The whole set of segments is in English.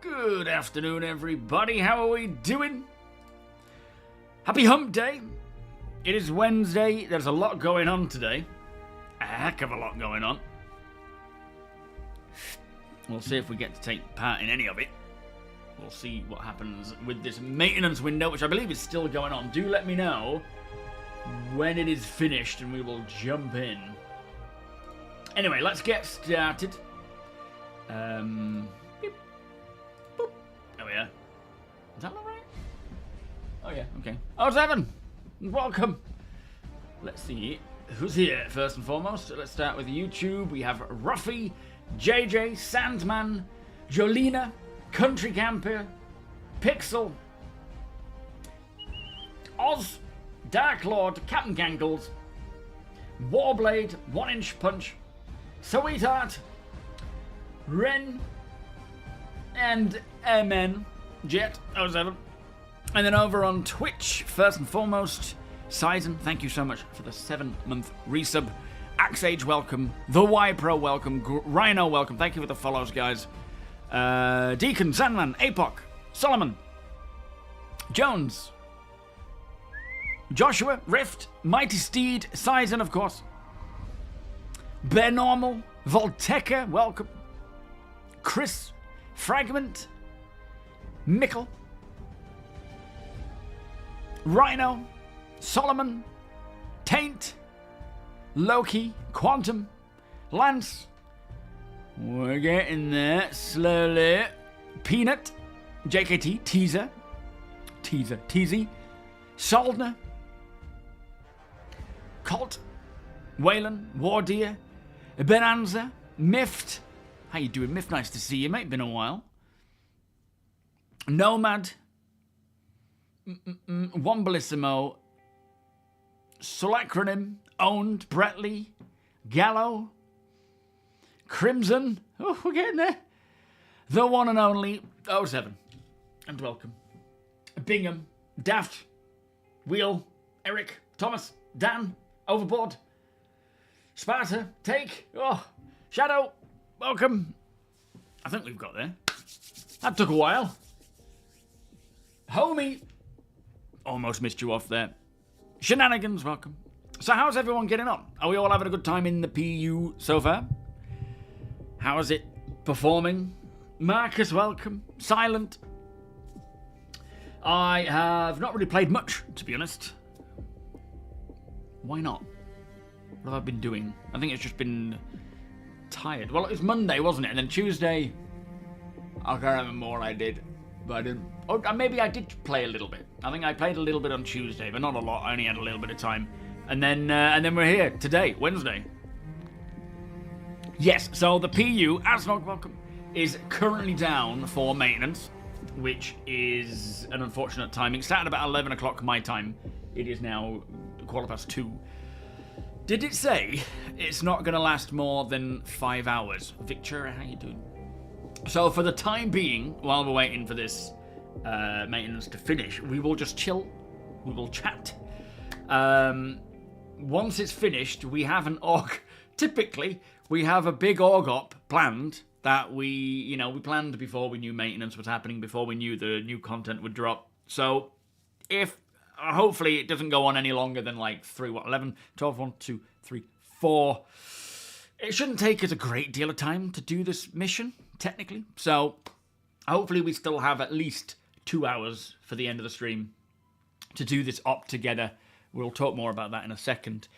Good afternoon, everybody. How are we doing? Happy hump day. It is Wednesday. There's a lot going on today. A heck of a lot going on. We'll see if we get to take part in any of it. We'll see what happens with this maintenance window, which I believe is still going on. Do let me know when it is finished and we will jump in. Anyway, let's get started. Beep, boop. Oh yeah. Is that not right? Oh yeah, okay. Oh, Seven! Welcome! Let's see who's here first and foremost. Let's start with YouTube. We have Ruffy, JJ, Sandman, Jolina, Country Camper, Pixel, Oz, Dark Lord, Captain Gangles, Warblade, 1 Inch Punch, Sweetheart, Ren, and MN, Jet 07. And then over on Twitch, first and foremost, Sizen, thank you so much for the 7-month resub. Axage, welcome. The Y Pro, welcome. Rhino, welcome. Thank you for the follows, guys. Deacon, Sandman, Apoc, Solomon, Jones, Joshua, Rift, Mighty Steed, Sizen, of course. Bear Normal, Volteca, welcome. Chris, Fragment, Mickle, Rhino, Solomon, Taint, Loki, Quantum, Lance. We're getting there slowly. Peanut, JKT, Teaser, Teasy, Soldner, Colt, Waylon, Wardeer, Bonanza, Mift. How you doing, Mift? Nice to see you, mate. Been a while. Nomad, Womblissimo, Solacronym, Owned, Bretley, Gallo, Crimson. Oh, we're getting there. The one and only 07. And welcome. Bingham, Daft, Wheel, Eric, Thomas, Dan, Overboard, Sparta, Take, Shadow, welcome. I think we've got there. That took a while. Homie, almost missed you off there. Shenanigans, welcome. So how's everyone getting on? Are we all having a good time in the PU so far? How is it performing? Marcus, welcome. Silent. I have not really played much, to be honest. Why not? What have I been doing? I think it's just been tired. Well, it was Monday, wasn't it? And then Tuesday, I can't remember what I did. But I didn't. Oh, maybe I did play a little bit. I think I played a little bit on Tuesday, but not a lot. I only had a little bit of time. And then we're here today, Wednesday. Yes, so the PU, Asnog, welcome, is currently down for maintenance, which is an unfortunate timing. It started about 11 o'clock my time. It is now 2:15. Did it say it's not going to last more than 5 hours? Victor, how you doing? So for the time being, while we're waiting for this maintenance to finish, we will just chill. We will chat. Once it's finished, we have an org. Typically, we have a big org op planned that we planned before we knew maintenance was happening, before we knew the new content would drop. So if hopefully it doesn't go on any longer than like 11, 12, 1, 2, 3, 4. It shouldn't take us a great deal of time to do this mission, technically. So hopefully we still have at least 2 hours for the end of the stream to do this op together. We'll talk more about that in a second.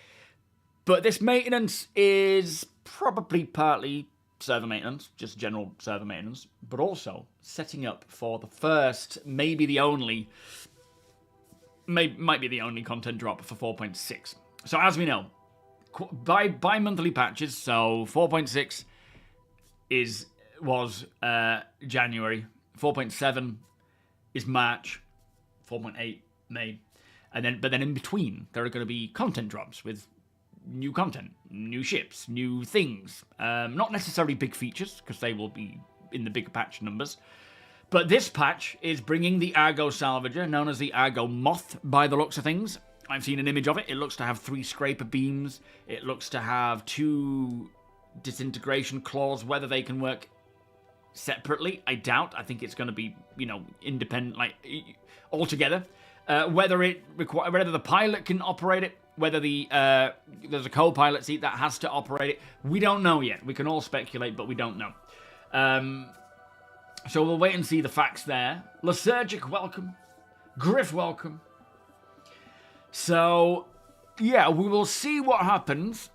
But this maintenance is probably partly server maintenance, just general server maintenance, but also setting up for the first, maybe the only, might be the only content drop for 4.6. So as we know, bi-monthly patches, so 4.6 was January, 4.7 is March, 4.8 May, but then in between there are going to be content drops with new content, new ships, new things. Not necessarily big features, because they will be in the bigger patch numbers. But this patch is bringing the Argo Salvager, known as the Argo Moth by the looks of things. I've seen an image of it. It looks to have 3 scraper beams. It looks to have 2 disintegration claws. Whether they can work separately. I doubt. I think it's going to be, you know, independent, like, altogether. Whether the pilot can operate it, whether there's a co-pilot seat that has to operate it, we don't know yet. We can all speculate, but we don't know. So we'll wait and see the facts there. Lysergic, welcome. Griff, welcome. So, yeah, we will see what happens.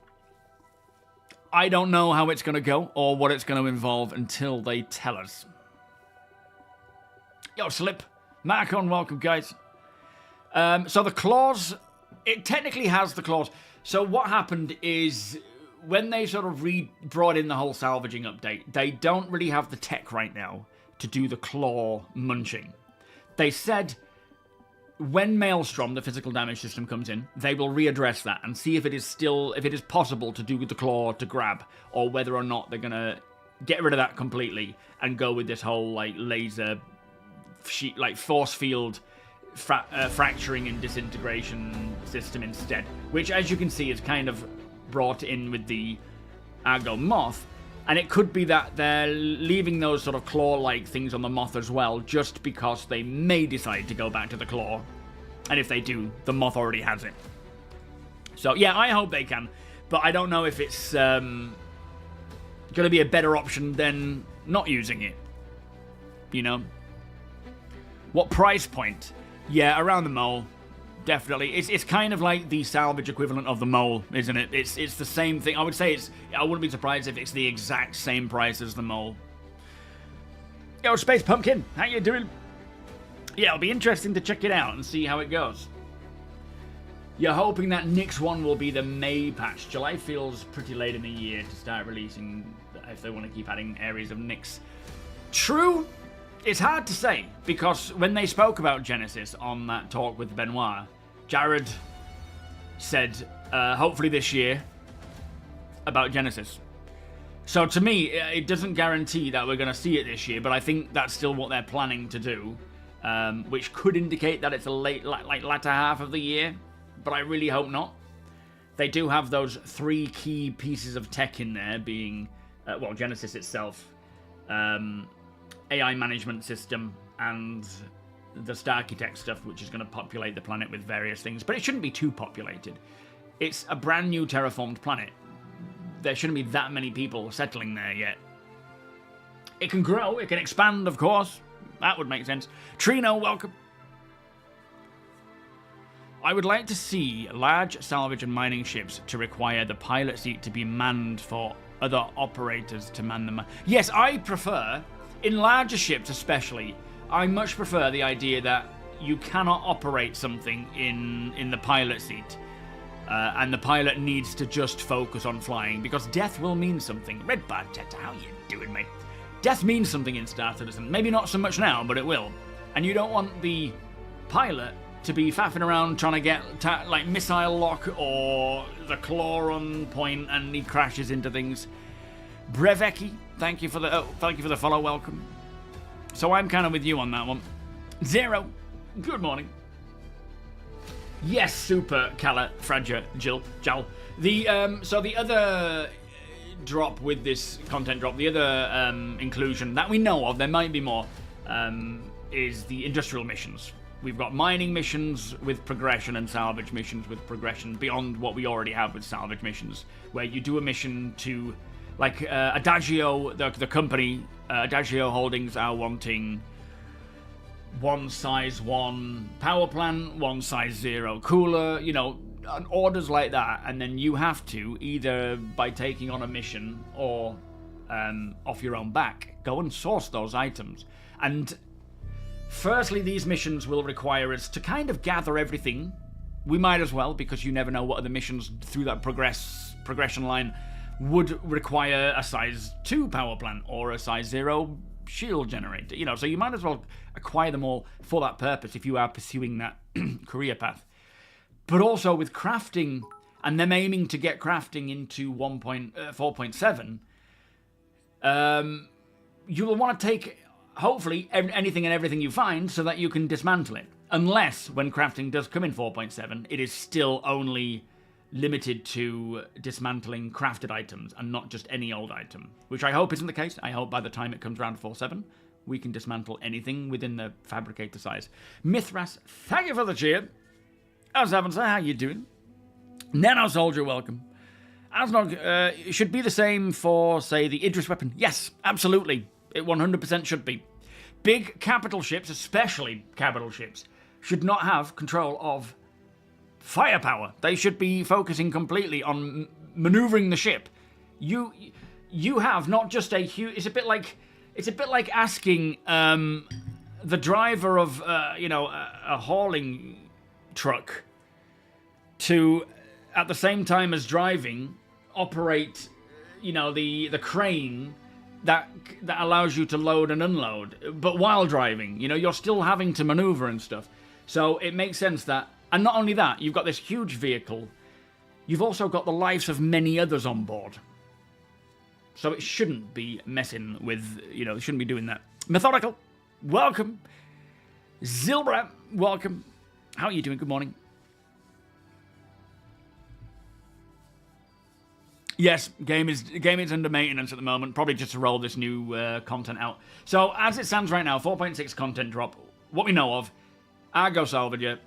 I don't know how it's going to go or what it's going to involve until they tell us. Yo, Slip. Marcon, welcome, guys. So the clause, it technically has the clause. So what happened is when they sort of brought in the whole salvaging update, they don't really have the tech right now to do the claw munching. They said when Maelstrom, the physical damage system, comes in, they will readdress that and see if it is possible to do the claw to grab, or whether or not they're gonna get rid of that completely and go with this whole like laser sheet, like force field fracturing and disintegration system instead. Which, as you can see, is kind of brought in with the Argo Moth. And it could be that they're leaving those sort of claw-like things on the Moth as well, just because they may decide to go back to the claw. And if they do, the Moth already has it. So, yeah, I hope they can. But I don't know if it's going to be a better option than not using it. You know? What price point? Yeah, around the mole. Definitely. It's kind of like the salvage equivalent of the mole, isn't it? It's the same thing. I would say I wouldn't be surprised if it's the exact same price as the mole. Yo, Space Pumpkin, how you doing? Yeah, it'll be interesting to check it out and see how it goes. You're hoping that Nyx 1 will be the May patch. July feels pretty late in the year to start releasing if they want to keep adding areas of Nyx. True. It's hard to say, because when they spoke about Genesis on that talk with Benoit, Jared said, hopefully this year, about Genesis. So to me, it doesn't guarantee that we're going to see it this year, but I think that's still what they're planning to do, which could indicate that it's a latter half of the year, but I really hope not. They do have those 3 key pieces of tech in there, being, well, Genesis itself, AI management system, and the starcitizen stuff, which is going to populate the planet with various things. But it shouldn't be too populated. It's a brand new terraformed planet. There shouldn't be that many people settling there yet. It can grow, it can expand, of course. That would make sense. Trino, welcome. I would like to see large salvage and mining ships to require the pilot seat to be manned for other operators to man them. Yes, I prefer, in larger ships especially, I much prefer the idea that you cannot operate something in the pilot seat. And the pilot needs to just focus on flying, because death will mean something. Red Bar Teta, how you doing, mate? Death means something in Star Citizen. Maybe not so much now, but it will. And you don't want the pilot to be faffing around trying to get like missile lock or the claw on point and he crashes into things. Brevecki, thank you for the follow, welcome. So I'm kind of with you on that one. Zero, good morning. Yes, super Cala Fragile Jal. So the other drop with this content drop, the other inclusion that we know of, there might be more, is the industrial missions. We've got mining missions with progression and salvage missions with progression beyond what we already have with salvage missions, where you do a mission to, like Adagio, the company, Adagio Holdings are wanting 1 size 1 power plant, 1 size 0 cooler, you know, orders like that, and then you have to, either by taking on a mission or off your own back, go and source those items. And firstly, these missions will require us to kind of gather everything. We might as well, because you never know what other missions through that progression line would require a size 2 power plant or a size 0 shield generator. You know, so you might as well acquire them all for that purpose if you are pursuing that career path. But also with crafting, and them aiming to get crafting into 1.4.7, you will want to take, hopefully, anything and everything you find so that you can dismantle it. Unless, when crafting does come in 4.7, it is still only limited to dismantling crafted items and not just any old item, which I hope isn't the case. I hope by the time it comes around to 4.7, we can dismantle anything within the fabricator size. Mithras, thank you for the cheer. As how you doing? Nano Soldier, welcome. Asnog, it should be the same for, say, the Idris weapon. Yes, absolutely. It 100% should be. Big capital ships, especially capital ships, should not have control of firepower. They should be focusing completely on maneuvering the ship. You have not just a huge. It's a bit like asking the driver of a hauling truck to, at the same time as driving, operate the crane that allows you to load and unload, but while driving. You're still having to maneuver and stuff. So it makes sense that. And not only that, you've got this huge vehicle, you've also got the lives of many others on board. So it shouldn't be messing with, it shouldn't be doing that. Methodical, welcome. Zilbra, welcome. How are you doing? Good morning. Yes, game is under maintenance at the moment, probably just to roll this new content out. So as it stands right now, 4.6 content drop, what we know of, Argo Salvager,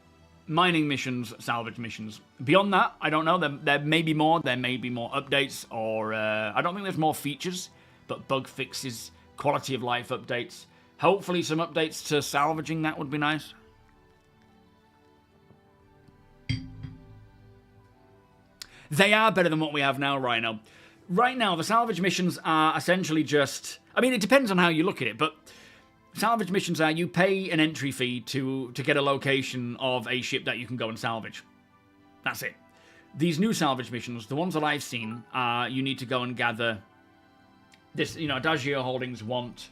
mining missions, salvage missions. Beyond that, I don't know. There may be more. There may be more updates, or I don't think there's more features, but bug fixes, quality of life updates. Hopefully some updates to salvaging, that would be nice. They are better than what we have now, Rhino. Right now, the salvage missions are essentially just... I mean, it depends on how you look at it, but salvage missions are you pay an entry fee to get a location of a ship that you can go and salvage. That's it. These new salvage missions, the ones that I've seen, are you need to go and gather this, Adagio Holdings want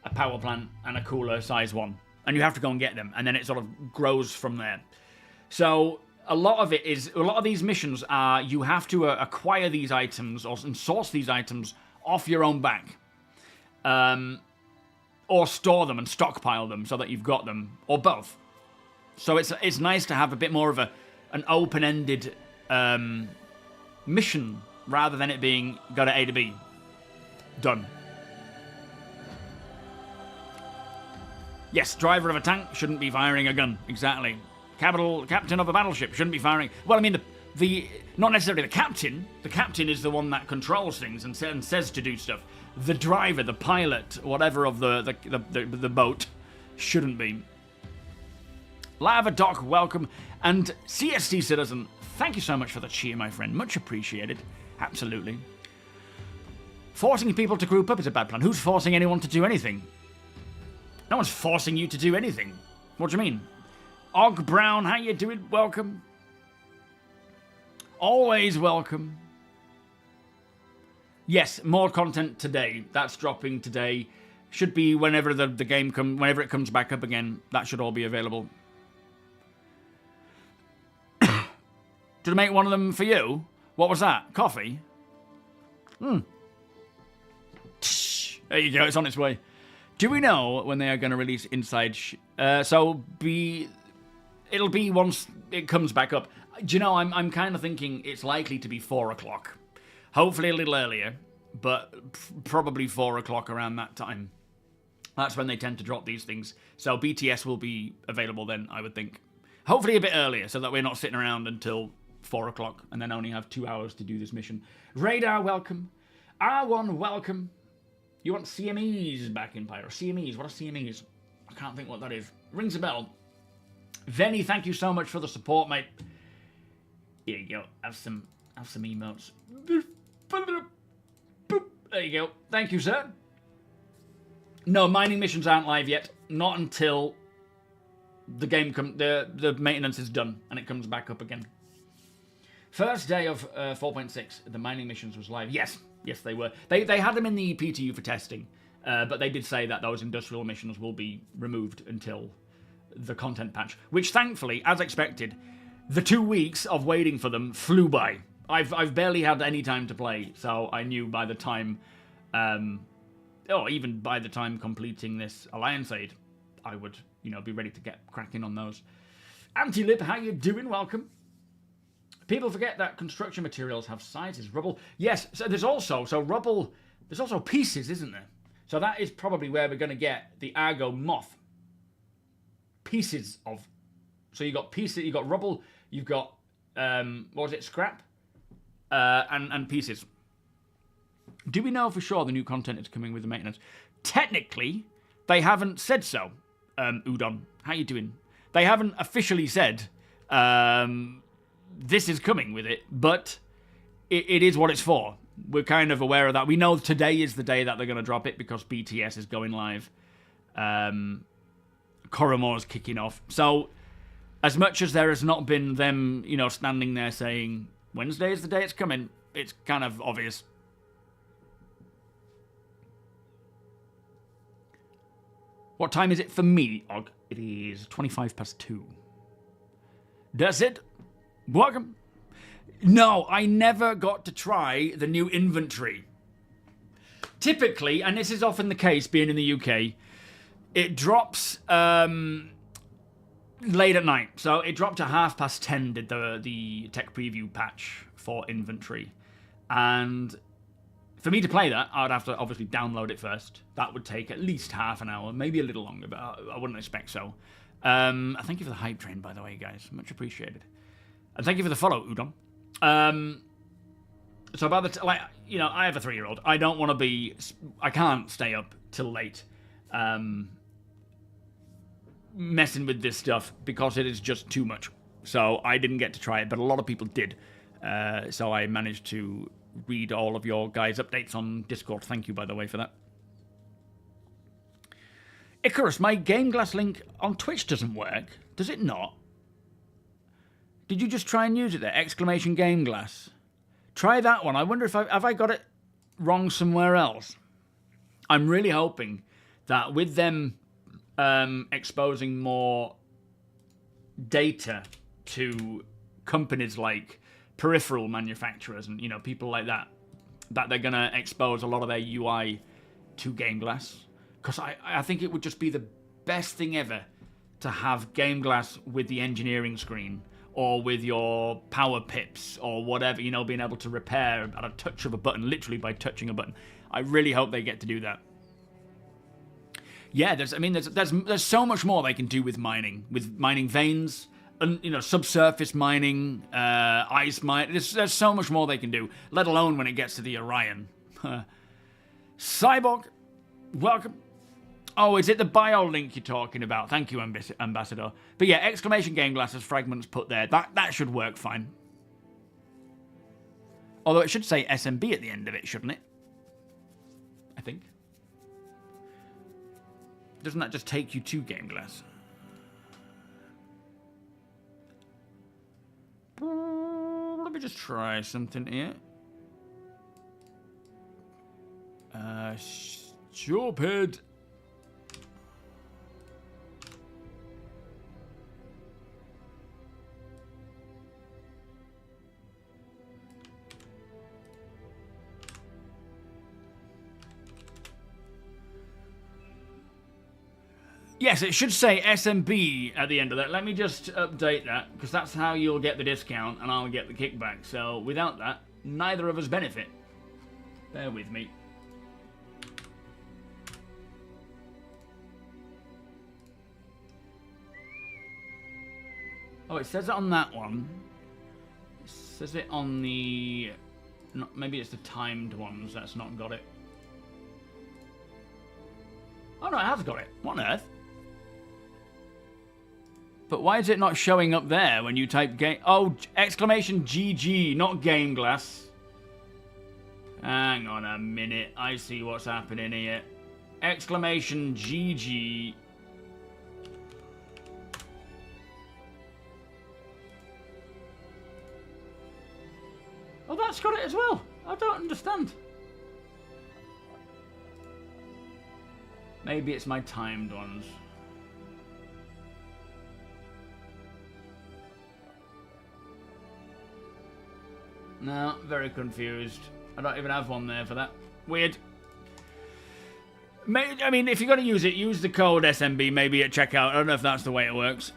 a power plant and a cooler size one, and you have to go and get them, and then it sort of grows from there. So a lot of these missions are you have to acquire these items and source these items off your own back. Or store them and stockpile them so that you've got them, or both. So it's nice to have a bit more of an open-ended mission rather than it being go to A to B. Done. Yes, driver of a tank shouldn't be firing a gun. Exactly. Captain of a battleship shouldn't be firing. Well, I mean, the not necessarily the captain. The captain is the one that controls things and says to do stuff. The driver, the pilot, whatever of the boat, shouldn't be. Lava Doc, welcome. And CST Citizen, thank you so much for the cheer, my friend. Much appreciated. Absolutely. Forcing people to group up is a bad plan. Who's forcing anyone to do anything? No one's forcing you to do anything. What do you mean? Og Brown, how you doing? Welcome. Always welcome. Yes, more content today. That's dropping today. Should be whenever the game whenever it comes back up again. That should all be available. Did I make one of them for you? What was that? Coffee? There you go. It's on its way. Do we know when they are going to release Inside? It'll be once it comes back up. Do you know? I'm kind of thinking it's likely to be 4 o'clock. Hopefully a little earlier, but probably 4 o'clock around that time. That's when they tend to drop these things. So BTS will be available then, I would think. Hopefully a bit earlier, so that we're not sitting around until 4 o'clock and then only have 2 hours to do this mission. Radar, welcome. R1, welcome. You want CMEs back in Pyro? CMEs, what are CMEs? I can't think what that is. Rings a bell. Venny, thank you so much for the support, mate. Here you go. Have some emotes. There you go. Thank you, sir. No, mining missions aren't live yet. Not until the game the maintenance is done and it comes back up again. First day of 4.6, the mining missions was live. Yes, they were. They had them in the PTU for testing, but they did say that those industrial missions will be removed until the content patch, which thankfully, as expected, the 2 weeks of waiting for them flew by. I've barely had any time to play, so I knew by the time, even by the time completing this Alliance Aid, I would, be ready to get cracking on those. Anti-Lip, how you doing? Welcome. People forget that construction materials have sizes. Rubble, yes. So there's also rubble. There's also pieces, isn't there? So that is probably where we're going to get the Argo moth. Pieces of. So you got pieces. You got rubble. You've got what was it? Scrap. And pieces. Do we know for sure the new content is coming with the maintenance? Technically, they haven't said so. Udon, how you doing? They haven't officially said this is coming with it, but it is what it's for. We're kind of aware of that. We know today is the day that they're going to drop it because BTS is going live. Koromore's kicking off. So, as much as there has not been them, standing there saying, Wednesday is the day it's coming, it's kind of obvious. What time is it for me, Og? It is 2:25. That's it. Welcome. No, I never got to try the new inventory. Typically, and this is often the case being in the UK, it drops late at night. So it dropped at 10:30 did the tech preview patch for inventory. And for me to play that, I'd have to obviously download it first. That would take at least half an hour, maybe a little longer, but I wouldn't expect so. Thank you for the hype train, by the way, guys. Much appreciated. And thank you for the follow, Udon. So about I have a 3-year-old. I don't want to be. I can't stay up till late, messing with this stuff because it is just too much. So I didn't get to try it, but a lot of people did. So I managed to read all of your guys' updates on Discord. Thank you, by the way, for that. Icarus, my GameGlass link on Twitch doesn't work. Does it not? Did you just try and use it there? Exclamation GameGlass. Try that one. I wonder if have I got it wrong somewhere else. I'm really hoping that with them exposing more data to companies like Peripheral manufacturers and people like that they're going to expose a lot of their UI to GameGlass. Because I think it would just be the best thing ever to have GameGlass with the engineering screen or with your power pips or whatever, being able to repair at a touch of a button, literally by touching a button. I really hope they get to do that. Yeah, there's so much more they can do with mining veins, and subsurface mining, ice mine. There's so much more they can do, let alone when it gets to the Orion. Cyborg, welcome. Oh, is it the bio link you're talking about? Thank you, Ambassador. But yeah, exclamation GameGlass as fragments put there. That should work fine. Although it should say SMB at the end of it, shouldn't it? I think. Doesn't that just take you to GameGlass? Let me just try something here. Stupid. Yes, it should say SMB at the end of that. Let me just update that, because that's how you'll get the discount and I'll get the kickback. So without that, neither of us benefit. Bear with me. Oh, it says it on that one. It says it on the... maybe it's the timed ones that's not got it. Oh no, it has got it. What on earth? But why is it not showing up there when you type game... Oh, exclamation GG, not GameGlass. Hang on a minute. I see what's happening here. Exclamation GG. Oh, that's got it as well. I don't understand. Maybe it's my timed ones. No, very confused. I don't even have one there for that. Weird. I mean, if you're going to use it, use the code SMB maybe at checkout. I don't know if that's the way it works.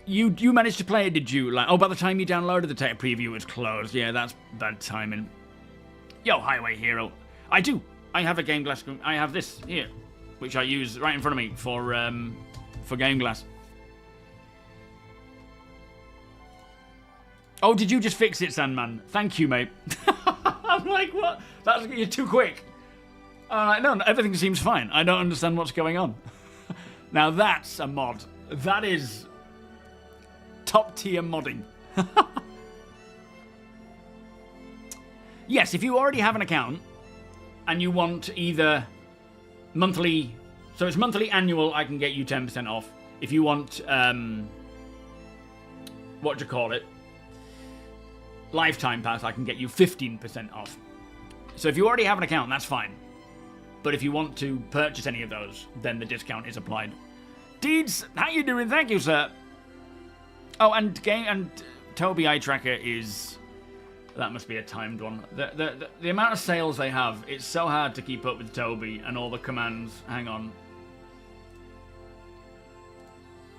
You managed to play it, did you? Like, oh, by the time you downloaded the tech preview, it was closed. Yeah, that's bad timing. Yo, Highway Hero. I do. I have a GameGlass. I have this here, which I use right in front of me for GameGlass. Oh, did you just fix it, Sandman? Thank you, mate. I'm like, what? You're too quick. No, everything seems fine. I don't understand what's going on. Now that's a mod. That is top tier modding. Yes, if you already have an account and you want either monthly, so it's monthly, annual, I can get you 10% off. If you want, what do you call it? Lifetime pass, I can get you 15% off. So if you already have an account, that's fine. But if you want to purchase any of those, then the discount is applied. Deeds, how you doing? Thank you, sir. Oh, and TOBII eye tracker is... That must be a timed one. The amount of sales they have, it's so hard to keep up with TOBII and all the commands. Hang on.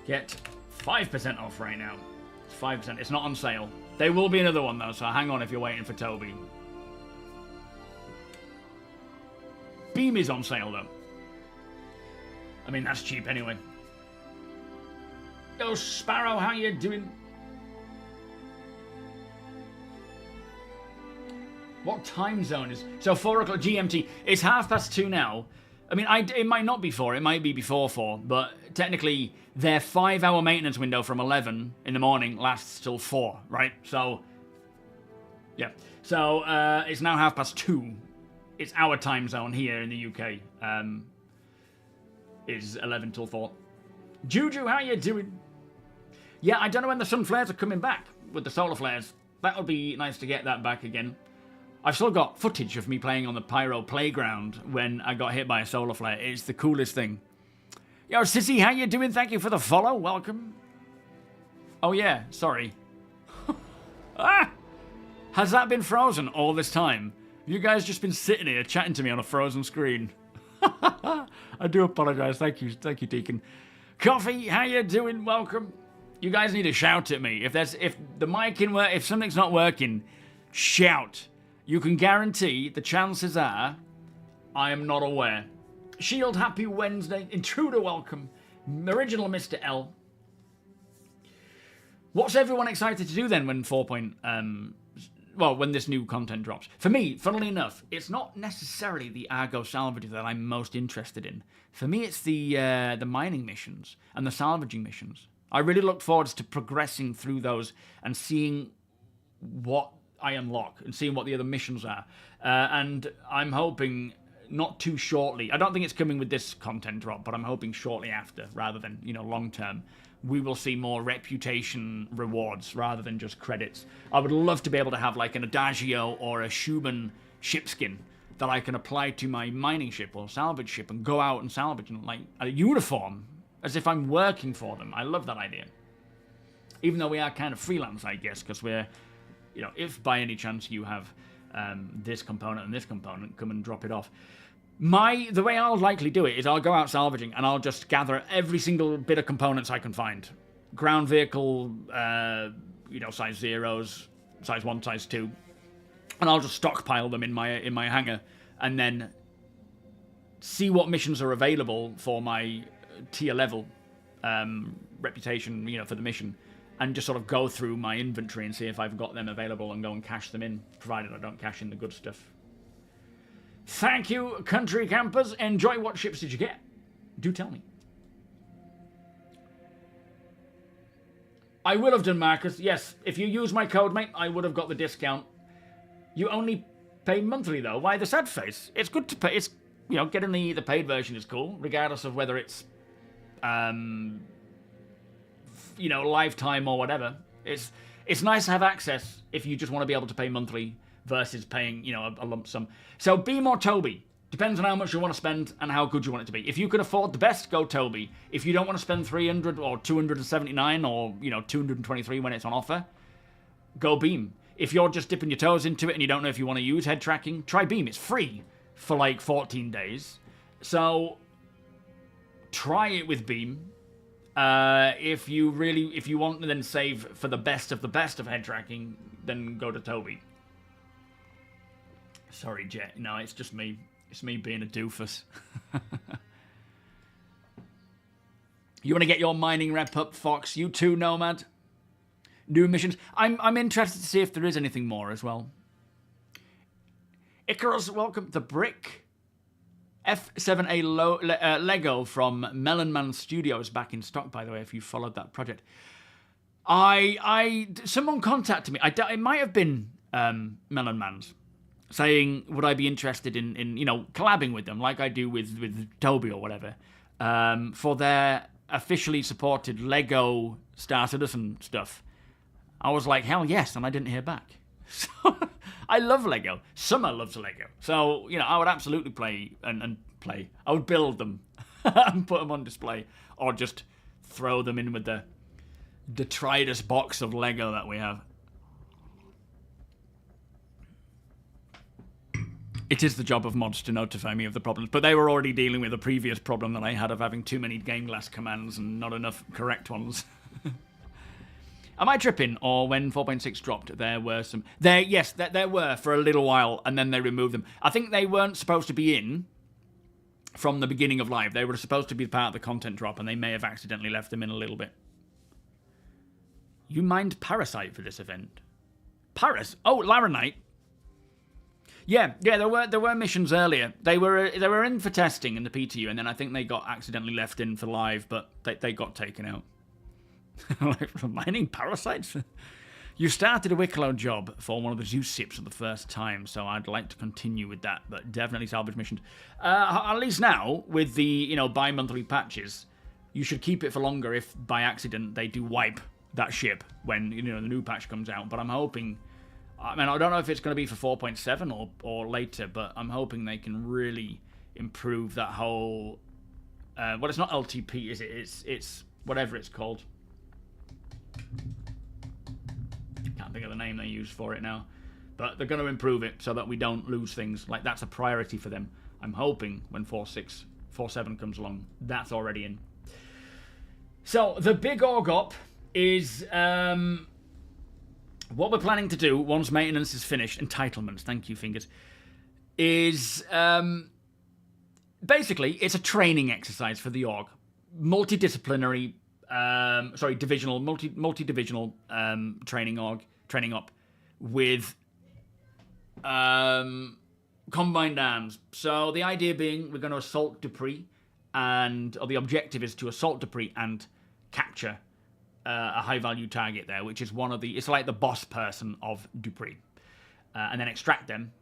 Get 5% off right now. It's 5%. It's not on sale. There will be another one, though, so hang on if you're waiting for TOBII. Beam is on sale, though. I mean, that's cheap anyway. Yo, Sparrow, how you doing? What time zone is... So 4 o'clock GMT. It's 2:30 now. I mean, it might not be 4. It might be before 4. But technically, their 5-hour maintenance window from 11 in the morning lasts till 4, right? So, yeah. So, it's now 2:30. It's our time zone here in the UK. Is 11 till 4. Juju, how you doing? Yeah, I don't know when the sun flares are coming back with the solar flares. That would be nice to get that back again. I've still got footage of me playing on the Pyro playground when I got hit by a solar flare. It's the coolest thing. Yo, Sissy, how you doing? Thank you for the follow. Welcome. Oh, yeah. Sorry. Ah! Has that been frozen all this time? You guys just been sitting here chatting to me on a frozen screen. I do apologise. Thank you, Deacon. Coffee, how you doing? Welcome. You guys need to shout at me. If the mic if something's not working, shout. You can guarantee the chances are I am not aware. Shield, happy Wednesday. Intruder, welcome. Original Mr. L. What's everyone excited to do then when when this new content drops? For me, funnily enough, it's not necessarily the Argo salvage that I'm most interested in. For me, it's the mining missions and the salvaging missions. I really look forward to progressing through those and seeing what I unlock and seeing what the other missions are. And I'm hoping not too shortly. I don't think it's coming with this content drop, but I'm hoping shortly after, rather than, long term, we will see more reputation rewards rather than just credits. I would love to be able to have like an Adagio or a Schumann ship skin that I can apply to my mining ship or salvage ship and go out and salvage in like a uniform as if I'm working for them. I love that idea. Even though we are kind of freelance, I guess, because we're, if by any chance you have this component and this component, come and drop it off. The way I'll likely do it is I'll go out salvaging and I'll just gather every single bit of components I can find. Ground vehicle, size 0s, size 1, size 2. And I'll just stockpile them in my hangar and then see what missions are available for my tier level reputation, for the mission. And just sort of go through my inventory and see if I've got them available and go and cash them in, provided I don't cash in the good stuff. Thank you, country campers. Enjoy. What ships did you get? Do tell me. I will have done, Marcus. Yes, if you use my code, mate, I would have got the discount. You only pay monthly, though. Why the sad face? It's good to pay. It's, getting the paid version is cool, regardless of whether it's, lifetime or whatever. It's nice to have access if you just want to be able to pay monthly versus paying, a lump sum. So Beam or TOBII. Depends on how much you want to spend and how good you want it to be. If you can afford the best, go TOBII. If you don't want to spend 300 or 279 or, 223 when it's on offer, go Beam. If you're just dipping your toes into it and you don't know if you want to use head tracking, try Beam. It's free for like 14 days. So try it with Beam. If you want to then save for the best of head tracking, then go to TOBII. Sorry, Jet. No, it's just me. It's me being a doofus. You want to get your mining rep up, Fox? You too, Nomad? New missions? I'm interested to see if there is anything more as well. Icarus, welcome. The Brick. F7A Lego from Melon Man Studios back in stock, by the way, if you followed that project. Someone contacted me. It might have been Melon Man's, saying, would I be interested in collabing with them, like I do with TOBII or whatever, for their officially supported Lego Star Citizen stuff. I was like, hell yes, and I didn't hear back. So I love Lego. Summer loves Lego. So, I would absolutely play and play. I would build them and put them on display, or just throw them in with the detritus box of Lego that we have. It is the job of mods to notify me of the problems, but they were already dealing with a previous problem that I had of having too many GAMEGLASS commands and not enough correct ones. Am I tripping? Or when 4.6 dropped, there were some... Yes, there were for a little while, and then they removed them. I think they weren't supposed to be in from the beginning of live. They were supposed to be part of the content drop, and they may have accidentally left them in a little bit. You mined Parasite for this event? Oh, Laranite. Yeah, there were missions earlier. They were in for testing in the PTU, and then I think they got accidentally left in for live, but they got taken out. Like, mining parasites? You started a Wicklow job for one of the Zeus ships for the first time, so I'd like to continue with that, but definitely salvage missions. At least now, with the bi-monthly patches, you should keep it for longer if by accident they do wipe that ship when the new patch comes out, but I'm hoping... I mean, I don't know if it's going to be for 4.7 or later, but I'm hoping they can really improve that whole... well, it's not LTP, is it? It's whatever it's called. Can't think of the name they use for it now. But they're going to improve it so that we don't lose things. Like, that's a priority for them. I'm hoping when 4.7 comes along, that's already in. So, the big org-op is... what we're planning to do once maintenance is finished, entitlements, thank you, Fingers, is basically it's a training exercise for the org. Multidisciplinary, multi-divisional training op with combined arms. So the idea being we're going to assault Dupree, or the objective is to assault Dupree and capture a high-value target there, which is it's like the boss person of Dupree. And then extract them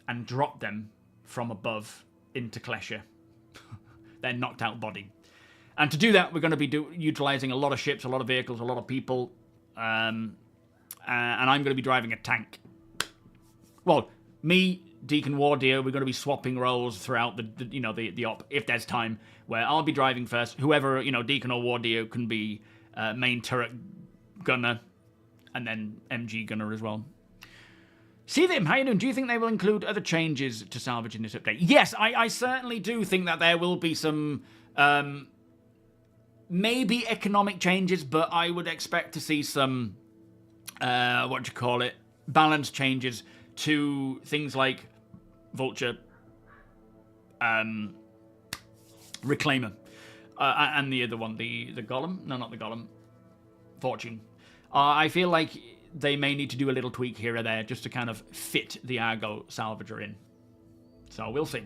and drop them from above into Klesher. Their knocked-out body. And to do that, we're going to be utilising a lot of ships, a lot of vehicles, a lot of people. And I'm going to be driving a tank. Well, me, Deacon Wardeer, we're going to be swapping roles throughout the op, if there's time, where I'll be driving first. Whoever, Deacon or Wardeer can be... main turret gunner, and then MG gunner as well. See them, how you doing? Do you think they will include other changes to Salvage in this update? Yes, I certainly do think that there will be some maybe economic changes, but I would expect to see some balance changes to things like Vulture, Reclaimer. And the other one, the Golem? No, not the Golem. Fortune. I feel like they may need to do a little tweak here or there just to kind of fit the Argo Salvager in. So we'll see.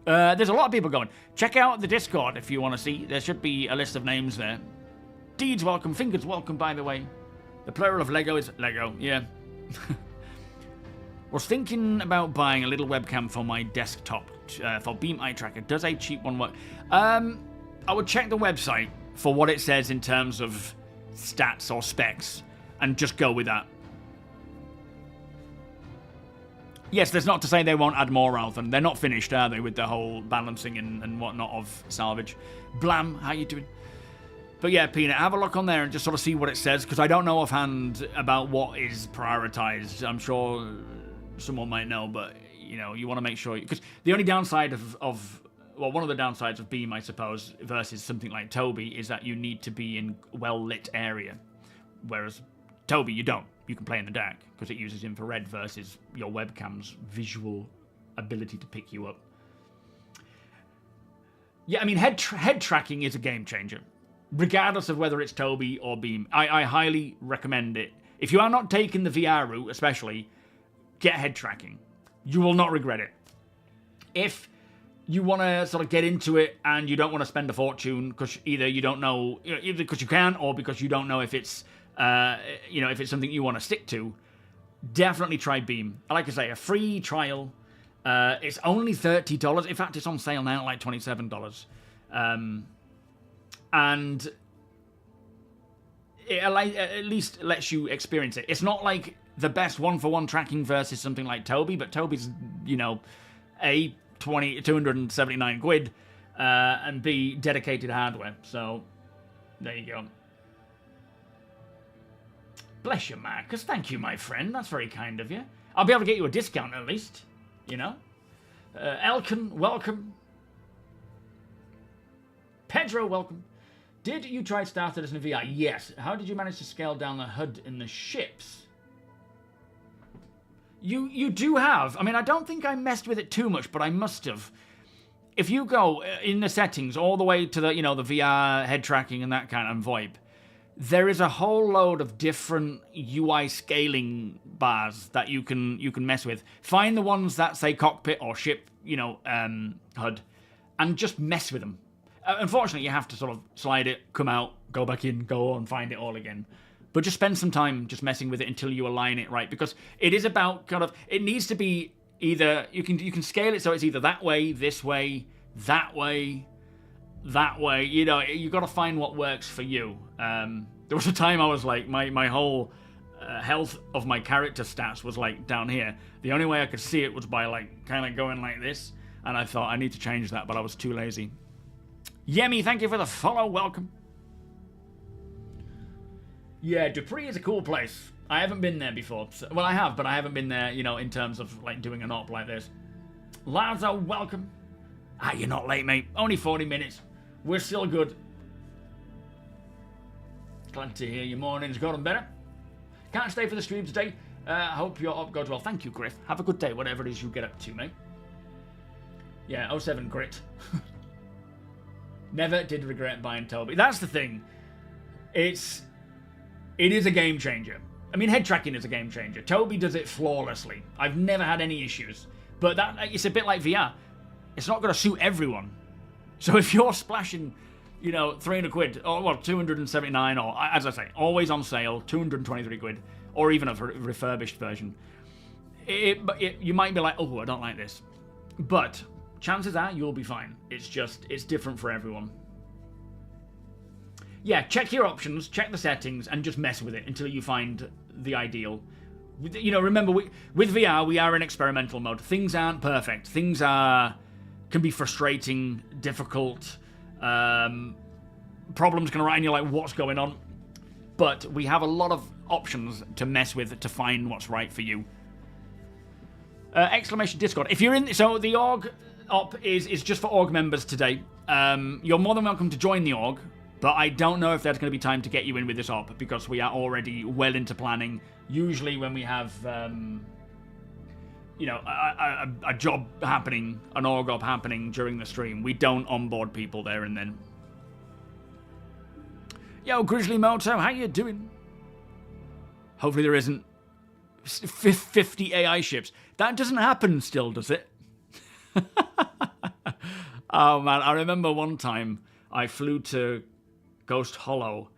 There's a lot of people going. Check out the Discord if you want to see. There should be a list of names there. Deeds welcome. Fingers welcome, by the way. The plural of Lego is Lego. Yeah. Was thinking about buying a little webcam for my desktop for Beam Eye Tracker. Does a cheap one work? I would check the website for what it says in terms of stats or specs and just go with that. Yes, that's not to say they won't add more, Alton. They're not finished, are they, with the whole balancing and whatnot of Salvage. Blam, how you doing? But yeah, Peanut, have a look on there and just sort of see what it says, because I don't know offhand about what is prioritized. I'm sure someone might know, but, you want to make sure... Because the only downside of well, one of the downsides of Beam, I suppose, versus something like TOBII is that you need to be in a well-lit area. Whereas TOBII, you don't. You can play in the dark because it uses infrared versus your webcam's visual ability to pick you up. Yeah, I mean, head tracking is a game changer. Regardless of whether it's TOBII or Beam. I highly recommend it. If you are not taking the VR route, especially, get head tracking. You will not regret it. If you want to sort of get into it and you don't want to spend a fortune because either you don't know, either because you can or because you don't know if it's, if it's something you want to stick to, definitely try Beam. Like I say, a free trial. It's only $30. In fact, it's on sale now at like $27. And it at least lets you experience it. It's not like the best one-for-one tracking versus something like TOBII, but TOBII's, A, 279 quid, and B, dedicated hardware. So, there you go. Bless you, Marcus. Thank you, my friend. That's very kind of you. I'll be able to get you a discount at least, Elkin, welcome. Pedro, welcome. Did you try StarCitizen in VR? Yes. How did you manage to scale down the HUD in the ships? You do have. I mean, I don't think I messed with it too much, but I must have. If you go in the settings all the way to the, the VR head tracking and that kind of vibe, there is a whole load of different UI scaling bars that you can mess with. Find the ones that say cockpit or ship, HUD, and just mess with them. Unfortunately, you have to sort of slide it, come out, go back in, go on, find it all again. But just spend some time just messing with it until you align it right, because it is about it needs to be either, you can scale it so it's either that way, this way, that way, that way. You got to find what works for you. There was a time I was like, my whole health of my character stats was like down here. The only way I could see it was by like kind of going like this, and I thought I need to change that, but I was too lazy. Yemi, thank you for the follow. Welcome. Yeah, Dupree is a cool place. I haven't been there before. Well, I have, but I haven't been there, in terms of like doing an op like this. Lazo, welcome. You're not late, mate. Only 40 minutes. We're still good. Glad to hear your morning's gotten better. Can't stay for the stream today. Hope your op goes well. Thank you, Griff. Have a good day, whatever it is you get up to, mate. Yeah, 07 grit. Never did regret buying TOBII. That's the thing. It is a game changer. I mean, head tracking is a game changer. TOBII does it flawlessly. I've never had any issues. But it's a bit like VR. It's not going to suit everyone. So if you're splashing, 300 quid, or 279, or as I say, always on sale, 223 quid, or even a refurbished version, you might be like, oh, I don't like this. But chances are you'll be fine. It's different for everyone. Yeah, check your options, check the settings, and just mess with it until you find the ideal. Remember, with VR, we are in experimental mode. Things aren't perfect. Things can be frustrating, difficult. Problems can arise and you're like, what's going on? But we have a lot of options to mess with to find what's right for you. Exclamation Discord. If you're in... So the org op is just for org members today. You're more than welcome to join the org, but I don't know if there's going to be time to get you in with this op because we are already well into planning. Usually when we have, a job happening, an org op happening during the stream, we don't onboard people there and then. Yo, Grizzly Moto, how you doing? Hopefully there isn't 50 AI ships. That doesn't happen still, does it? Oh, man, I remember one time I flew to Ghost Hollow.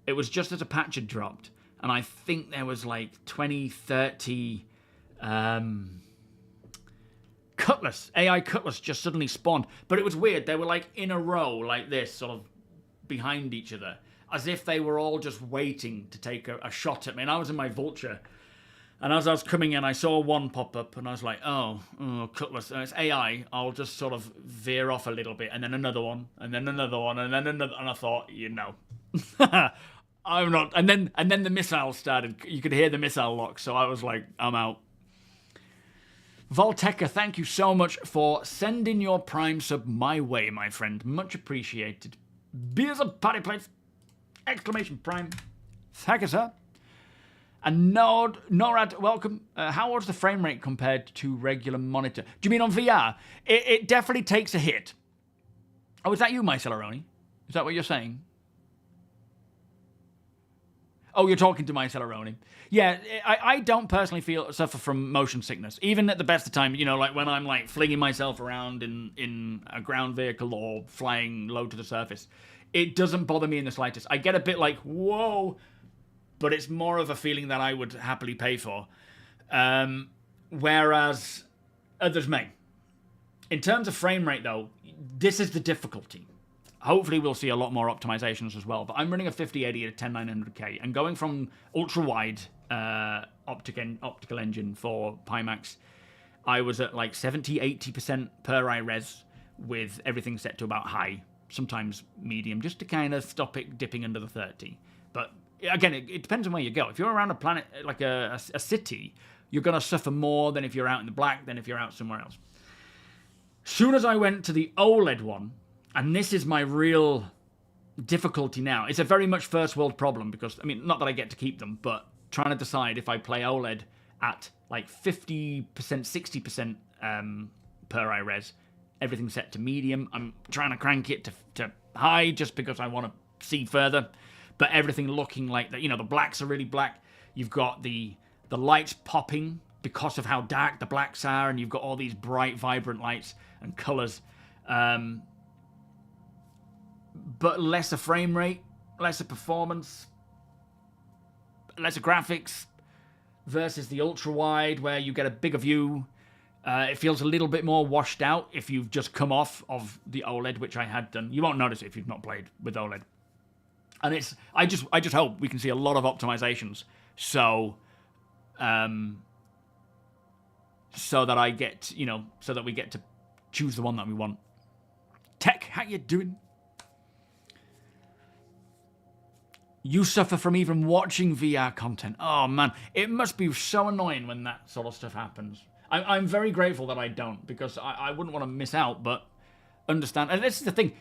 It was just as a patch had dropped, and I think there was like 20, 30 Cutlass, AI Cutlass just suddenly spawned. But it was weird. They were like in a row like this, sort of behind each other, as if they were all just waiting to take a shot at me. And I was in my Vulture, and as I was coming in, I saw one pop up, and I was like, oh Cutlass, it's AI. I'll just sort of veer off a little bit, and then another one, and then another one, and then another, and I thought, I'm not. And then the missile started. You could hear the missile lock, so I was like, I'm out. Volteca, thank you so much for sending your Prime sub my way, my friend. Much appreciated. Beers and party plates! Exclamation Prime. Thank you, sir. And Norad, welcome. How was the frame rate compared to regular monitor? Do you mean on VR? It definitely takes a hit. Oh, is that you, my Celeroni? Is that what you're saying? Oh, you're talking to my Celeroni. Yeah, I don't personally suffer from motion sickness. Even at the best of time, you know, like when I'm like flinging myself around in a ground vehicle or flying low to the surface. It doesn't bother me in the slightest. I get a bit like, whoa, but it's more of a feeling that I would happily pay for. Whereas others may. In terms of frame rate, though, this is the difficulty. Hopefully we'll see a lot more optimizations as well. But I'm running a 5080 at a 10900K. And going from ultra-wide optical engine for PIMAX, I was at like 70-80% per eye res with everything set to about high, sometimes medium, just to kind of stop it dipping under the 30. But again, it depends on where you go. If you're around a planet, like a city, you're going to suffer more than if you're out in the black than if you're out somewhere else. Soon as I went to the OLED one, and this is my real difficulty now. It's a very much first world problem because, I mean, not that I get to keep them, but trying to decide if I play OLED at like 50%, 60% per eye res, everything set to medium. I'm trying to crank it to high just because I want to see further. But everything looking like that, you know, the blacks are really black. You've got the lights popping because of how dark the blacks are, and you've got all these bright, vibrant lights and colors. But lesser frame rate, lesser performance, lesser graphics versus the ultra-wide where you get a bigger view. It feels a little bit more washed out if you've just come off of the OLED, which I had done. You won't notice it if you've not played with OLED. And it's I just hope we can see a lot of optimizations so that I get, you know, so that we get to choose the one that we want. Tech, how you doing? You suffer from even watching VR content. Oh man, it must be so annoying when that sort of stuff happens. I'm very grateful that I don't, because I wouldn't want to miss out, but understand. And this is the thing.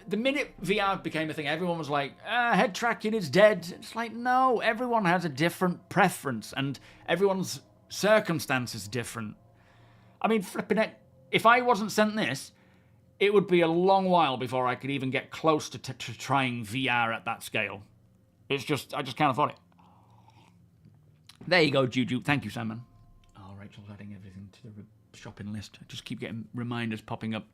The minute VR became a thing, everyone was like, head tracking is dead. It's like, no, everyone has a different preference, and everyone's circumstance is different. I mean, flipping it, if I wasn't sent this, it would be a long while before I could even get close to trying VR at that scale. It's just, I just can't afford it. There you go, Juju. Thank you, Simon. Oh, Rachel's adding everything to the shopping list. I just keep getting reminders popping up.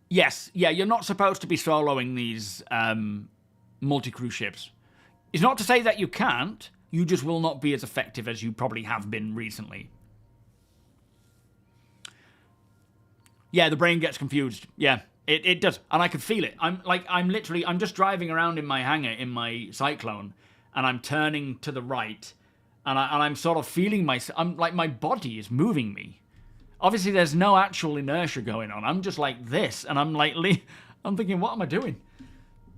Yes, yeah, you're not supposed to be soloing these multi-crew ships. It's not to say that you can't, you just will not be as effective as you probably have been recently. Yeah, the brain gets confused. Yeah, it does. And I can feel it. I'm just driving around in my hangar, in my Cyclone, and I'm turning to the right, and I'm sort of feeling I'm like my body is moving me. Obviously, there's no actual inertia going on. I'm just like this, and I'm thinking, what am I doing?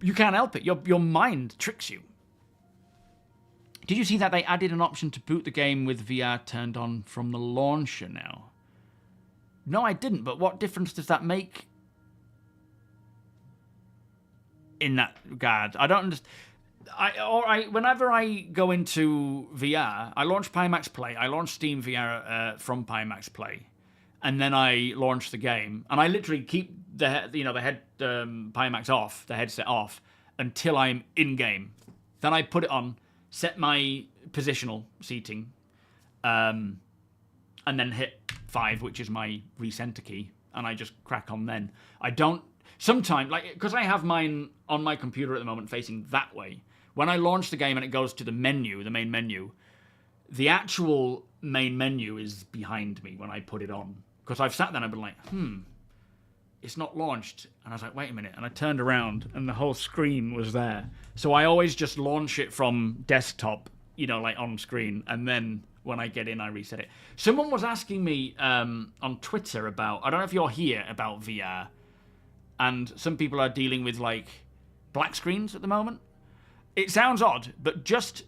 You can't help it. Your mind tricks you. Did you see that they added an option to boot the game with VR turned on from the launcher now? No, I didn't, but what difference does that make in that regard? I don't understand. Whenever I go into VR, I launch PIMAX Play, I launch Steam VR from PIMAX Play, and then I launch the game, and I literally keep the head PIMAX off, the headset off, until I'm in game. Then I put it on, set my positional seating, and then hit 5, which is my recenter key, and I just crack on then. I don't... Sometimes, because I have mine on my computer at the moment facing that way, when I launch the game and it goes to the menu, the main menu, the actual main menu is behind me when I put it on. Because I've sat there and I've been like, it's not launched. And I was like, wait a minute. And I turned around and the whole screen was there. So I always just launch it from desktop, on screen, and then when I get in, I reset it. Someone was asking me on Twitter about, I don't know if you're here, about VR, and some people are dealing with, black screens at the moment. It sounds odd, but just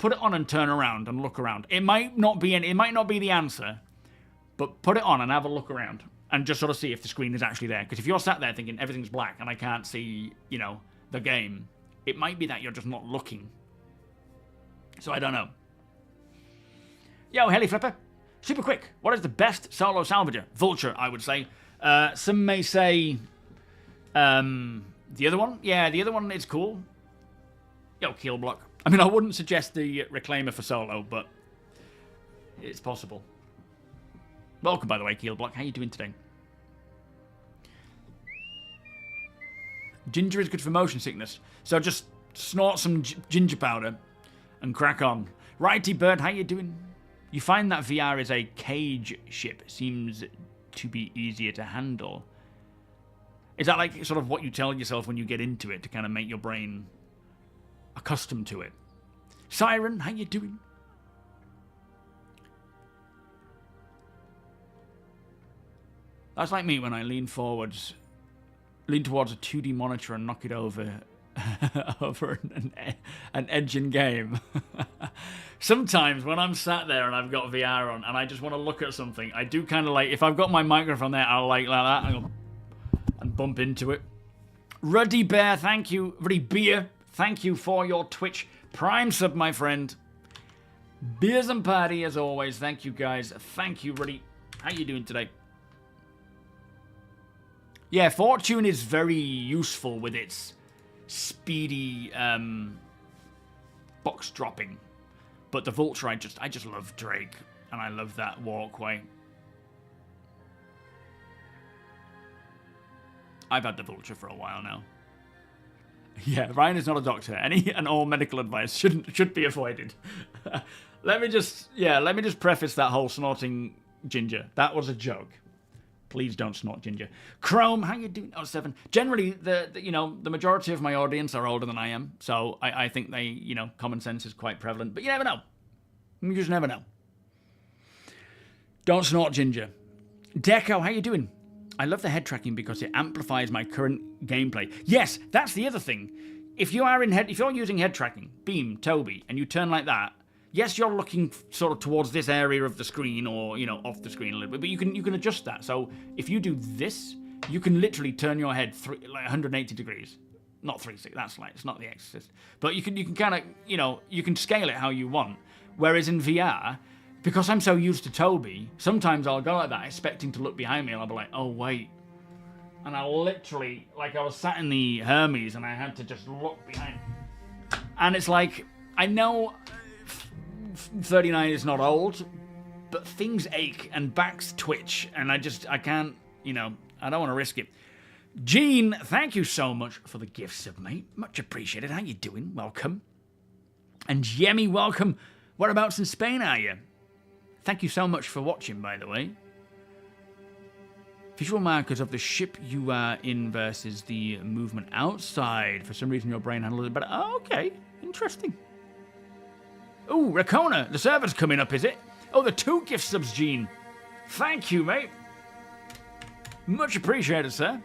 put it on and turn around and look around. It might not be the answer, but put it on and have a look around and just sort of see if the screen is actually there. Because if you're sat there thinking everything's black and I can't see, you know, the game, it might be that you're just not looking. So I don't know. Yo, Heli Flipper. Super quick. What is the best solo salvager? Vulture, I would say. Some may say the other one. Yeah, the other one is cool. Yo, Keel Block. I mean, I wouldn't suggest the Reclaimer for solo, but it's possible. Welcome, by the way, Keel Block. How you doing today? Ginger is good for motion sickness. So just snort some ginger powder and crack on. Righty Bird, how you doing? You find that VR is a cage ship. Seems to be easier to handle. Is that like sort of what you tell yourself when you get into it to kind of make your brain accustomed to it? Siren, how you doing? That's like me when I lean towards a 2D monitor and knock it over over an edge in game. Sometimes when I'm sat there and I've got VR on and I just want to look at something, I do kind of like, if I've got my microphone there, I'll like that and bump into it. Ruddy Bear, thank you. Ruddy Beer, thank you for your Twitch Prime sub, my friend. Beers and party as always. Thank you guys. Thank you, Ruddy. How you doing today? Yeah, Fortune is very useful with its speedy box dropping. But the Vulture, I just love Drake, and I love that walkway. I've had the Vulture for a while now. Yeah, Ryan is not a doctor. Any and all medical advice should be avoided. Let me just preface that whole snorting ginger. That was a joke. Please don't snort ginger. Chrome, how you doing? Oh, 7. Generally, the majority of my audience are older than I am, so I think they, common sense is quite prevalent. But you never know. You just never know. Don't snort ginger. Deco, how you doing? I love the head tracking because it amplifies my current gameplay. Yes, that's the other thing. If you're using head tracking, Beam, TOBII, and you turn like that, yes, you're looking sort of towards this area of the screen or, off the screen a little bit, but you can adjust that. So if you do this, you can literally turn your head 180 degrees. Not 360, that's like, it's not The Exorcist. But you can kind of, you can scale it how you want. Whereas in VR, because I'm so used to TOBII, sometimes I'll go like that expecting to look behind me and I'll be like, oh, wait. And I'll literally, like I was sat in the Hermes and I had to just look behind. And it's like, I know 39 is not old, but things ache and backs twitch, and I can't, I don't want to risk it. Gene, thank you so much for the gift sub, mate. Much appreciated. How you doing? Welcome. And Yemi, welcome. Whereabouts in Spain are you? Thank you so much for watching, by the way. Visual markers of the ship you are in versus the movement outside. For some reason, your brain handles it better. Oh, okay. Interesting. Ooh, Rakona, the server's coming up, is it? Oh, the 2 gift subs, Gene. Thank you, mate. Much appreciated, sir.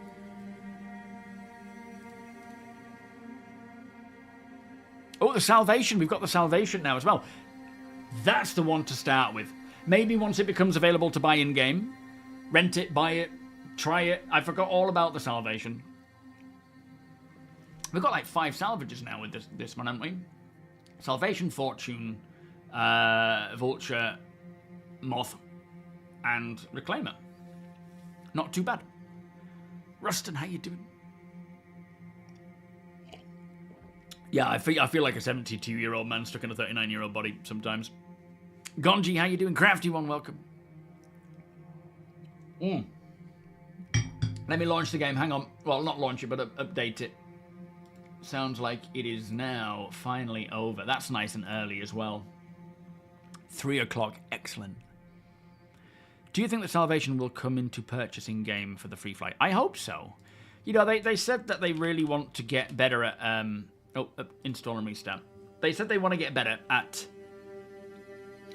Oh, the Salvation. We've got the Salvation now as well. That's the one to start with. Maybe once it becomes available to buy in-game, rent it, buy it, try it. I forgot all about the Salvation. We've got like 5 salvages now with this one, haven't we? Salvation, Fortune, Vulture, Moth, and Reclaimer. Not too bad. Rustin, how you doing? Yeah, I feel like a 72-year-old man stuck in a 39-year-old body sometimes. Gonji, how you doing? Crafty one, welcome. Let me launch the game. Hang on. Well, not launch it, but update it. Sounds like it is now finally over. That's nice and early as well. 3 o'clock. Excellent. Do you think that Salvation will come into purchasing game for the free flight? I hope so. They said that they really want to get better at... install and restart. They said they want to get better at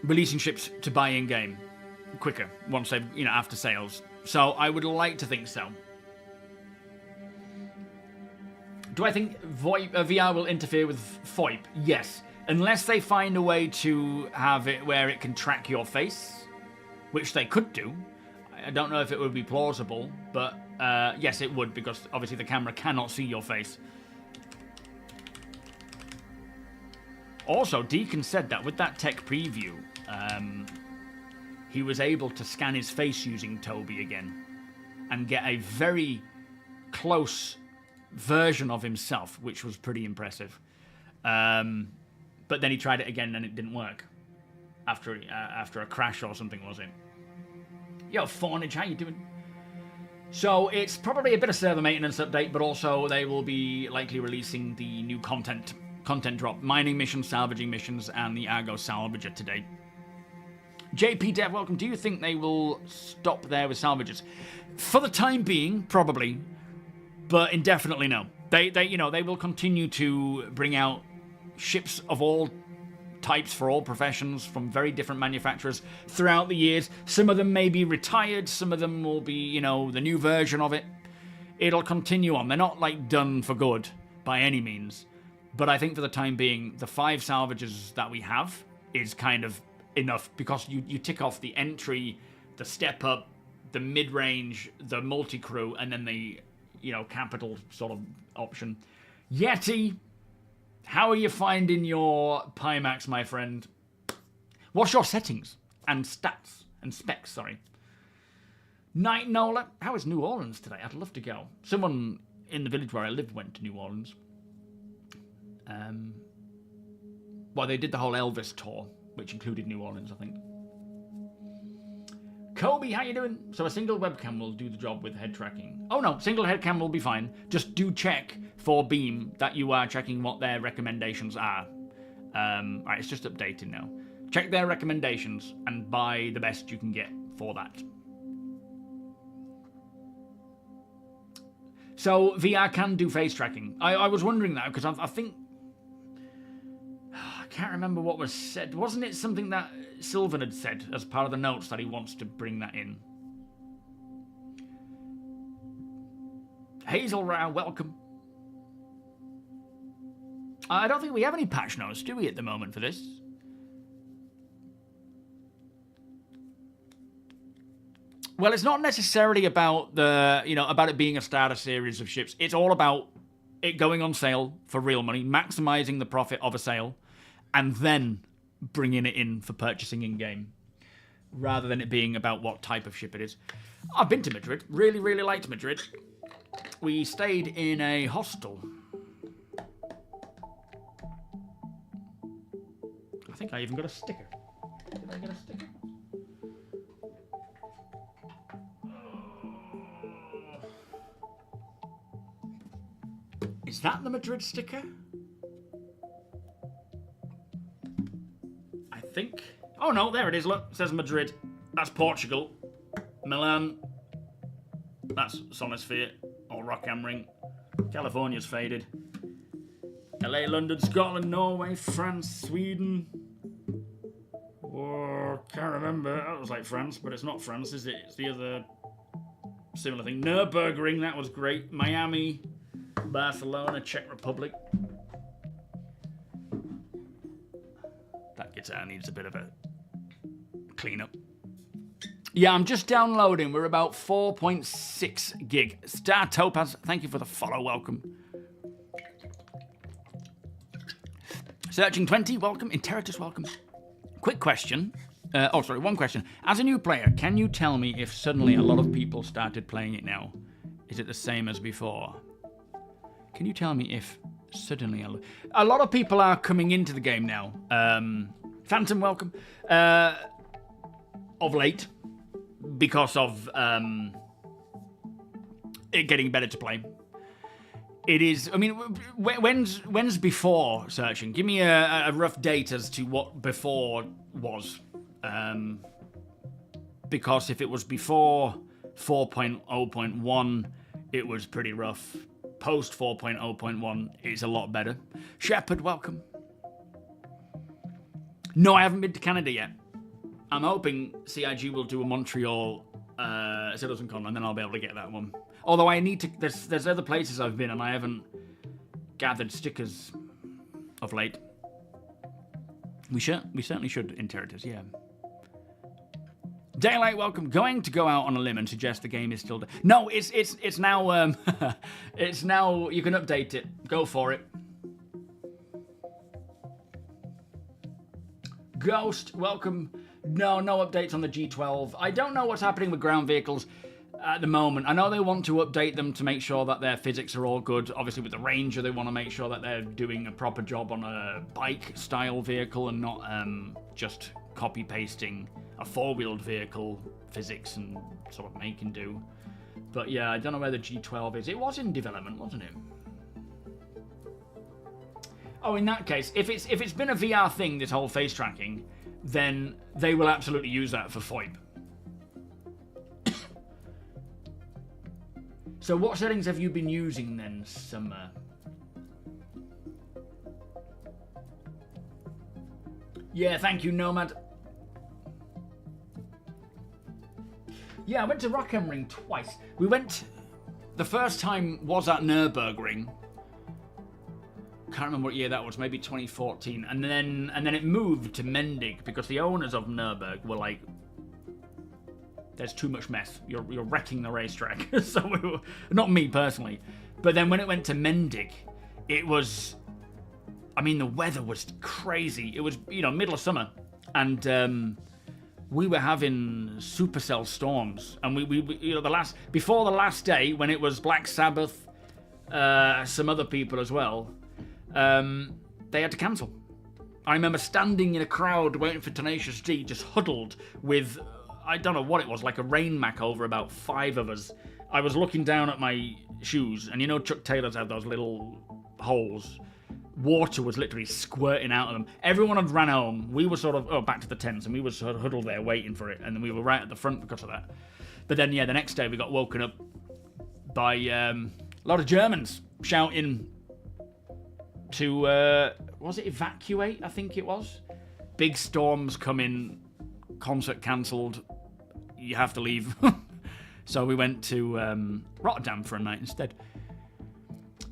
releasing ships to buy in-game quicker once they've, after sales. So I would like to think so. Do I think VR will interfere with VoIP? Yes. Unless they find a way to have it where it can track your face, which they could do. I don't know if it would be plausible, but yes, it would, because obviously the camera cannot see your face. Also, Deacon said that with that tech preview, he was able to scan his face using TOBII again and get a very close version of himself, which was pretty impressive. But then he tried it again and it didn't work after a crash or something, was it? Yo, Fawnage, how you doing? So it's probably a bit of server maintenance update, but also they will be likely releasing the new content drop, mining missions, salvaging missions, and the Argo Salvager today. JP Dev, welcome. Do you think they will stop there with salvages? For the time being, probably, but indefinitely no. They will continue to bring out ships of all types for all professions from very different manufacturers throughout the years. Some of them may be retired, some of them will be, the new version of it. It'll continue on. They're not like done for good by any means. But I think for the time being, the 5 salvages that we have is kind of enough, because you tick off the entry, the step up, the mid-range, the multi-crew, and then the, capital sort of option. Yeti, how are you finding your PIMAX, my friend? What's your settings and stats and specs, sorry? Night Nola, how is New Orleans today? I'd love to go. Someone in the village where I live went to New Orleans. Well, they did the whole Elvis tour, which included New Orleans, I think. Kobe, how you doing? So a single webcam will do the job with head tracking. Oh no, single head cam will be fine. Just do check for Beam that you are checking what their recommendations are. Right, it's just updating now. Check their recommendations and buy the best you can get for that. So VR can do face tracking. I was wondering that because I think... I can't remember what was said. Wasn't it something that Sylvan had said as part of the notes that he wants to bring that in? Hazel Rao, welcome. I don't think we have any patch notes, do we, at the moment for this? Well, it's not necessarily about about it being a starter series of ships. It's all about it going on sale for real money, maximizing the profit of a sale, and then bringing it in for purchasing in-game, rather than it being about what type of ship it is. I've been to Madrid. Really, really liked Madrid. We stayed in a hostel. I think I even got a sticker. Did I get a sticker? Is that the Madrid sticker? I think. Oh no, there it is, look. It says Madrid. That's Portugal. Milan. That's Sonosphere. Or Rockham Ring. California's faded. LA, London, Scotland, Norway, France, Sweden. Oh, can't remember. That was like France, but it's not France, is it? It's the other similar thing. Nürburgring, that was great. Miami. Barcelona, Czech Republic. That guitar needs a bit of a cleanup. Yeah, I'm just downloading. We're about 4.6 gig. Star Topaz, thank you for the follow. Welcome. Searching 20, welcome. Interitus, welcome. Quick question. One question. As a new player, can you tell me if suddenly a lot of people started playing it now? Is it the same as before? Can you tell me if suddenly a lot of people are coming into the game now? Phantom, welcome. Of late, because of it getting better to play. It is. I mean, when's before searching? Give me a rough date as to what before was. Because if it was before 4.0.1, it was pretty rough. Post 4.0.1 is a lot better. Shepard, welcome. No, I haven't been to Canada yet. I'm hoping CIG will do a Montreal CitizenCon, and then I'll be able to get that one. Although I need to... There's other places I've been, and I haven't gathered stickers of late. We certainly should, Interitus, yeah. Daylight, welcome. Going to go out on a limb and suggest the game is still... No, it's now... it's now... You can update it. Go for it. Ghost, welcome. No updates on the G12. I don't know what's happening with ground vehicles at the moment. I know they want to update them to make sure that their physics are all good. Obviously, with the Ranger, they want to make sure that they're doing a proper job on a bike-style vehicle and not just copy-pasting a four-wheeled vehicle physics and sort of make and do. But yeah, I don't know where the G12 is. It was in development, wasn't it? Oh, in that case, if it's been a VR thing, this whole face tracking, then they will absolutely use that for FOIP. So what settings have you been using then, Summer? Yeah, thank you, Nomad. Yeah, I went to Rock am Ring twice. We went... The first time was at Nürburgring. Can't remember what year that was, maybe 2014. And then it moved to Mendig because the owners of Nürburg were like, there's too much mess. You're wrecking the racetrack. So we were, not me personally, but then when it went to Mendig, it was, I mean, the weather was crazy. It was, middle of summer, and we were having supercell storms, and we before the last day when it was Black Sabbath, some other people as well, they had to cancel. I remember standing in a crowd waiting for Tenacious D, just huddled with, I don't know what it was, like a rain mac over about 5 of us. I was looking down at my shoes, and Chuck Taylor's have those little holes. Water was literally squirting out of them. Everyone had ran home. We were sort of, back to the tents, and we were sort of huddled there waiting for it, and we were right at the front because of that. But then, yeah, the next day we got woken up by a lot of Germans shouting to, was it evacuate, I think it was? Big storms coming, concert cancelled, you have to leave. So we went to Rotterdam for a night instead.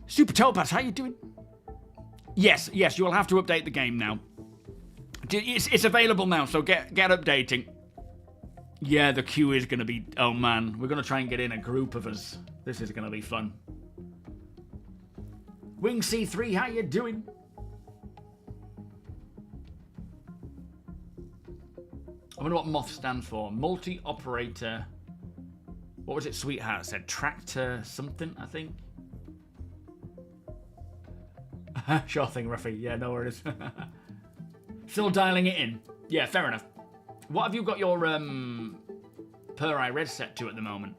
Super Topaz, how you doing? Yes, you will have to update the game now. It's available now, so get updating. Yeah, the queue is going to be... Oh, man. We're going to try and get in a group of us. This is going to be fun. Wing C3, how you doing? I wonder what MOTH stands for. Multi-operator... What was it Sweetheart said? Tractor something, I think? Sure thing, Ruffy. Yeah, no worries. Still dialing it in. Yeah, fair enough. What have you got your per eye red set to at the moment?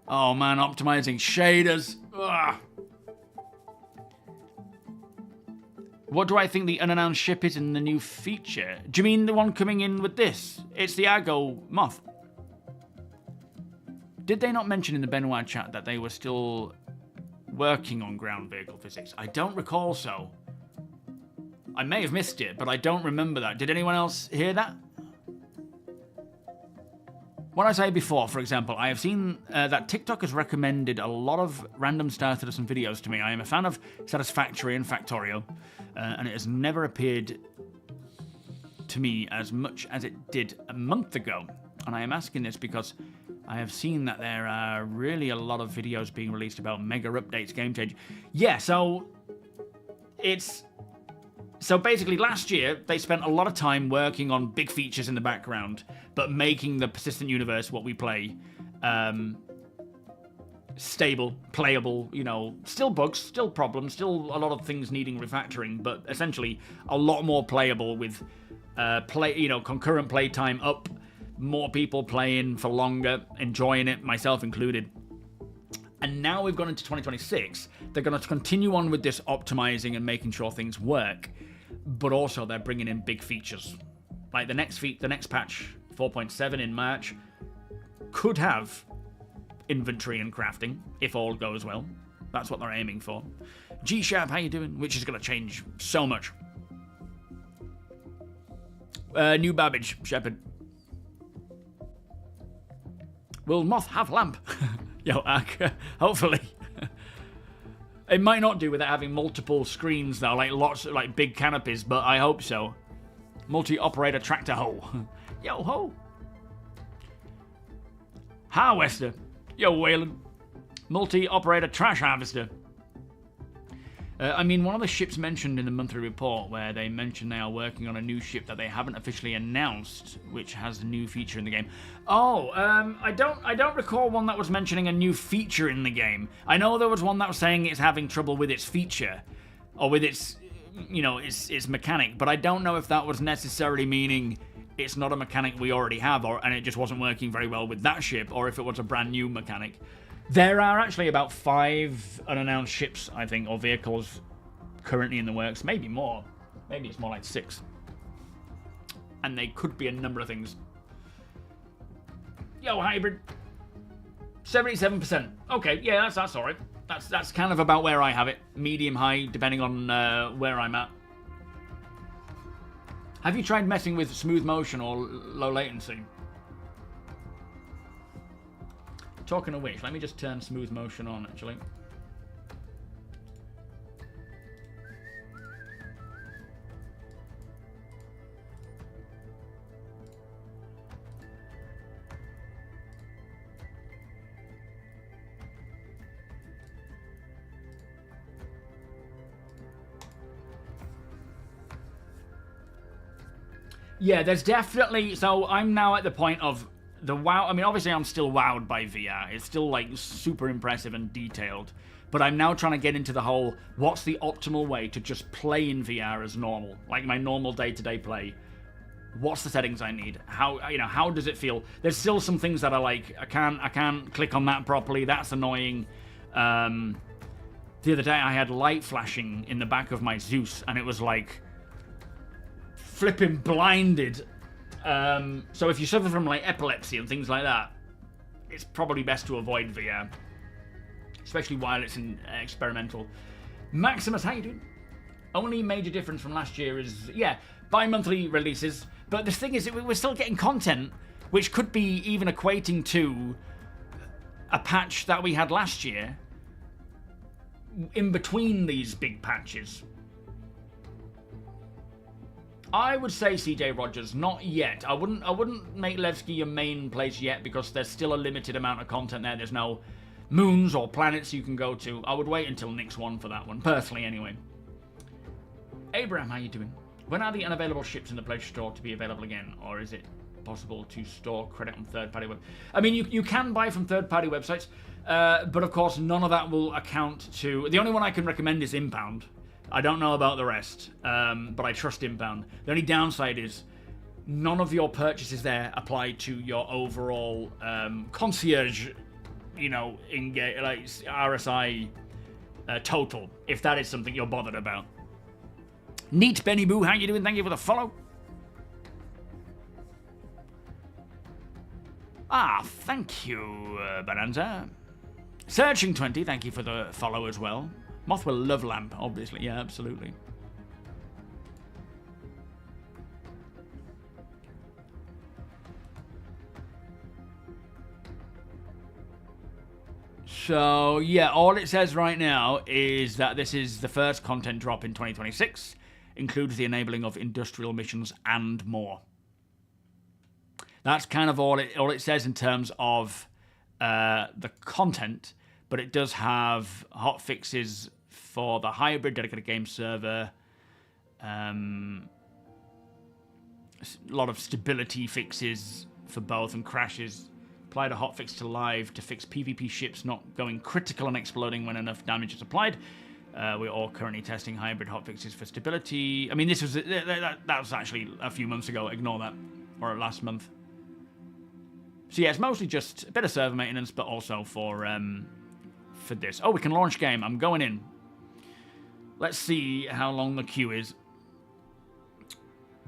Oh man, optimizing shaders. Ugh. What do I think the unannounced ship is in the new feature? Do you mean the one coming in with this? It's the Argo Moth. Did they not mention in the Benoit chat that they were still working on ground vehicle physics? I don't recall so. I may have missed it, but I don't remember that. Did anyone else hear that? What I say before, for example, I have seen that TikTok has recommended a lot of random Star Citizen videos to me. I am a fan of Satisfactory and Factorio, and it has never appeared to me as much as it did a month ago. And I am asking this because I have seen that there are really a lot of videos being released about mega updates, game change. Yeah, so it's... So basically, last year, they spent a lot of time working on big features in the background, but making the persistent universe, what we play, stable, playable, still bugs, still problems, still a lot of things needing refactoring, but essentially a lot more playable with concurrent playtime up, more people playing for longer, enjoying it, myself included. And now we've gone into 2026, they're going to continue on with this optimizing and making sure things work, but also they're bringing in big features. Like the next patch, 4.7 in March, could have inventory and crafting, if all goes well. That's what they're aiming for. G-Sharp, how you doing? Which is going to change so much. New Babbage, Shepherd. Will Moth have lamp? Yo, Ark, hopefully. It might not do without having multiple screens though, like lots of like big canopies, but I hope so. Multi-operator tractor hoe. Yo ho. Harvester. Yo Wayland. Multi-operator trash harvester. I mean, one of the ships mentioned in the monthly report where they mentioned they are working on a new ship that they haven't officially announced, which has a new feature in the game. Oh, I don't recall one that was mentioning a new feature in the game. I know there was one that was saying it's having trouble with its feature, or with its, you know, its mechanic, but I don't know if that was necessarily meaning it's not a mechanic we already have, and it just wasn't working very well with that ship, or if it was a brand new mechanic. There are actually about 5 unannounced ships, I think, or vehicles currently in the works. Maybe more. Maybe it's more like 6. And they could be a number of things. Yo, hybrid. 77%. Okay, yeah, that's alright. That's kind of about where I have it. Medium, high, depending on where I'm at. Have you tried messing with smooth motion or low latency? Talking of which, let me just turn smooth motion on, actually. Yeah, there's definitely... So I'm now at the point of the wow. I mean, obviously I'm still wowed by VR. It's still like super impressive and detailed. But I'm now trying to get into the whole, what's the optimal way to just play in VR as normal? Like my normal day-to-day play. What's the settings I need? How does it feel? There's still some things that are like, I can't click on that properly. That's annoying. The other day I had light flashing in the back of my Zeus, and it was like flipping blinded. So if you suffer from like epilepsy and things like that, it's probably best to avoid VR, especially while it's in experimental. Maximus, how you doing? Only major difference from last year is, yeah, bi-monthly releases. But the thing is, we're still getting content, which could be even equating to a patch that we had last year in between these big patches. I would say CJ Rogers, not yet. I wouldn't make Levski your main place yet because there's still a limited amount of content there. There's no moons or planets you can go to. I would wait until Nix 1 for that one, personally anyway. Abraham, how you doing? When are the unavailable ships in the Pledge Store to be available again? Or is it possible to store credit on third-party web? I mean, you can buy from third-party websites, but of course none of that will account to... The only one I can recommend is IMPOUND. I don't know about the rest, but I trust IMPOUND. The only downside is none of your purchases there apply to your overall concierge, in-game, like RSI total, if that is something you're bothered about. Neat Benny Boo, how you doing? Thank you for the follow. Thank you, Bonanza. Searching 20, thank you for the follow as well. Mothwell Love Lamp, obviously. Yeah, absolutely. So, yeah, all it says right now is that this is the first content drop in 2026. Includes the enabling of industrial missions and more. That's kind of all it says in terms of the content, but it does have hot fixes for the hybrid dedicated game server, a lot of stability fixes for both and crashes. Applied a hotfix to live to fix PvP ships not going critical and exploding when enough damage is applied. We're all currently testing hybrid hotfixes for stability. I mean, this was that was actually a few months ago. Ignore that, or last month. So yeah, it's mostly just a bit of server maintenance, but also for this. Oh, we can launch game. I'm going in. Let's see how long the queue is.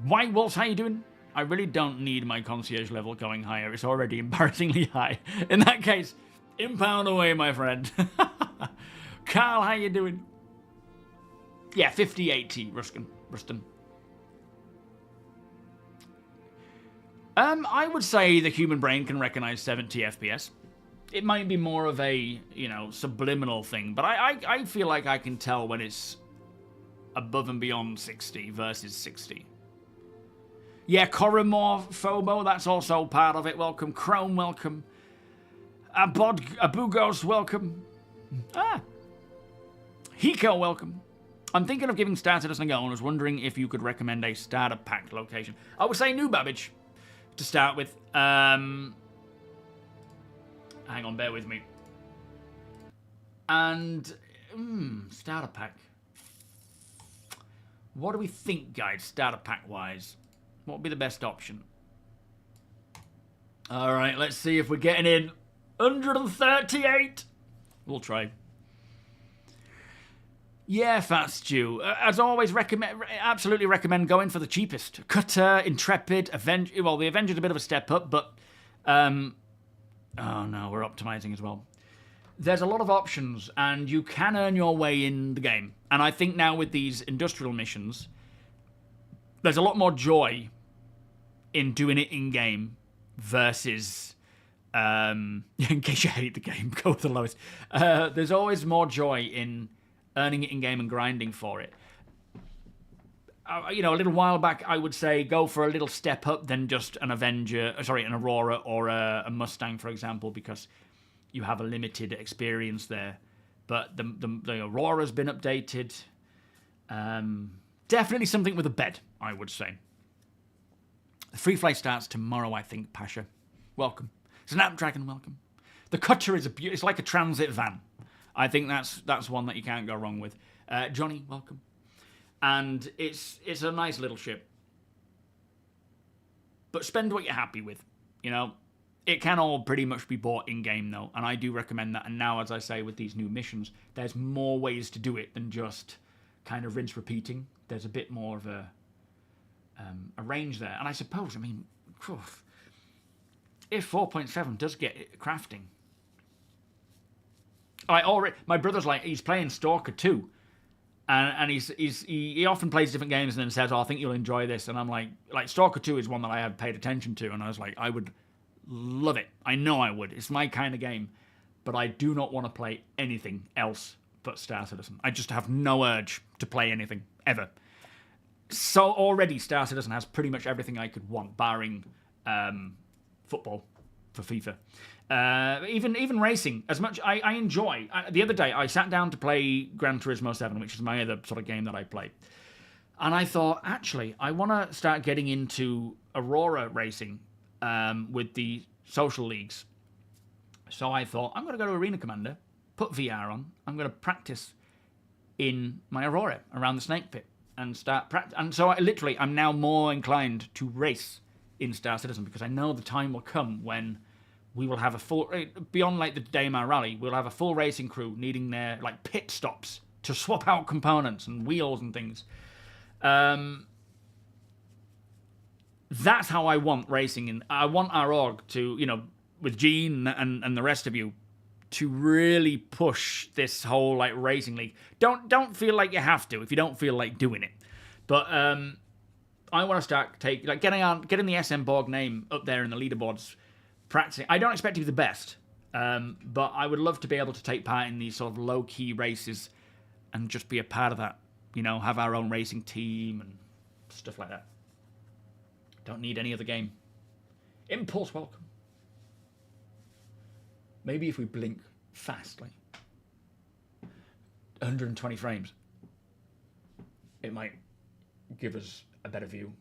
White Wolves, how you doing? I really don't need my concierge level going higher. It's already embarrassingly high. In that case, impound away, my friend. Carl, how you doing? Yeah, 5080, Rustin. I would say the human brain can recognize 70 FPS. it might be more of a, you know, subliminal thing, but I feel like I can tell when it's above and beyond 60 versus 60. Yeah, Corrimore, Phobo, that's also part of it. Welcome. Chrome, welcome. Abugos, welcome. Hiko, welcome. I'm thinking of giving Star Citizen a go and was wondering if you could recommend a starter pack location. I would say New Babbage to start with. Hang on, bear with me. And, starter pack. What do we think, guys, starter pack-wise? What would be the best option? All right, let's see if we're getting in. 138. We'll try. Yeah, Fat Stew. As always, absolutely recommend going for the cheapest. Cutter, Intrepid, Avenger. Well, the Avenger's a bit of a step up, but... oh, no, we're optimizing as well. There's a lot of options, and you can earn your way in the game. And I think now with these industrial missions, there's a lot more joy in doing it in-game versus... in case you hate the game, go with the lowest. There's always more joy in earning it in-game and grinding for it. You know, a little while back, I would say go for a little step up than just an an Aurora or a Mustang, for example, because you have a limited experience there. But the Aurora's been updated. Definitely something with a bed, I would say. The free flight starts tomorrow, I think, Pasha. Welcome. Snapdragon, welcome. The Cutter is it's like a transit van. I think that's one that you can't go wrong with. Johnny, welcome. And it's a nice little ship. But spend what you're happy with, you know. It can all pretty much be bought in-game, though, and I do recommend that. And now, as I say, with these new missions, there's more ways to do it than just kind of rinse-repeating. There's a bit more of a range there. And I suppose, I mean, if 4.7 does get crafting... my brother's like, he's playing Stalker 2, and he often plays different games and then says, "Oh, I think you'll enjoy this." And I'm like Stalker 2 is one that I have paid attention to, and I was like, I would love it. I know I would. It's my kind of game, but I do not want to play anything else but Star Citizen. I just have no urge to play anything ever. So already Star Citizen has pretty much everything I could want, barring football for FIFA. Even racing, as much I enjoy. The other day, I sat down to play Gran Turismo 7, which is my other sort of game that I play. And I thought, actually, I want to start getting into Aurora racing with the social leagues. So I thought, I'm going to go to Arena Commander, put VR on, I'm going to practice in my Aurora around the Snake Pit and start practice. And so I'm now more inclined to race in Star Citizen because I know the time will come when we will have a full, beyond like the Daymar Rally, we'll have a full racing crew needing their like pit stops to swap out components and wheels and things. That's how I want racing, and I want our org to, you know, with Gene and the rest of you, to really push this whole like racing league. Don't feel like you have to if you don't feel like doing it, but I want to start getting the SM Borg name up there in the leaderboards. Practicing. I don't expect to be the best, but I would love to be able to take part in these sort of low-key races and just be a part of that. You know, have our own racing team and stuff like that. Don't need any other game. Impulse, welcome. Maybe if we blink fastly, 120 frames, it might give us a better view.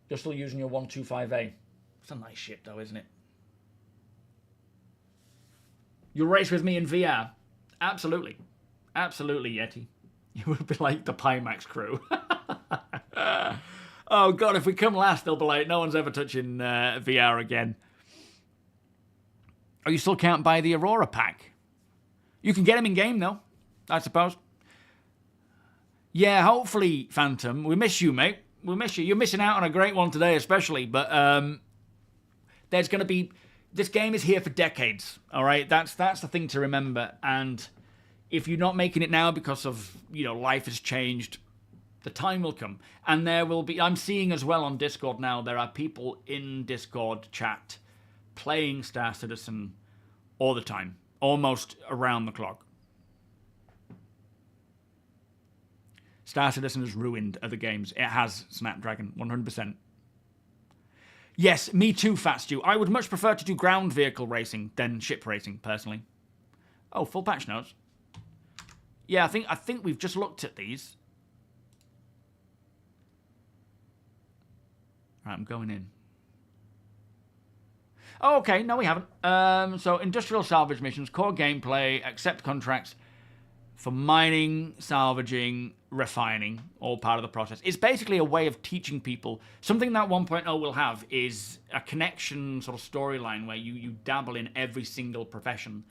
You're still using your 125A. It's a nice ship, though, isn't it? You'll race with me in VR. Absolutely. Absolutely, Yeti. You will be like the PIMAX crew. Oh, God, if we come last, they'll be like, no one's ever touching VR again. Oh, you still can't buy the Aurora pack? You can get them in-game, though, I suppose. Yeah, hopefully, Phantom. We miss you, mate. We miss you. You're missing out on a great one today, especially. But there's going to be... This game is here for decades, all right? That's the thing to remember. And if you're not making it now because of, you know, life has changed, the time will come. And there will be... I'm seeing as well on Discord now, there are people in Discord chat playing Star Citizen all the time, almost around the clock. Star Citizen is ruined other games. It has Snapdragon, 100%. Yes, me too, Fat Stew. I would much prefer to do ground vehicle racing than ship racing, personally. Oh, full patch notes. Yeah, I think we've just looked at these. Right, I'm going in. Oh, okay, no, we haven't. So, industrial salvage missions, core gameplay, accept contracts for mining, salvaging, refining, all part of the process. It's basically a way of teaching people. Something that 1.0 will have is a connection sort of storyline where you dabble in every single profession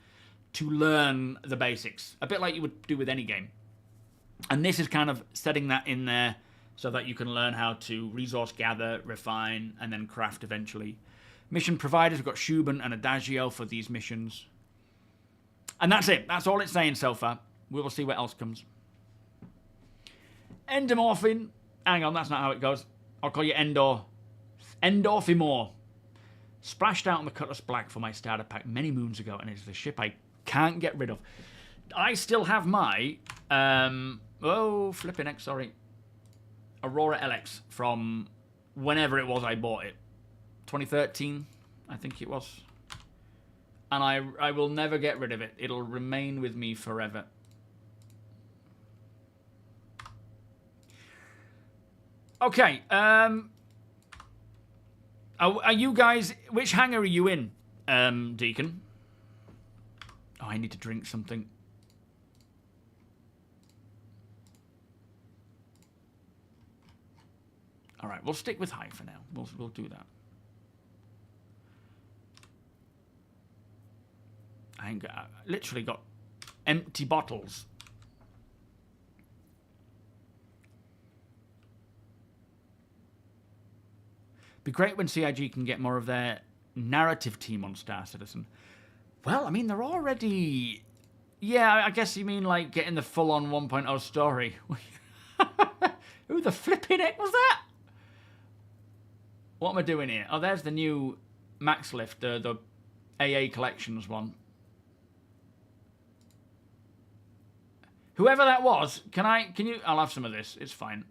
to learn the basics, a bit like you would do with any game. And this is kind of setting that in there so that you can learn how to resource gather, refine, and then craft eventually. Mission providers, we've got Shuban and Adagio for these missions. And that's it. That's all it's saying so far. We will see what else comes. Endomorphin. Hang on, that's not how it goes. I'll call you Endor. Endorphimore. Splashed out on the Cutlass Black for my starter pack many moons ago, and it's the ship I can't get rid of. I still have my... flipping heck, sorry. Aurora LX from whenever it was I bought it. 2013, I think it was. And I will never get rid of it. It'll remain with me forever. Okay, are you guys... Which hangar are you in, Deacon? Oh, I need to drink something. All right, we'll stick with high for now. We'll do that. I literally got empty bottles. Be great when CIG can get more of their narrative team on Star Citizen. Well, I mean, they're already... Yeah, I guess you mean like getting the full-on 1.0 story. Who the flipping heck was that? What am I doing here? Oh, there's the new Max Lift, the AA Collections one. Whoever that was, can you... I'll have some of this. It's fine.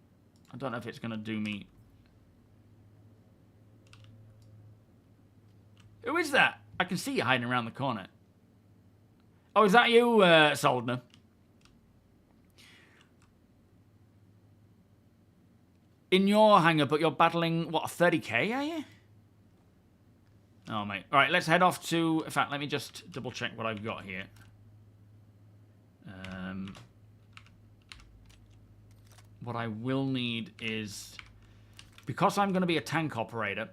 I don't know if it's going to do me... Who is that? I can see you hiding around the corner. Oh, is that you, Soldner? In your hangar, but you're battling, what, 30k, are you? Oh, mate. All right, let's head off to... In fact, let me just double-check what I've got here. What I will need is... Because I'm going to be a tank operator,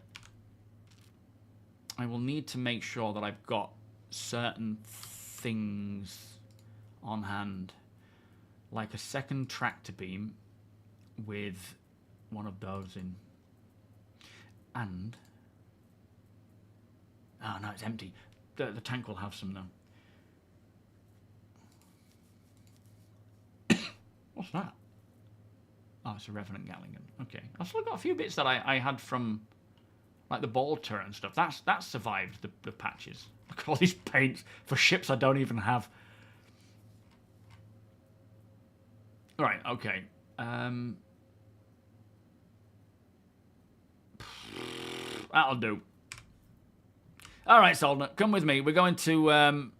I will need to make sure that I've got certain things on hand. Like a second tractor beam with one of those in. And... Oh, no, it's empty. The tank will have some, though. What's that? Oh, it's a Revenant Gatling gun. Okay. I've still got a few bits that I had from, like, the ball turret and stuff. That's survived the patches. Look at all these paints for ships I don't even have. Right, okay. That'll do. All right, Soldner, come with me. We're going to... don't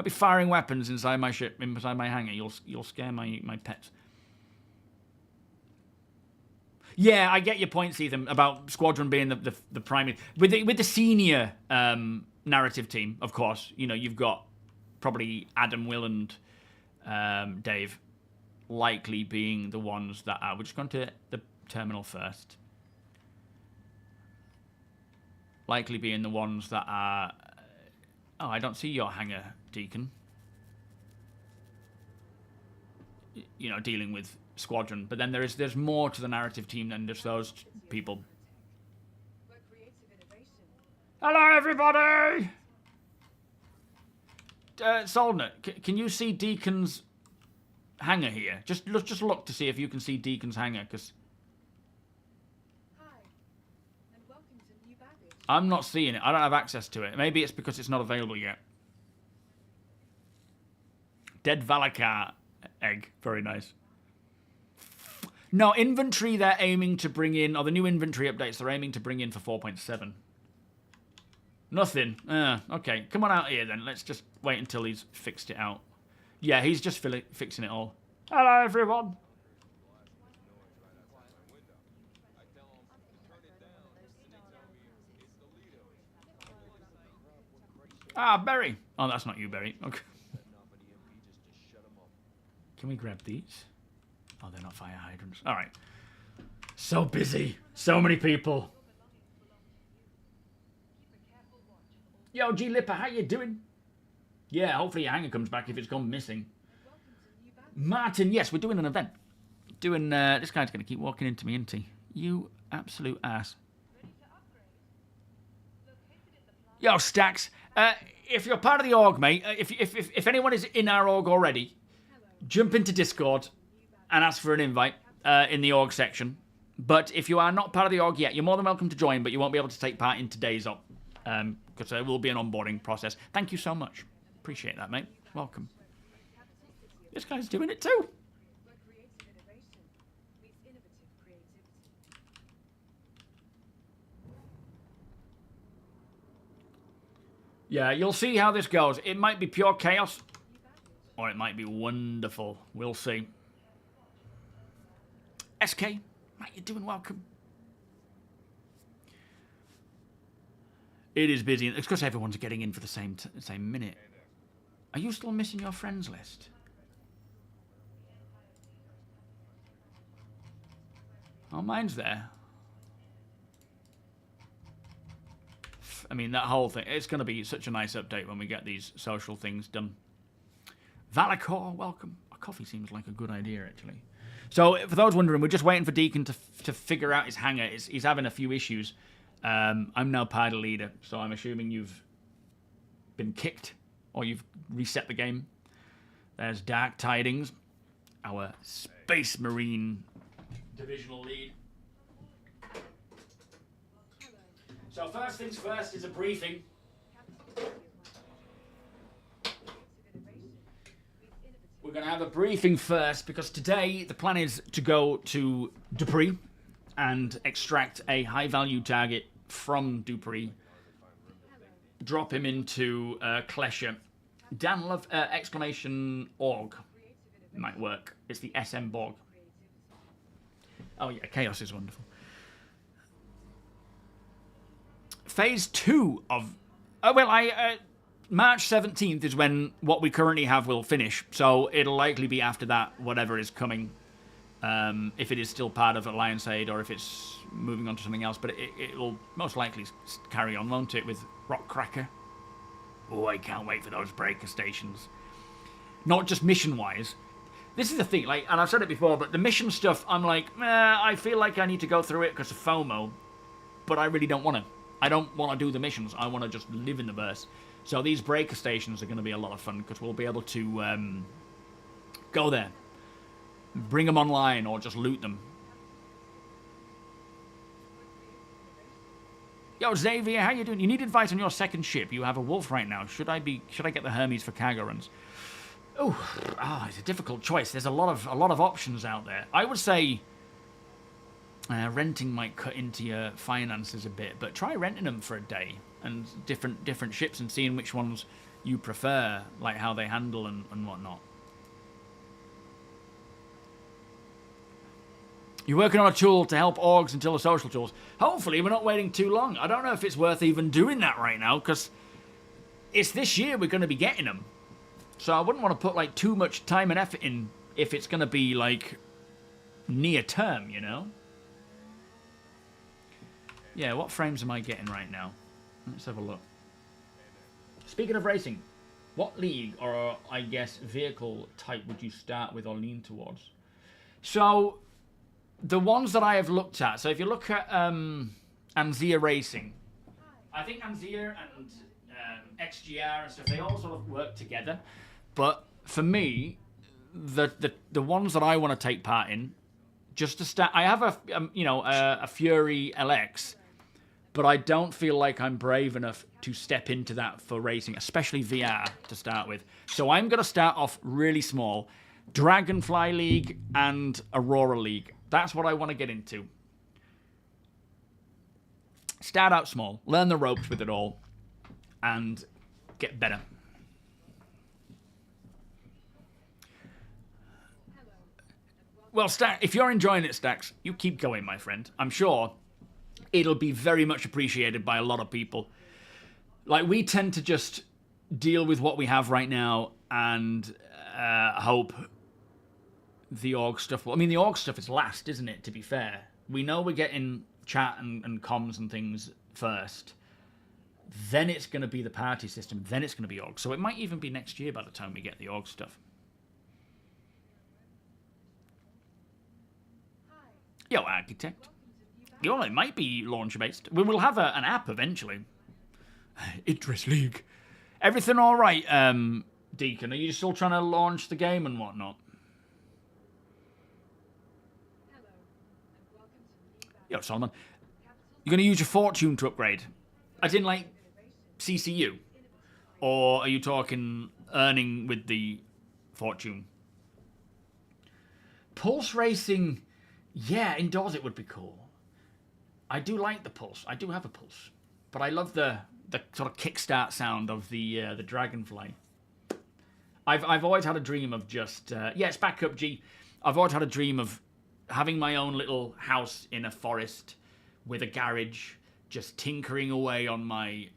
be firing weapons inside my ship, inside my hangar. You'll scare my pets. Yeah, I get your point, Ethan, about Squadron being the primary. With the senior narrative team, of course, you know, you've got probably Adam, Will, and Dave likely being the ones that are... We're just going to the terminal first. Likely being the ones that are... Oh, I don't see your hangar, Deacon. You know, dealing with Squadron. But then there's more to the narrative team than just those people. Hello, everybody! Soldner, can you see Deacon's hangar here? Just look to see if you can see Deacon's hangar, because... I'm not seeing it. I don't have access to it. Maybe it's because it's not available yet. Dead Valakar egg. Very nice. No, inventory they're aiming to bring in, or the new inventory updates they're aiming to bring in for 4.7. Nothing. Okay, come on out here then. Let's just wait until he's fixed it out. Yeah, he's just fixing it all. Hello, everyone. Ah, Berry. Oh, that's not you, Berry. Okay. Can we grab these? Oh, they're not fire hydrants. All right. So busy. So many people. Yo, G Lipper, how you doing? Yeah, hopefully your hanger comes back if it's gone missing. Martin, yes, we're doing an event. This guy's going to keep walking into me, isn't he? You absolute ass. Yo, Stacks. If you're part of the org, mate, if anyone is in our org already, jump into Discord and ask for an invite in the org section. But if you are not part of the org yet, you're more than welcome to join, but you won't be able to take part in today's op. Because there will be an onboarding process. Thank you so much. Appreciate that, mate. Welcome. This guy's doing it too. Yeah, you'll see how this goes. It might be pure chaos, or it might be wonderful. We'll see. SK, mate, you're doing welcome. It is busy. It's because everyone's getting in for the same minute. Are you still missing your friends list? Oh, mine's there. I mean, that whole thing, it's going to be such a nice update when we get these social things done. Valakor, welcome. A coffee seems like a good idea, actually. So, for those wondering, we're just waiting for Deacon to figure out his hangar. He's having a few issues. I'm now party leader, so I'm assuming you've been kicked or you've reset the game. There's Dark Tidings, our Space Marine divisional lead. So first things first is a briefing. We're going to have a briefing first because today the plan is to go to Dupree and extract a high-value target from Dupree, drop him into Klesher. Dan Love, exclamation org might work. It's the SM Borg. Oh yeah, Chaos is wonderful. Phase 2 of... March 17th is when what we currently have will finish, so it'll likely be after that, whatever is coming. If it is still part of Alliance Aid or if it's moving on to something else, but it'll most likely carry on, won't it, with Rockcracker? Oh, I can't wait for those breaker stations. Not just mission-wise. This is the thing, like, and I've said it before, but the mission stuff, I'm like, I feel like I need to go through it because of FOMO, but I really don't want to. I don't want to do the missions. I want to just live in the verse. So these breaker stations are going to be a lot of fun because we'll be able to go there, bring them online, or just loot them. Yo, Xavier, how you doing? You need advice on your second ship. You have a Wolf right now. Should I get the Hermes for cargo runs? It's a difficult choice. There's a lot of options out there. I would say renting might cut into your finances a bit, but try renting them for a day and different ships and seeing which ones you prefer, like how they handle and whatnot. You're working on a tool to help orgs until the social tools. Hopefully we're not waiting too long. I don't know if it's worth even doing that right now, because it's this year we're going to be getting them. So I wouldn't want to put like too much time and effort in if it's going to be like near term, you know? Yeah, what frames am I getting right now? Let's have a look. Speaking of racing, what league or, I guess, vehicle type would you start with or lean towards? So, the ones that I have looked at, so if you look at Anzir Racing, I think Anzir and XGR and stuff, they all sort of work together. But for me, the ones that I want to take part in, just to start, I have a Fury LX, but I don't feel like I'm brave enough to step into that for racing, especially VR to start with. So I'm going to start off really small. Dragonfly League and Aurora League. That's what I want to get into. Start out small, learn the ropes with it all, and get better. Well, if you're enjoying it, Stacks, you keep going, my friend. I'm sure it'll be very much appreciated by a lot of people. Like, we tend to just deal with what we have right now and hope the org stuff... I mean, the org stuff is last, isn't it, to be fair? We know we're getting chat and comms and things first. Then it's going to be the party system. Then it's going to be org. So it might even be next year by the time we get the org stuff. Yo, Architect. Yo, it might be launcher-based. We will have an app eventually. Idris League. Everything all right, Deacon? Are you still trying to launch the game and whatnot? Yo, Solomon. You're going to use your fortune to upgrade? As in, like, CCU? Or are you talking earning with the fortune? Pulse racing... Yeah, indoors it would be cool. I do like the Pulse. I do have a Pulse. But I love the sort of kickstart sound of the Dragonfly. I've always had a dream of just... yeah, it's back up, G. I've always had a dream of having my own little house in a forest with a garage, just tinkering away on my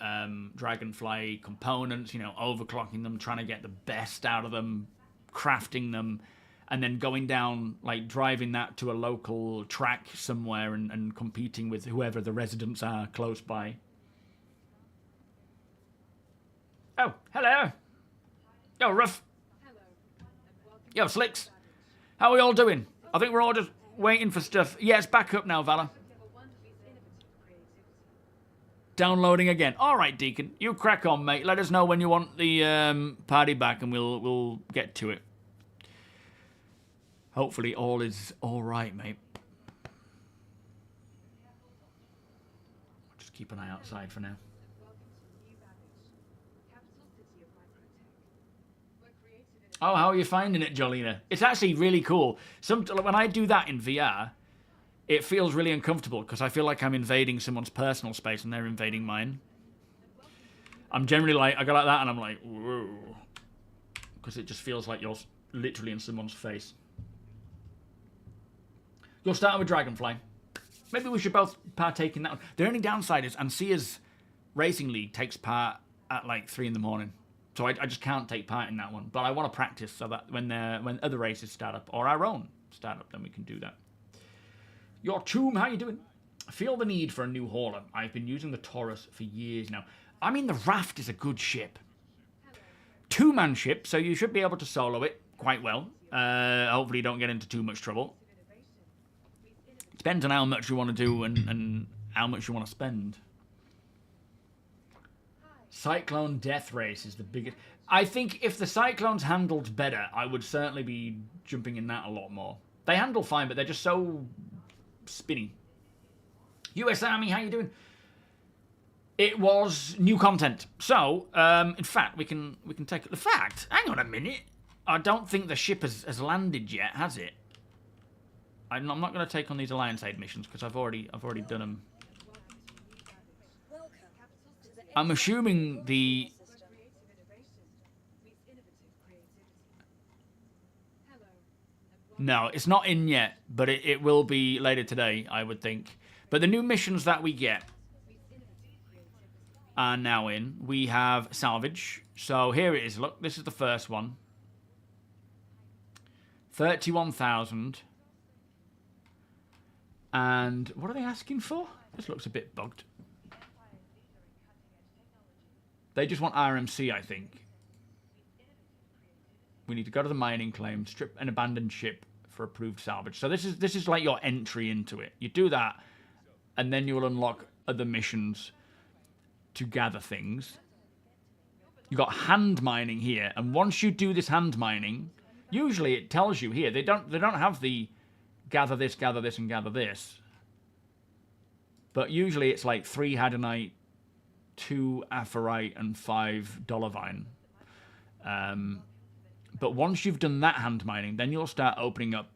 Dragonfly components, you know, overclocking them, trying to get the best out of them, crafting them, and then going down, like, driving that to a local track somewhere and competing with whoever the residents are close by. Oh, hello. Yo, Ruff. Yo, Slicks. How are we all doing? I think we're all just waiting for stuff. Yeah, it's back up now, Valor. Downloading again. All right, Deacon. You crack on, mate. Let us know when you want the party back and we'll get to it. Hopefully all is all right, mate. Just keep an eye outside for now. Oh, how are you finding it, Jolina? It's actually really cool. When I do that in VR, it feels really uncomfortable because I feel like I'm invading someone's personal space and they're invading mine. I'm generally like, I go like that and I'm like, whoa. Because it just feels like you're literally in someone's face. You're starting with Dragonfly. Maybe we should both partake in that one. The only downside is Ansia's Racing League takes part at like 3 in the morning. So I just can't take part in that one. But I want to practice so that when other races start up, or our own start up, then we can do that. Your Tomb, how you doing? I feel the need for a new hauler. I've been using the Taurus for years now. I mean, the Raft is a good ship. 2-man ship, so you should be able to solo it quite well. Hopefully you don't get into too much trouble. Depends on how much you want to do and how much you want to spend. Cyclone Death Race is the biggest... I think if the Cyclones handled better, I would certainly be jumping in that a lot more. They handle fine, but they're just so spinny. US Army, how you doing? It was new content. So, in fact, we can take... The fact, hang on a minute. I don't think the ship has landed yet, has it? I'm not going to take on these Alliance Aid missions because I've already done them. I'm assuming the... No, it's not in yet, but it will be later today, I would think. But the new missions that we get are now in. We have Salvage. So here it is. Look, this is the first one. 31,000. And what are they asking for? This looks a bit bugged. They just want RMC, I think. We need to go to the mining claim, strip an abandoned ship for approved salvage. So this is like your entry into it. You do that, and then you will unlock other missions to gather things. You got hand mining here, and once you do this hand mining, usually it tells you here. They don't have the gather this, and gather this. But usually it's like 3 Hadanite, 2 Aphorite, and 5 Dolovine. But once you've done that hand mining, then you'll start opening up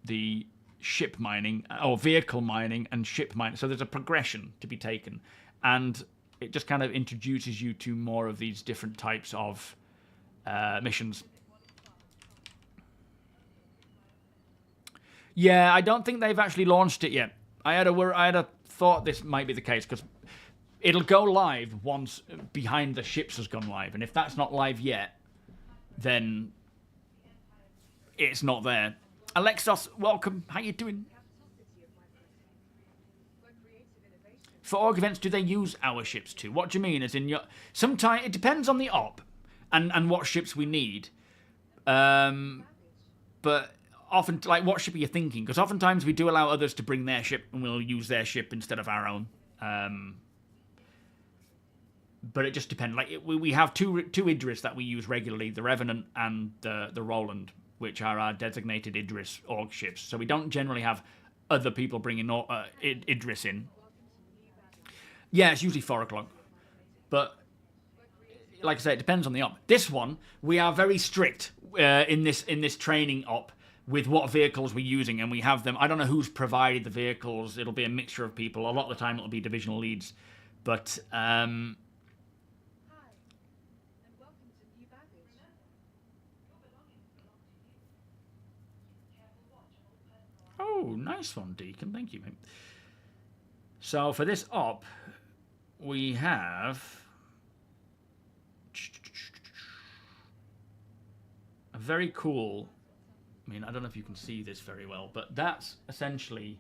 the ship mining, or vehicle mining and ship mining. So there's a progression to be taken. And it just kind of introduces you to more of these different types of missions. Yeah, I don't think they've actually launched it yet. I had a thought this might be the case, because it'll go live once Behind the Ships has gone live. And if that's not live yet, then it's not there. Alexos, welcome. How you doing? For org events, do they use our ships too? What do you mean? As in, sometimes it depends on the op and what ships we need. But often, like, what ship are you thinking? Because oftentimes we do allow others to bring their ship, and we'll use their ship instead of our own. But it just depends. Like, we have two Idris that we use regularly: the Revenant and the Roland, which are our designated Idris org ships. So we don't generally have other people bringing Idris in. Yeah, it's usually 4 o'clock. But like I say, it depends on the op. This one, we are very strict in this training op with what vehicles we're using, and we have them. I don't know who's provided the vehicles. It'll be a mixture of people. A lot of the time, it'll be divisional leads. But oh, nice one, Deacon. Thank you, mate. So for this op, we have a very cool, I mean, I don't know if you can see this very well, but that's essentially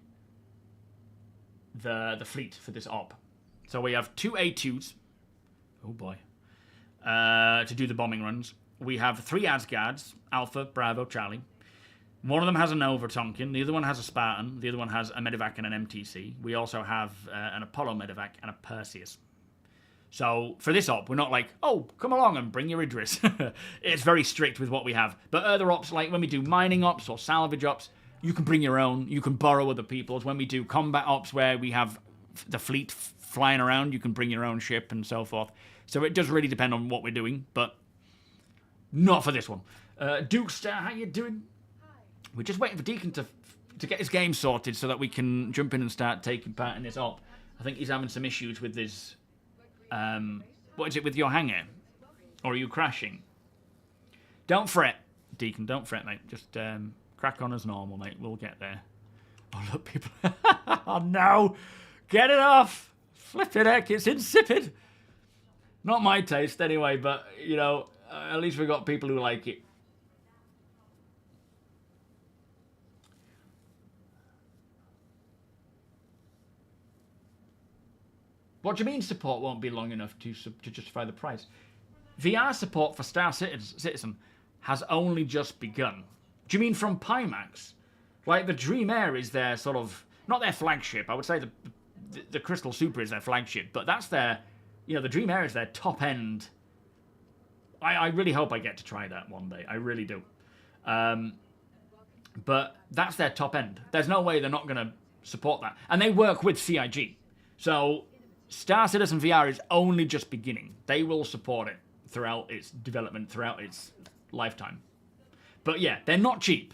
the fleet for this op. So we have 2 A2s, oh boy, to do the bombing runs. We have 3 Asgards, Alpha, Bravo, Charlie. One of them has a Nova Tonkin, the other one has a Spartan, the other one has a Medevac and an MTC. We also have an Apollo Medevac and a Perseus. So for this op, we're not like, oh, come along and bring your Idris. It's very strict with what we have. But other ops, like when we do mining ops or salvage ops, you can bring your own, you can borrow other people's. When we do combat ops where we have the fleet flying around, you can bring your own ship and so forth. So it does really depend on what we're doing, but not for this one. Duke Star, how you doing? We're just waiting for Deacon to get his game sorted so that we can jump in and start taking part in this op. I think he's having some issues with his... what is it with your hangar? Or are you crashing? Don't fret, Deacon. Don't fret, mate. Just crack on as normal, mate. We'll get there. Oh, look, people... oh, no! Get it off! Flippin' heck, it's insipid! Not my taste, anyway, but, you know, at least we've got people who like it. What do you mean support won't be long enough to justify the price? VR support for Star Citizen has only just begun. Do you mean from PIMAX? Like, the Dream Air is their sort of... not their flagship. I would say the Crystal Super is their flagship. But that's their... you know, the Dream Air is their top end. I really hope I get to try that one day. I really do. But that's their top end. There's no way they're not going to support that. And they work with CIG. So... Star Citizen VR is only just beginning. They will support it throughout its development, throughout its lifetime. But yeah, they're not cheap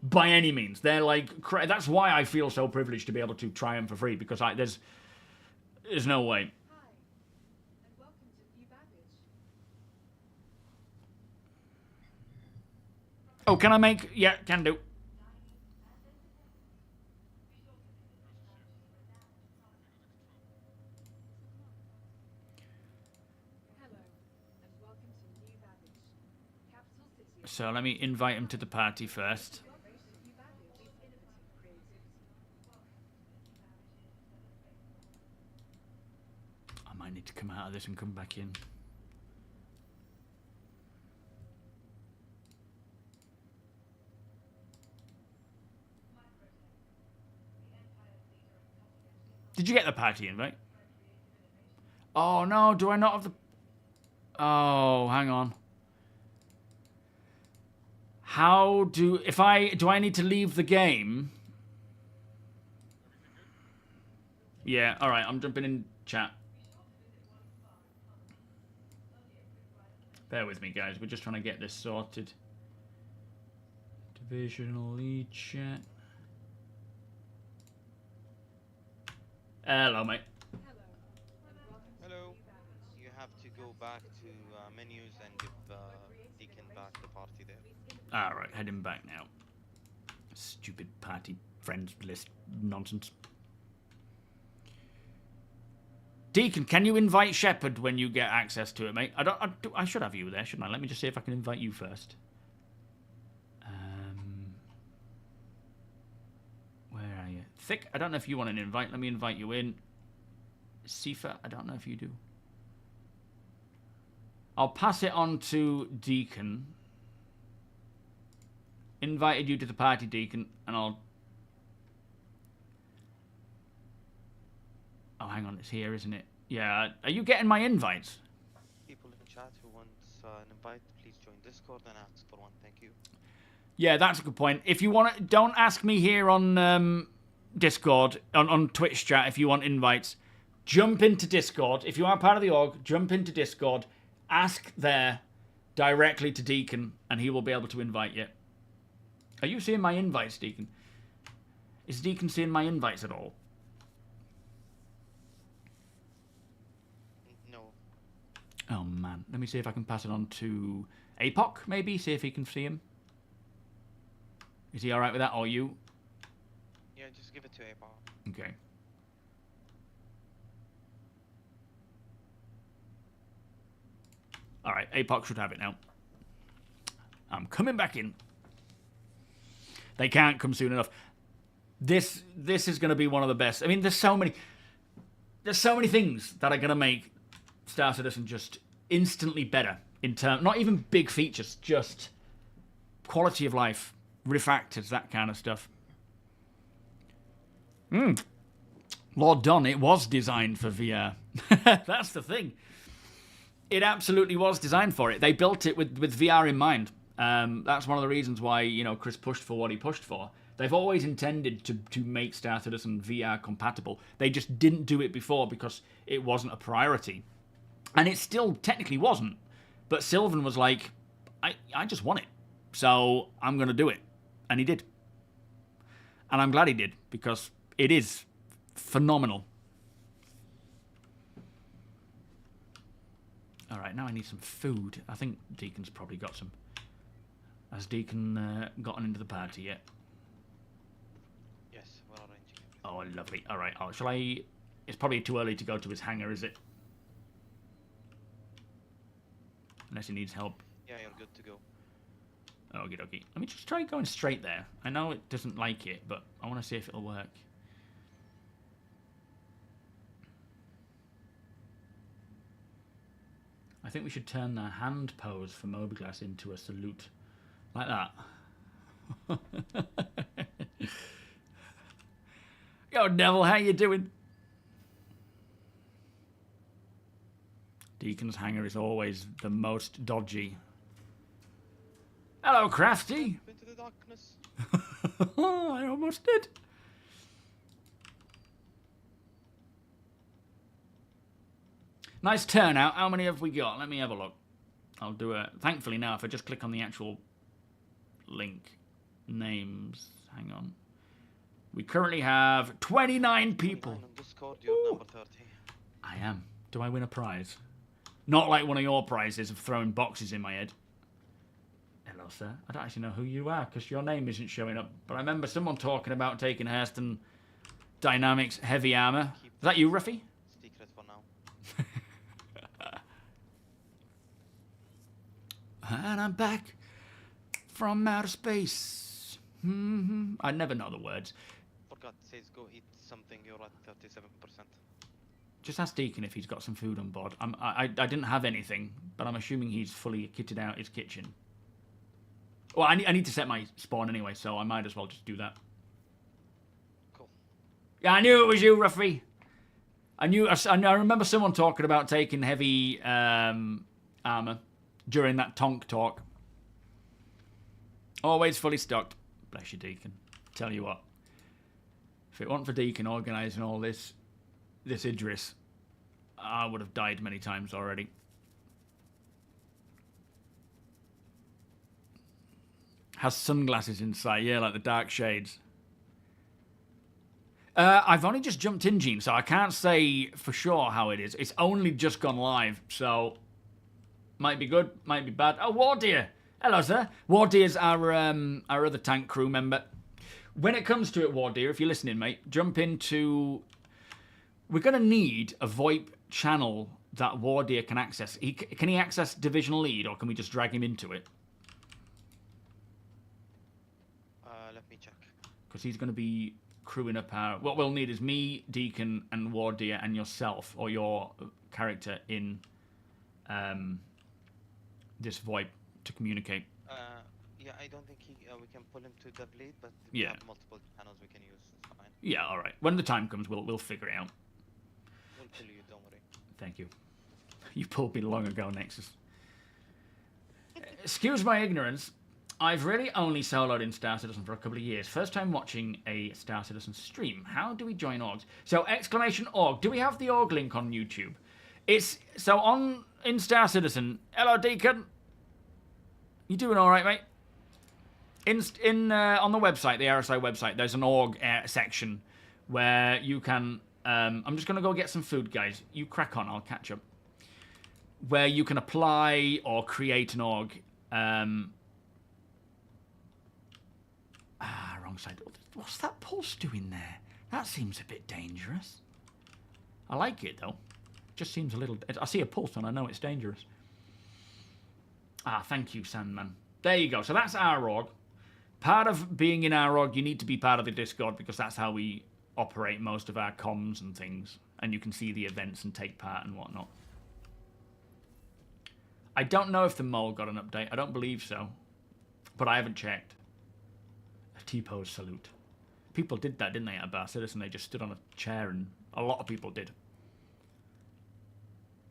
by any means. They're like... that's why I feel so privileged to be able to try them for free, because there's no way. Oh, can I make... yeah, can do. So let me invite him to the party first. I might need to come out of this and come back in. Did you get the party invite? Oh no, do I not have the... oh, hang on. How do... do I need to leave the game? Yeah, alright, I'm jumping in chat. Bear with me, guys. We're just trying to get this sorted. Divisional lead chat. Hello, mate. Hello. You have to go back to menus and give Deacon back the party there. Alright, heading back now. Stupid party friends list nonsense. Deacon, can you invite Shepard when you get access to it, mate? I should have you there, shouldn't I? Let me just see if I can invite you first. Where are you? Thick, I don't know if you want an invite. Let me invite you in. Sifa, I don't know if you do. I'll pass it on to Deacon. Invited you to the party, Deacon, and I'll... Oh, hang on, it's here, isn't it? Yeah, are you getting my invites? People in chat who want an invite, please join Discord and ask for one. Thank you. Yeah, that's a good point. If you want to, don't ask me here on Discord, on Twitch chat if you want invites. Jump into Discord. If you are part of the org, jump into Discord. Ask there directly to Deacon, and he will be able to invite you. Are you seeing my invites, Deacon? Is Deacon seeing my invites at all? No. Oh, man. Let me see if I can pass it on to APOC, maybe. See if he can see him. Is he alright with that, or you? Yeah, just give it to Apol. Okay. Alright, APOC should have it now. I'm coming back in. They can't come soon enough. This is going to be one of the best. I mean, there's so many things that are going to make Star Citizen just instantly better in terms, not even big features, just quality of life, refactors, that kind of stuff. Lord Don, it was designed for VR. That's the thing. It absolutely was designed for it. They built it with VR in mind. That's one of the reasons why, you know, Chris pushed for what he pushed for. They've always intended to make Star Citizen VR compatible. They just didn't do it before because it wasn't a priority. And it still technically wasn't. But Sylvan was like, I just want it. So I'm going to do it. And he did. And I'm glad he did, because it is phenomenal. All right, now I need some food. I think Deacon's probably got some. Has Deacon gotten into the party yet? Yes, we're arranging everything. Oh, lovely. All right. Oh, shall I... It's probably too early to go to his hangar, is it? Unless he needs help. Yeah, you're good to go. Okie dokie. Let me just try going straight there. I know it doesn't like it, but I want to see if it'll work. I think we should turn the hand pose for MOBGlass into a salute. Like that. Yo, Neville, how you doing? Deacon's hangar is always the most dodgy. Hello, Crafty. Into the darkness. I almost did. Nice turnout. How many have we got? Let me have a look. I'll do it. Thankfully now, if I just click on the actual link, names, hang on. We currently have 29 people. On Discord, you're number 30. I am. Do I win a prize? Not like one of your prizes of throwing boxes in my head. Hello, sir. I don't actually know who you are because your name isn't showing up. But I remember someone talking about taking Hurston Dynamics heavy armor. Is that you, Ruffy? Secret for now. And I'm back from outer space. I never know the words. Forgot, says go eat something, you're at 37%. Just ask Deacon if he's got some food on board. I didn't have anything, but I'm assuming he's fully kitted out his kitchen. Well, I need to set my spawn anyway, so I might as well just do that. Cool. Yeah, I knew it was you, Ruffy. I remember someone talking about taking heavy armor during that Tonk talk. Always fully stocked. Bless you, Deacon. Tell you what. If it weren't for Deacon organising all this, this Idris, I would have died many times already. Has sunglasses inside, yeah, like the dark shades. I've only just jumped in, Gene, so I can't say for sure how it is. It's only just gone live, so might be good, might be bad. Oh, Wardeer! Hello, sir. Wardeer's our other tank crew member. When it comes to it, Wardeer, if you're listening, mate, jump into... We're going to need a VoIP channel that Wardeer can access. Can he access Division Lead, or can we just drag him into it? Let me check. Because he's going to be crewing up our... What we'll need is me, Deacon, and Wardeer, and yourself, or your character in this VoIP to communicate. Yeah, I don't think we can pull him to Dev Lead, but we have multiple channels we can use. It's fine. Yeah, all right. When the time comes, we'll figure it out. We'll pull you, don't worry. Thank you. You pulled me long ago, Nexus. Excuse my ignorance. I've really only soloed in Star Citizen for a couple of years. First time watching a Star Citizen stream. How do we join orgs? So, !org. Do we have the org link on YouTube? It's so in Star Citizen. Hello, Deacon. You doing all right, mate? On the website, the RSI website, there's an org section where you can. I'm just gonna go get some food, guys. You crack on. I'll catch up. Where you can apply or create an org. Wrong side. What's that pulse doing there? That seems a bit dangerous. I like it though. Just seems a little... I see a pulse and I know it's dangerous. Ah, thank you, Sandman. There you go. So that's our org. Part of being in our org, you need to be part of the Discord because that's how we operate most of our comms and things. And you can see the events and take part and whatnot. I don't know if the mole got an update. I don't believe so. But I haven't checked. A T-pose salute. People did that, didn't they, at Bar Citizen? They just stood on a chair and a lot of people did.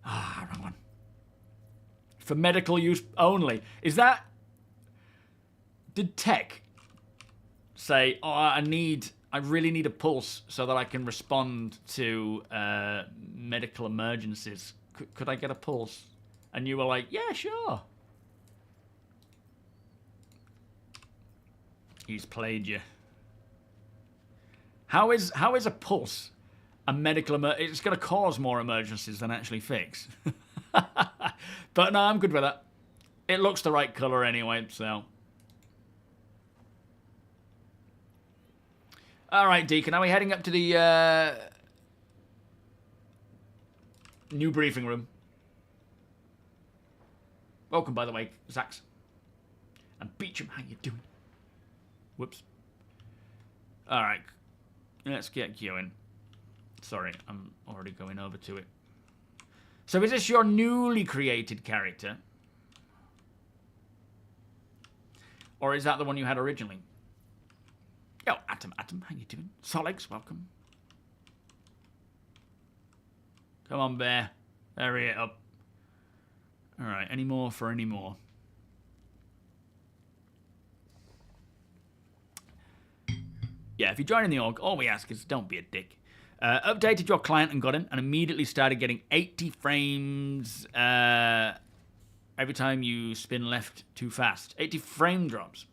Ah, wrong one. For medical use only. Is that... Did tech say, oh, I really need a pulse so that I can respond to medical emergencies? Could I get a pulse? And you were like, yeah, sure. He's played you. How is a pulse a medical emergency? It's going to cause more emergencies than actually fix. But no, I'm good with that. It looks the right colour anyway, so. All right, Deacon, are we heading up to the new briefing room? Welcome, by the way, Zax. And Beecham, how you doing? Whoops. All right, let's get going. Sorry, I'm already going over to it. So is this your newly created character? Or is that the one you had originally? Yo, Atom, how you doing? Solix, welcome. Come on, Bear. Hurry it up. All right, any more for any more? Yeah, if you're joining the org, all we ask is don't be a dick. Updated your client and got in, and immediately started getting 80 frames every time you spin left too fast. 80 frame drops.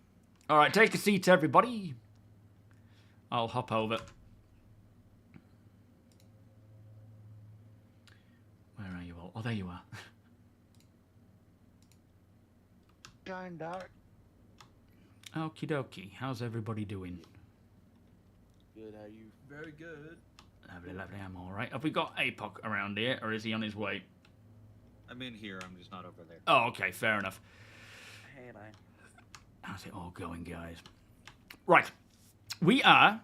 All right, take a seat, everybody. I'll hop over. Where are you all? Oh, there you are. Shine dark. Okie dokie. How's everybody doing? Good, how are you? Very good. Lovely, lovely. I'm all right. Have we got APOC around here, or is he on his way? I'm in here. I'm just not over there. Oh, okay. Fair enough. Hey, man. How's it all going, guys? Right. We are...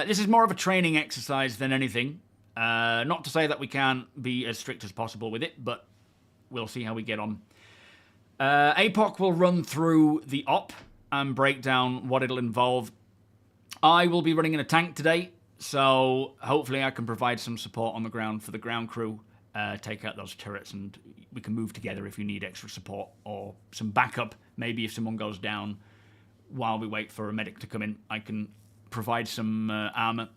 this is more of a training exercise than anything. Not to say that we can't be as strict as possible with it, but we'll see how we get on. APOC will run through the op and break down what it'll involve. I will be running in a tank today, so hopefully I can provide some support on the ground for the ground crew, take out those turrets, and we can move together if you need extra support or some backup. Maybe if someone goes down while we wait for a medic to come in, I can provide some armor.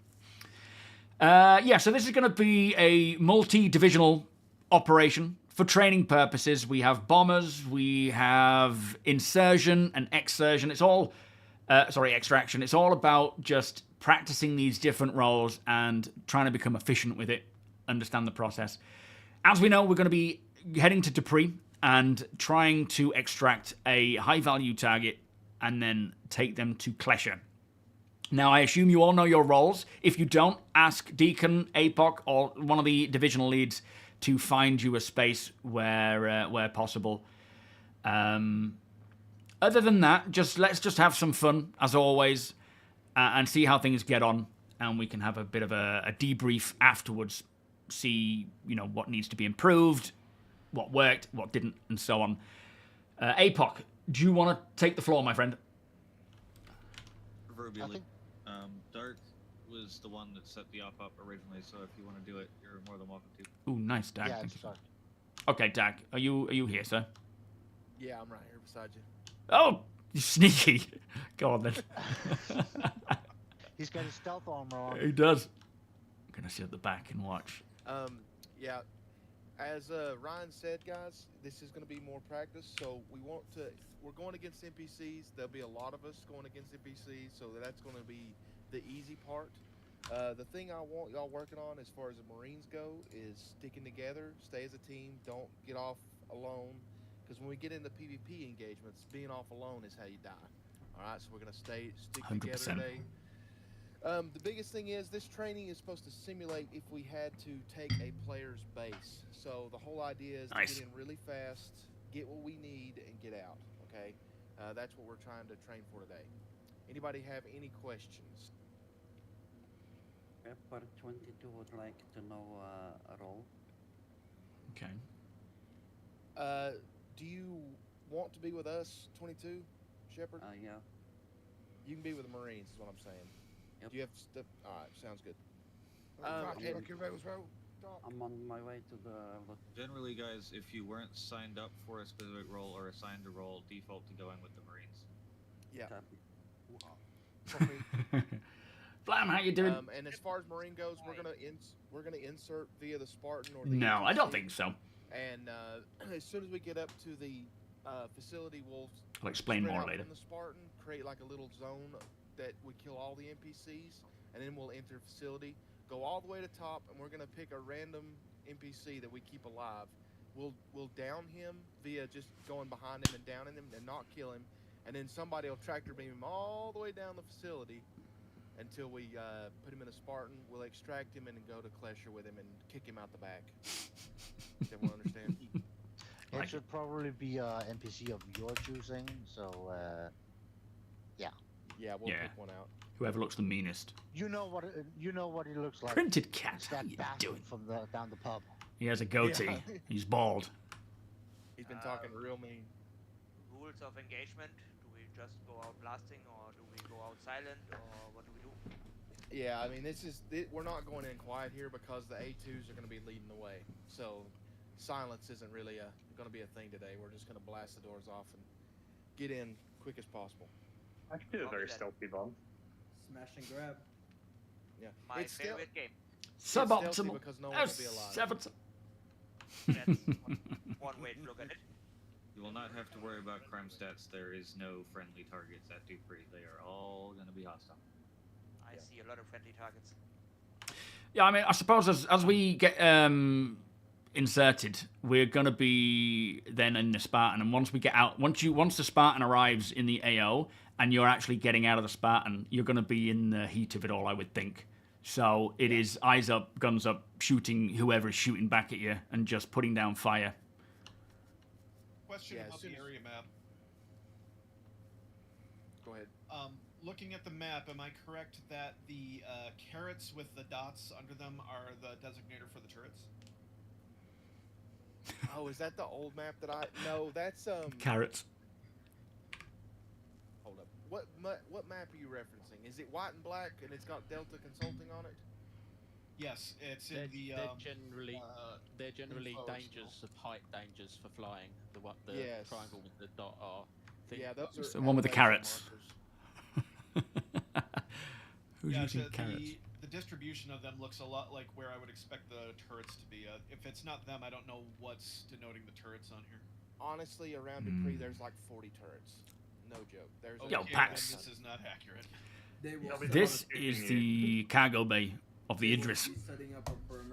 Yeah, so this is going to be a multi-divisional operation. For training purposes, we have bombers, we have insertion and exertion. It's all, extraction. It's all about just practicing these different roles and trying to become efficient with it, understand the process. As we know, we're going to be heading to Dupree and trying to extract a high-value target and then take them to Klesher. Now, I assume you all know your roles. If you don't, ask Deacon, APOC, or one of the divisional leads to find you a space where possible. Other than that, let's just have some fun, as always, and see how things get on, and we can have a bit of a debrief afterwards, see, what needs to be improved, what worked, what didn't, and so on. APOC, do you want to take the floor, my friend? Proverbially. Dark was the one that set the op up originally, so if you want to do it, you're more than welcome to. Ooh, nice, Dag. Yeah, Thank you. sorry. Okay, Dag, are you here, sir? Yeah, I'm right here beside you. Oh, you sneaky. Go on then. He's got his stealth armor on. He does. I'm gonna sit at the back and watch. Yeah. As Ryan said, guys, this is going to be more practice. So we're going against NPCs. There'll be a lot of us going against NPCs, so that's going to be the easy part. The thing I want y'all working on as far as the Marines go is sticking together, stay as a team, don't get off alone. Because when we get into PvP engagements, being off alone is how you die. All right, so we're going to stick 100%. together today. The biggest thing is this training is supposed to simulate if we had to take a player's base. So the whole idea is to get in really fast, get what we need, and get out. Okay, that's what we're trying to train for today. Anybody have any questions? Pepper 22 would like to know a role. Okay. Do you want to be with us, 22, Shepard? Yeah. You can be with the Marines, is what I'm saying. Yep. Do you have stuff? All right, sounds good. I'm on my way to the... Generally, guys, if you weren't signed up for a specific role or assigned a role, default to going with the Marines. Yeah. Blam, how you doing? And as far as Marine goes, we're gonna insert via the Spartan or the No, I don't ATC. think so. And as soon as we get up to the facility, we'll I'll explain spread more out later. from the Spartan, create like a little zone that we kill all the NPCs, and then we'll enter facility, go all the way to top, and we're gonna pick a random NPC that we keep alive. We'll down him via just going behind him and downing him and not kill him, and then somebody will tractor beam him all the way down the facility until we put him in a Spartan. We'll extract him and then go to Klesher with him and kick him out the back. Does everyone understand? It should probably be a NPC of your choosing, so yeah. Yeah, we'll pick one out. Whoever looks the meanest. You know what he looks like. Printed cat. It's How that you bastard doing? from down the pub. He has a goatee. Yeah. He's bald. He's been talking real mean. Rules of engagement? Do we just go out blasting, or do we go out silent, or what do we do? Yeah, I mean, we're not going in quiet here because the A2s are going to be leading the way. So silence isn't really going to be a thing today. We're just going to blast the doors off and get in quick as possible. I could do a very stealthy bomb. Smash and grab. Yeah, My it's favorite game. Suboptimal. because no one will be alive. That's one way to look at it. You will not have to worry about crime stats. There is no friendly targets at Dupree. They are all going to be hostile. I see a lot of friendly targets. Yeah, I mean, I suppose as we get inserted, we're gonna be then in the Spartan, and once we get out, once the Spartan arrives in the AO, and you're actually getting out of the Spartan, you're gonna be in the heat of it all, I would think. So it is eyes up, guns up, shooting whoever is shooting back at you, and just putting down fire. Question about the area map. Go ahead. Looking at the map, am I correct that the carrots with the dots under them are the designator for the turrets? Oh, is that the old map that No, that's Carrots. Hold up. What map are you referencing? Is it white and black and it's got Delta Consulting on it? Yes, it's in the. They're generally info dangers of height dangers for flying. The Yes. triangle with the dot are. Yeah, those are the one with the elevation carrots. markers. Who's Yeah, using so carrots? the the distribution of them looks a lot like where I would expect the turrets to be. If it's not them, I don't know what's denoting the turrets on here. Honestly, around Dupree, there's like 40 turrets. No joke. There's Yo, Okay, Pax. then this is not accurate. This is the cargo bay of the Idris.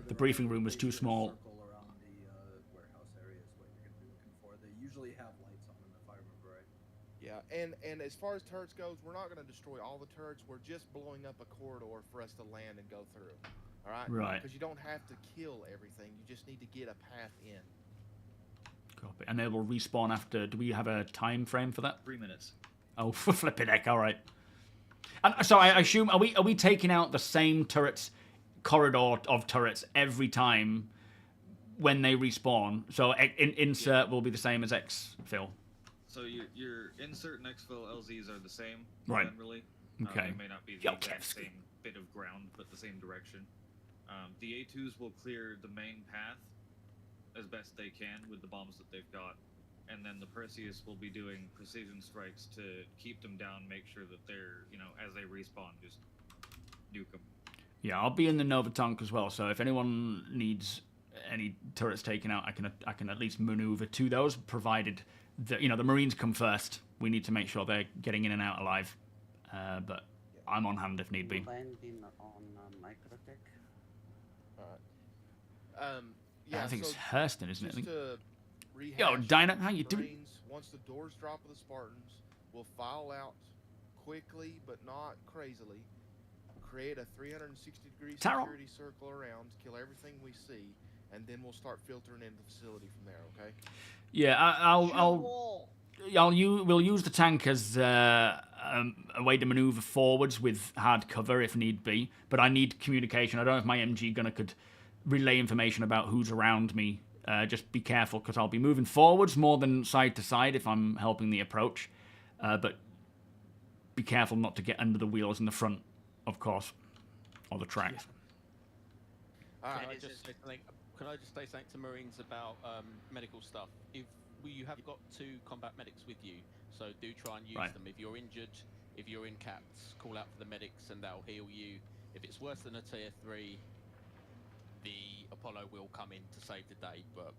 The briefing room was too small. Around the warehouse area is what you're going to be looking for. They usually have lights on them, if I remember right. Yeah, and as far as turrets goes, we're not going to destroy all the turrets. We're just blowing up a corridor for us to land and go through. All right? Right. Because you don't have to kill everything. You just need to get a path in. Copy. And they will respawn after. Do we have a time frame for that? 3 minutes. Oh, for flipping heck! All right. And so I assume are we taking out the same turrets corridor of turrets every time when they respawn? So insert will be the same as exfil. So your insert and exfil LZs are the same, Right. generally. Okay. They may not be the exact same bit of ground, but the same direction. The A2s will clear the main path as best they can with the bombs that they've got, and then the Perseus will be doing precision strikes to keep them down, make sure that they're, as they respawn, just nuke them. Yeah, I'll be in the Nova tank as well. So if anyone needs any turrets taken out, I can at least maneuver to those, provided that the Marines come first. We need to make sure they're getting in and out alive. But I'm on hand if need be. Landing on Microtech. Yeah, I think so it's Hurston, isn't it? just to Yo, rehash, Dinah, how you doing? Marines, once the doors drop with the Spartans, we'll file out quickly but not crazily. Create a 360-degree Tyrell. security circle around, kill everything we see, and then we'll start filtering into the facility from there. Okay? Yeah, we'll use the tank as a way to maneuver forwards with hard cover if need be. But I need communication. I don't know if my MG gunner could relay information about who's around me. Just be careful, because I'll be moving forwards more than side to side if I'm helping the approach. But be careful not to get under the wheels in the front, of course, or the tracks. Can I just say something to Marines about medical stuff? If you have got 2 combat medics with you, so do try and use them. If you're injured, if you're in caps, call out for the medics and they'll heal you. If it's worse than a tier 3, the Apollo will come in to save the day, but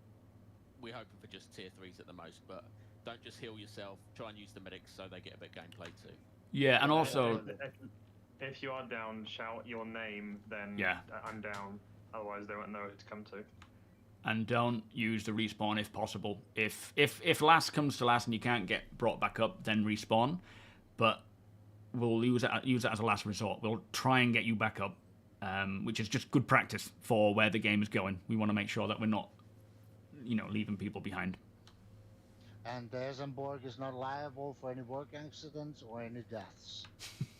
we're hoping for just tier 3s at the most. But don't just heal yourself, try and use the medics so they get a bit of gameplay too. Yeah, and also... If you are down, shout your name, then I'm down. Otherwise, they won't know who to come to. And don't use the respawn if possible. If last comes to last and you can't get brought back up, then respawn. But we'll use that as a last resort. We'll try and get you back up, which is just good practice for where the game is going. We want to make sure that we're not, leaving people behind. And the Esenborg is not liable for any work accidents or any deaths.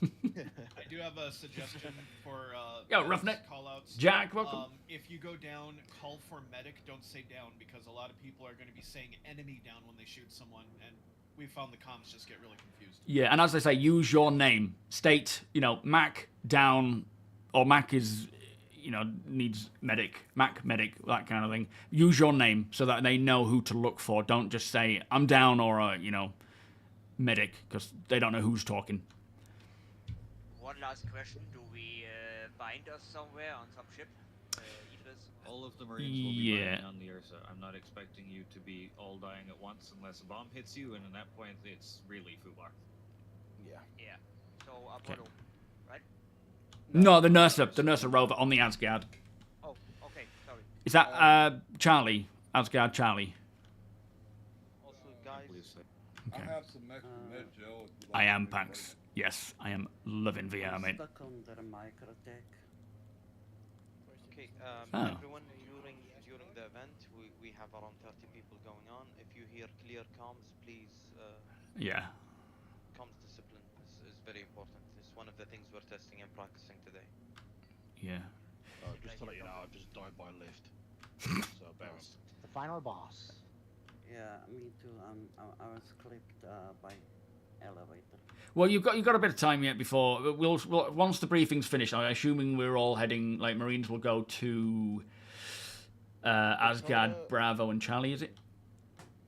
I do have a suggestion for Roughneck. call-outs. Jack, welcome. If you go down, call for medic. Don't say down, because a lot of people are going to be saying enemy down when they shoot someone, and we found the comms just get really confused. Yeah, and as I say, use your name. State, Mac down, or Mac is, needs medic, Mac medic, that kind of thing. Use your name so that they know who to look for. Don't just say, I'm down, or, medic, because they don't know who's talking. One last question: do we bind us somewhere on some ship? Idris? All of the Marines will be landing on the Ursa. I'm not expecting you to be all dying at once unless a bomb hits you, and at that point, it's really foobar. Yeah. Yeah. So Apollo, right? No, the Nurser rover on the Asgard. Oh, okay, sorry. Is that Charlie? Asgard Charlie. Also, guys, Okay. I have some extra med gel. I am Pax. Yes, I am loving VR, mate. Stuck under Microtech. okay, Oh. everyone, during the event, we have around 30 people going on. If you hear clear comms, please. Yeah. Comms discipline is very important. It's one of the things we're testing and practicing today. Yeah. Just to let you know, I just died by lift. So bounce. The final boss. Yeah, me too. I was clipped by elevator. Well, you've got a bit of time yet before we'll once the briefing's finished. I'm assuming we're all heading. Like Marines will go to Asgard, Bravo, and Charlie. Is it?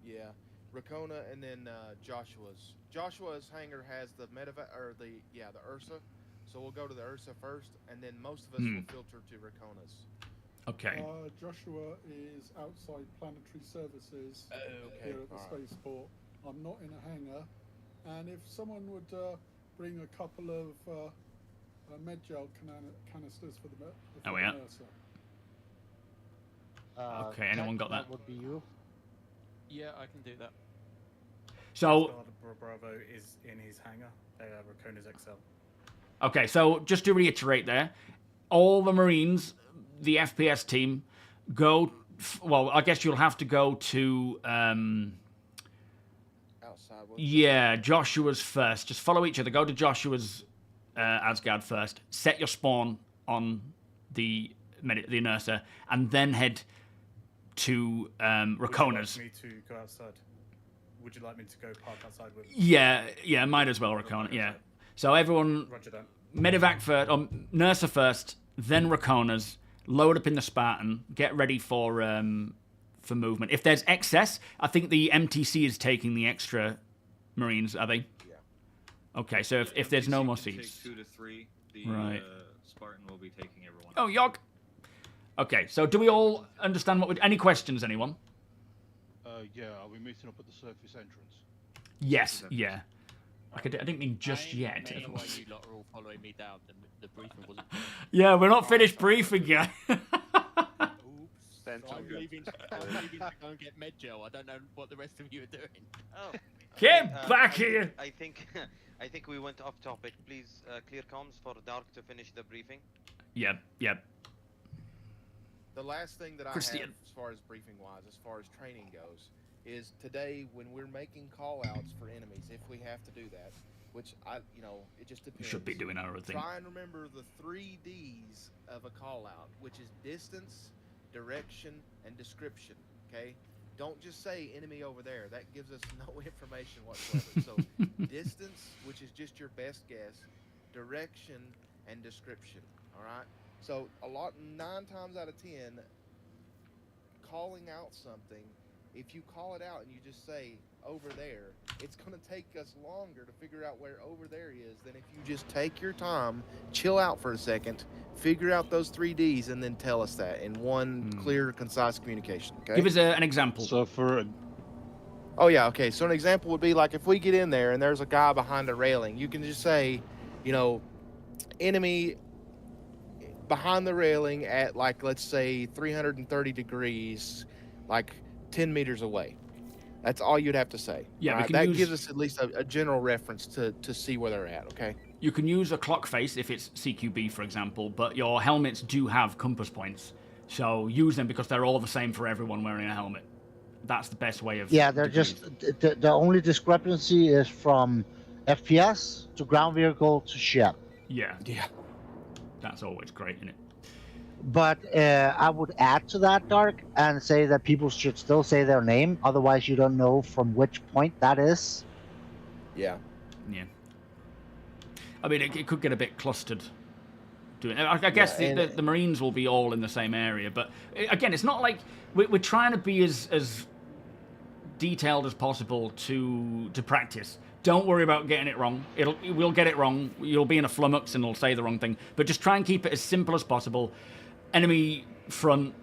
Yeah, Rakona, and then Joshua's. Joshua's hangar has the medevac or the Ursa. So we'll go to the Ursa first, and then most of us will filter to Rakonas. Okay. Joshua is outside planetary services here at the spaceport. I'm not in a hangar, and if someone would bring a couple of med-gel canisters for the Ursa. Okay, anyone got that? Would be you. Yeah, I can do that. So Bravo is in his hangar. Rakona's XL. Okay, so just to reiterate there, all the Marines, the FPS team, go... Well, I guess you'll have to go to... Outside. Yeah, Joshua's first. Just follow each other. Go to Joshua's Asgard first. Set your spawn on the Inertia, and then head to Rakona's. Would you like me to go outside? Would you like me to go park outside with? Yeah, might as well, Rakona. Yeah. So everyone, Medevac first, or Nursa first, then Rakona's. Load up in the Spartan. Get ready for movement. If there's excess, I think the MTC is taking the extra Marines. Are they? Yeah. Okay, so if there's no more seats, take 2 to 3. The Spartan will be taking everyone. Oh, Yog. Okay, so do we all understand what? Any questions, anyone? Yeah. Are we meeting up at the surface entrance? Yes. Yeah. I didn't mean just yet. I why you lot are all following me down. The briefing wasn't. Yeah, we're not finished briefing yet. Oops. I'm leaving to go and get med-gel. I don't know what the rest of you are doing. Oh. Get back here! I think we went off topic. Please clear comms for Dark to finish the briefing. Yep. The last thing that I have, as far as briefing-wise, as far as training goes, is today when we're making call-outs for enemies, if we have to do that, which it just depends. We should be doing our own thing. Try and remember the 3 Ds of a call-out, which is distance, direction, and description. Okay, don't just say enemy over there. That gives us no information whatsoever. So distance, which is just your best guess, direction, and description. All right. So 9 times out of 10, calling out something, if you call it out and you just say over there, it's going to take us longer to figure out where over there is than if you just take your time, chill out for a second, figure out those 3 Ds, and then tell us that in one clear, concise communication. Okay. Give us an example. So for Oh yeah, okay. So an example would be like if we get in there and there's a guy behind a railing, you can just say, enemy behind the railing at, like, let's say 330 degrees, like 10 meters away. That's all you'd have to say. Yeah, right? That gives us at least a general reference to see where they're at, okay? You can use a clock face if it's CQB, for example, but your helmets do have compass points. So use them because they're all the same for everyone wearing a helmet. That's the best way of... Yeah, they're just... The only discrepancy is from FPS to ground vehicle to ship. Yeah. That's always great, isn't it? But I would add to that, Dark, and say that people should still say their name. Otherwise, you don't know from which point that is. Yeah. I mean, it could get a bit clustered. I guess the Marines will be all in the same area. But, again, it's not like... We're trying to be as detailed as possible to practice. Don't worry about getting it wrong. We'll get it wrong. You'll be in a flummox and it'll say the wrong thing. But just try and keep it as simple as possible. Enemy front,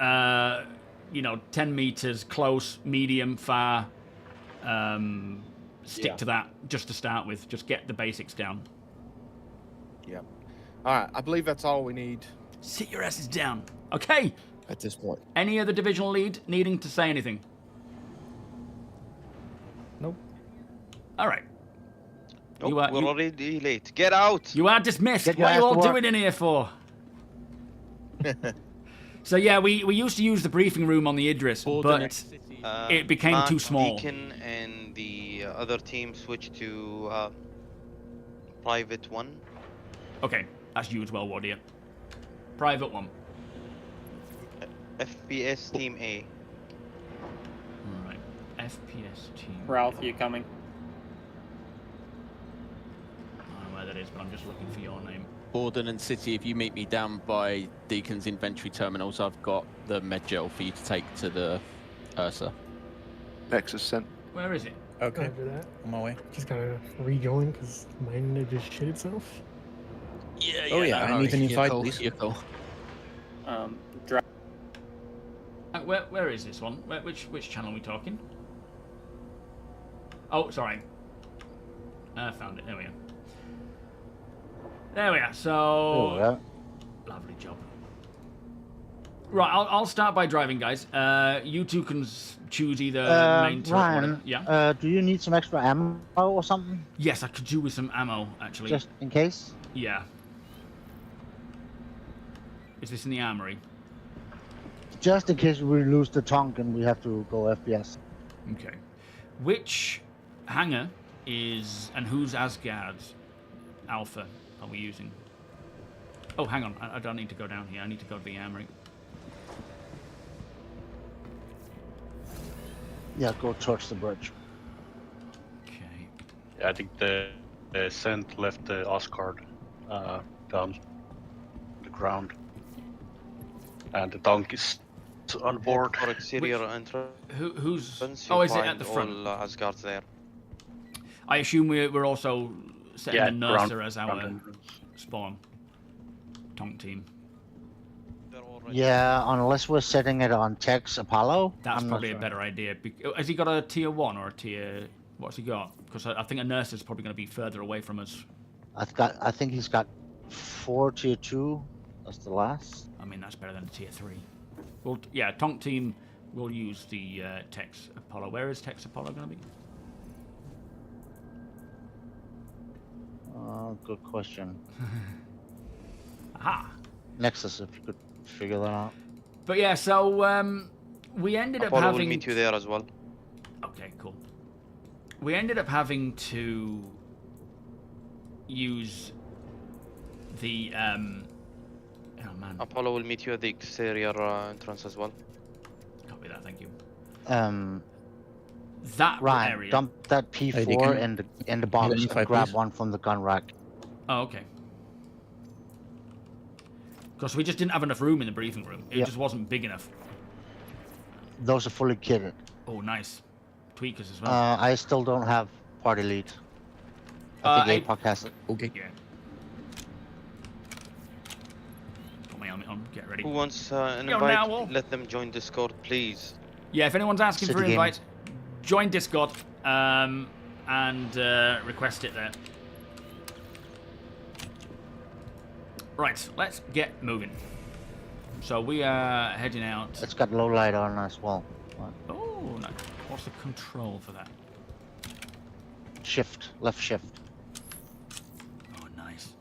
10 meters, close, medium, far. Stick to that just to start with. Just get the basics down. Yeah. All right. I believe that's all we need. Sit your asses down. Okay. At this point. Any other divisional lead needing to say anything? Nope. All right. Nope, we're already late. Get out! You are dismissed. What are you all doing in here for? So yeah, we used to use the briefing room on the Idris, but it became too small. Deacon and the other team switched to Private 1. Okay, that's you as well, Wardia. Private 1. FPS Team A. Alright, FPS Team Ralph, you coming? I don't know where that is, but I'm just looking for your name. Borden and City, if you meet me down by Deacon's inventory terminals, I've got the med-gel for you to take to the Ursa. Nexus sent. Where is it? Okay. On my way. Just gotta rejoin because my internet just shit itself. Yeah, Oh yeah, I need an invite, please. Where is this one? Which channel are we talking? Oh, sorry. I found it. There we are. There we are. So, lovely job. Right, I'll start by driving, guys. You two can choose either main turret. Ryan, yeah. Do you need some extra ammo or something? Yes, I could do with some ammo, actually. Just in case? Yeah. Is this in the armory? Just in case we lose the tonk and we have to go FPS. Okay. Which hangar is, and whose Asgard's Alpha are we using? Oh, hang on. I don't need to go down here. I need to go to the armory. Yeah, go towards the bridge. Okay. Yeah, I think the Cent left the Asgard down the ground. And the tank is on board. For exterior entrance. Who's... Oh, is it at the front? All Asgard's there. I assume we're also setting the Nurser ground, as our spawn. Tonk team. Yeah, unless we're setting it on Tech's Apollo. That's probably a better idea. Has he got a tier 1 or a tier... What's he got? Because I think a Nurse is probably going to be further away from us. I think he's got 4 tier 2. That's the last. I mean, that's better than a tier 3. Well, yeah, Tonk team will use the Tech's Apollo. Where is Tech's Apollo going to be? Good question. Aha! Nexus, if you could figure that out. But yeah, so we ended up Apollo having... will meet you there as well. Okay, cool. We ended up having to use the... Oh, man. Apollo will meet you at the exterior entrance as well. Copy that, thank you. That Ryan, area. dump that P4 in the box and grab one from the gun rack. Oh, okay. Because we just didn't have enough room in the briefing room. It just wasn't big enough. Those are fully kitted. Oh, nice. Tweakers as well. I still don't have Party Lead. I think APOC has it. Okay. Yeah. Put my helmet on. Get ready. Who wants an invite? Let them join Discord, please. Yeah, if anyone's asking for an invite, join Discord and request it there. Right, let's get moving. So we are heading out. It's got low light on as well. Oh, nice. What's the control for that? Shift, left shift. Oh, nice.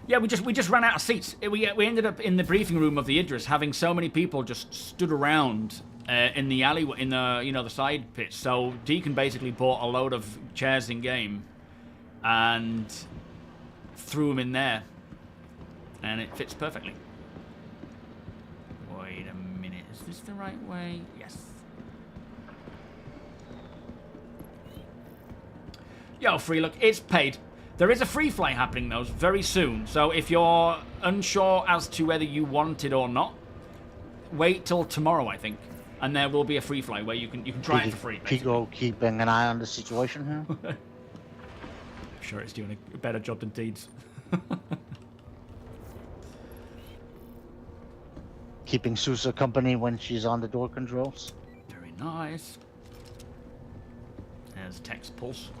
Yeah, we just ran out of seats. We ended up in the briefing room of the Idris, having so many people just stood around in the alley, in the the side pits. So Deacon basically bought a load of chairs in game and threw them in there, and it fits perfectly. Wait a minute, is this the right way? Yes. Yo, free look, it's paid. There is a free fly happening though very soon, so if you're unsure as to whether you want it or not, wait till tomorrow, I think, and there will be a free fly where you can try it for free. Pico keeping an eye on the situation here. I'm sure it's doing a better job than Deeds. Keeping Sousa company when she's on the door controls. Very nice. There's text pulse.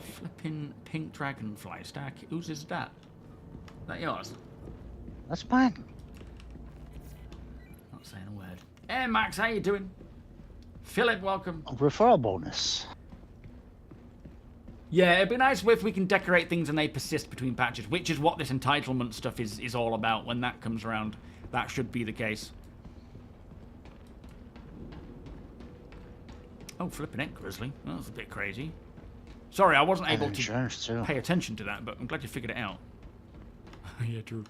Flipping pink dragonfly stack. Whose is that? Is that yours? That's mine. Not saying a word. Hey Max, how you doing? Philip, welcome. Referral bonus. Yeah, it'd be nice if we can decorate things and they persist between patches, which is what this entitlement stuff is all about. When that comes around, that should be the case. Oh, flipping it, Grizzly. That was a bit crazy. Sorry, I wasn't able to pay attention to that, but I'm glad you figured it out. Yeah, true.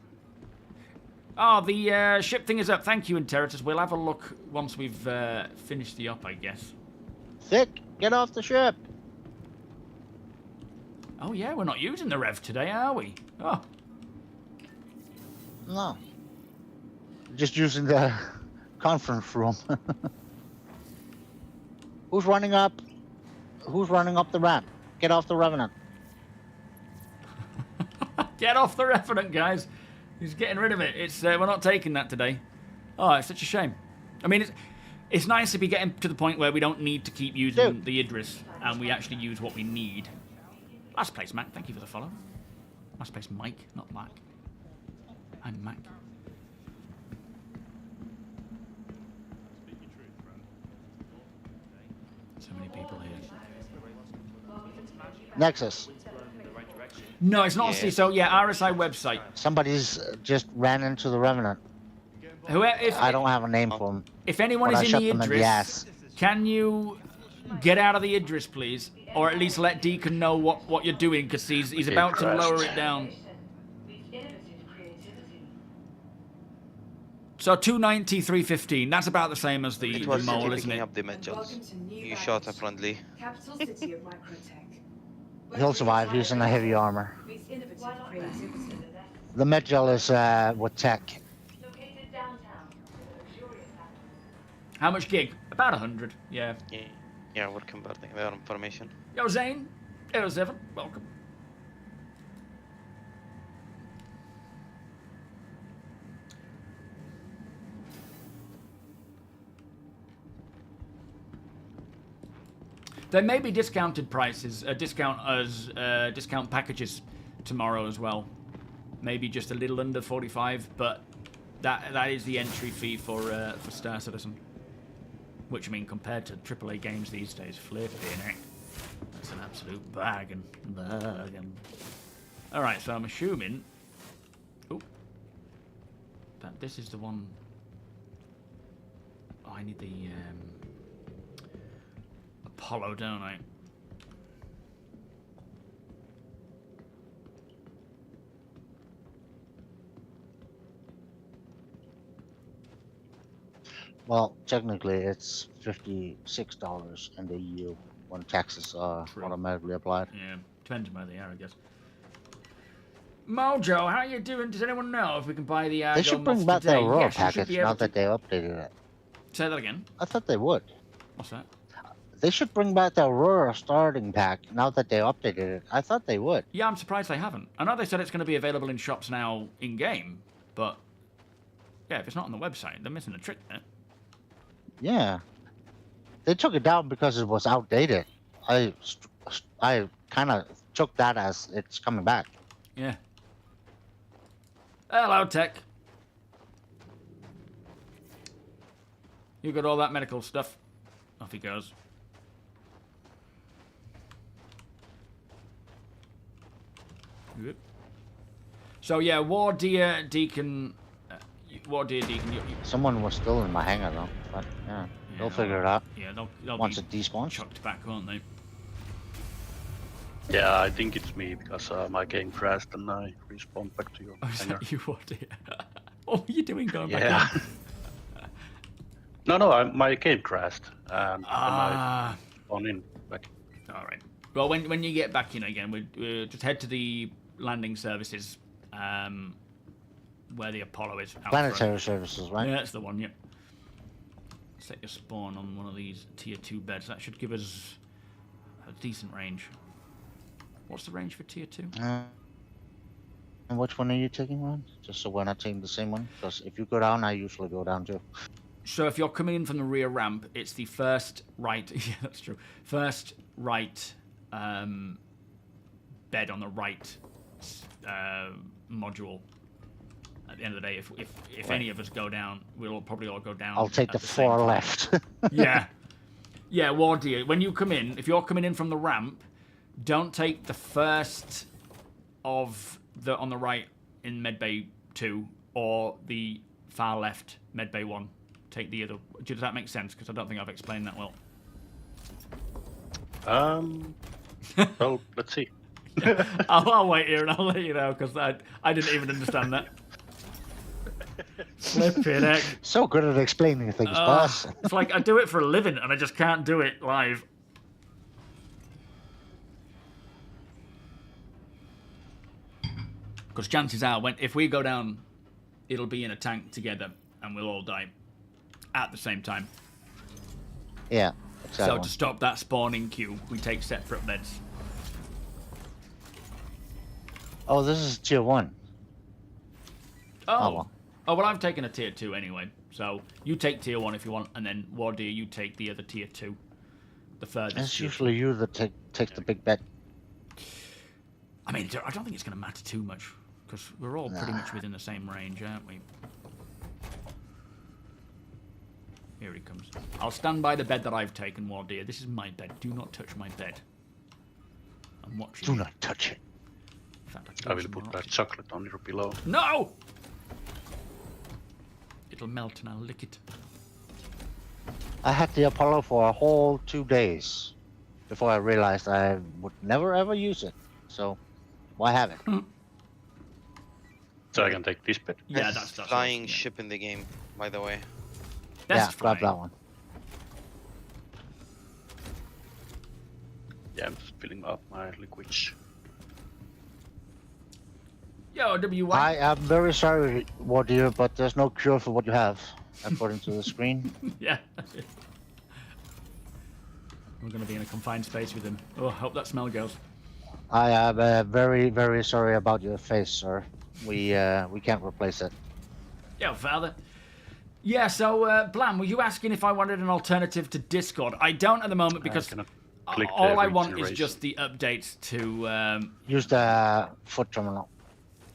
Oh, the ship thing is up. Thank you, Interitus. We'll have a look once we've finished the up, I guess. Thick, get off the ship. Oh, yeah, we're not using the Rev today, are we? Oh. No. Just using the conference room. Who's running up? Who's running up the ramp? Get off the Revenant. Get off the Revenant, guys. He's getting rid of it. It's we're not taking that today. Oh, it's such a shame. I mean, it's nice to be getting to the point where we don't need to keep using the Idris, and we actually use what we need. Last place, Mac. Thank you for the follow. Last place, Mike, not Mac. I'm Mac. So many people here. Nexus. No, it's not. Yeah. So yeah, RSI website. Somebody's just ran into the Revenant. I don't have a name for him. If anyone is in the Idris, can you get out of the Idris, please? Or at least let Deacon know what you're doing, because he's about to lower it down. So 290, 315. That's about the same as the mole, isn't it? Up the mitchels. You shot a friendly. He'll survive. He's in the heavy armor. The Medjol is with tech. How much gig? About 100. Yeah. Yeah, we're converting their information. Yo, Zane. Yo, Zevon. Welcome. There may be discounted prices, discount packages tomorrow as well. Maybe just a little under 45, but that is the entry fee for Star Citizen. Which, I mean, compared to AAA games these days, flipping heck, that's an absolute bargain. All right, so I'm assuming. Oh, that this is the one. Oh, I need the Apollo, don't I? Well, technically, it's $56 in the EU when taxes are automatically applied. Yeah, depends on where they are, I guess. Mojo, how you doing? Does anyone know if we can buy the They should bring back their Aurora yes, package now that they updated it. Say that again. I thought they would. What's that? They should bring back the Aurora starting pack now that they updated it. I thought they would. Yeah, I'm surprised they haven't. I know they said it's going to be available in shops now in-game, but yeah, if it's not on the website, they're missing a trick there. Yeah. They took it down because it was outdated. I kind of took that as it's coming back. Yeah. Hello, Tech. You got all that medical stuff. Off he goes. Good. So yeah, War Deer Deacon. Someone was still in my hangar though, but yeah, they'll figure it out. Yeah, they'll once be it despawns. Chucked back, won't they? Yeah, I think it's me because my game crashed and I respawned back to your hangar. That you, War Deer? What were you doing going back in? No, my game crashed and I spawned in back. All right. Well, when you get back in again, we just head to the landing services. Where the Apollo is. Planetary services, right? Yeah, that's the one, yep. Set your spawn on one of these tier 2 beds. That should give us a decent range. What's the range for tier 2? And which one are you taking, Ron? Just so we're not taking the same one? Because if you go down, I usually go down too. So if you're coming in from the rear ramp, it's the first right... yeah, that's true. First right bed on the right module. At the end of the day, if any of us go down, we'll probably all go down. I'll take the 4 left. Yeah. Yeah, War Deer. When you come in, if you're coming in from the ramp, don't take the first of the on the right in Medbay 2 or the far left Medbay 1. Take the other. Does that make sense? Because I don't think I've explained that well. Well, let's see. Yeah. I'll wait here and I'll let you know because I didn't even understand that. Flipping heck. So good at explaining things, boss. It's like I do it for a living and I just can't do it live. Because chances are, if we go down, it'll be in a tank together and we'll all die at the same time. Yeah. So to stop that spawning queue, we take separate beds. Oh, this is tier 1. Oh. Oh, well, I've taken a tier 2 anyway. So you take tier 1 if you want, and then Wardeer, you take the other tier 2. The furthest. It's usually you that takes the big bet. I mean, I don't think it's going to matter too much, because we're all pretty much within the same range, aren't we? Here he comes. I'll stand by the bed that I've taken, Wardeer. This is my bed. Do not touch my bed. I'm watching. Do not touch it. In fact, I will put that chocolate on your pillow. No! It'll melt and I'll lick it. I had the Apollo for a whole 2 days before I realized I would never ever use it. So, why have it? So I can take this bed. Yeah, that's flying ship in the game, by the way. Yeah, grab that one. Yeah, I'm just filling up my liquids. Yo, W1. I am very sorry, Wardeer, but there's no cure for what you have, according to the screen. Yeah. We're going to be in a confined space with him. Oh, hope that smell goes. I am very, very sorry about your face, sir. We can't replace it. Yo, father. Yeah, so, Blam, were you asking if I wanted an alternative to Discord? I don't at the moment because all I want is just the updates to... Use the foot terminal.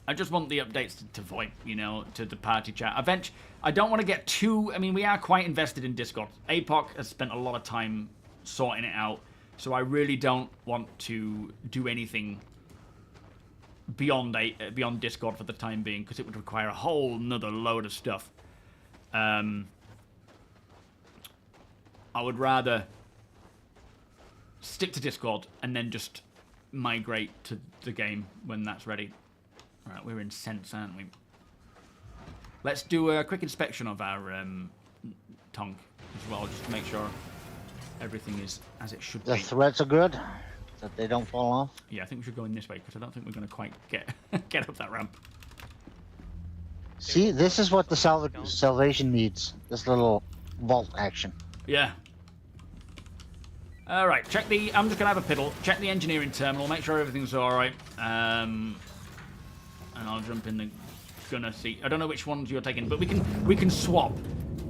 I just want the updates to VoIP, you know, to the party chat. Eventually, I don't want to get too... I mean, we are quite invested in Discord. APOC has spent a lot of time sorting it out, so I really don't want to do anything beyond Discord for the time being, because it would require a whole nother load of stuff. I would rather stick to Discord and then just migrate to the game when that's ready. Right, we're in Sense, aren't we? Let's do a quick inspection of our tongue as well, just to make sure everything is as it should be. The threads are good, that they don't fall off. Yeah, I think we should go in this way, because I don't think we're going to quite get up that ramp. See, this is what the salvation needs. This little vault action. Yeah. Alright, check the... I'm just going to have a piddle. Check the engineering terminal, make sure everything's alright. And I'll jump in the gunner seat. I don't know which ones you're taking, but we can swap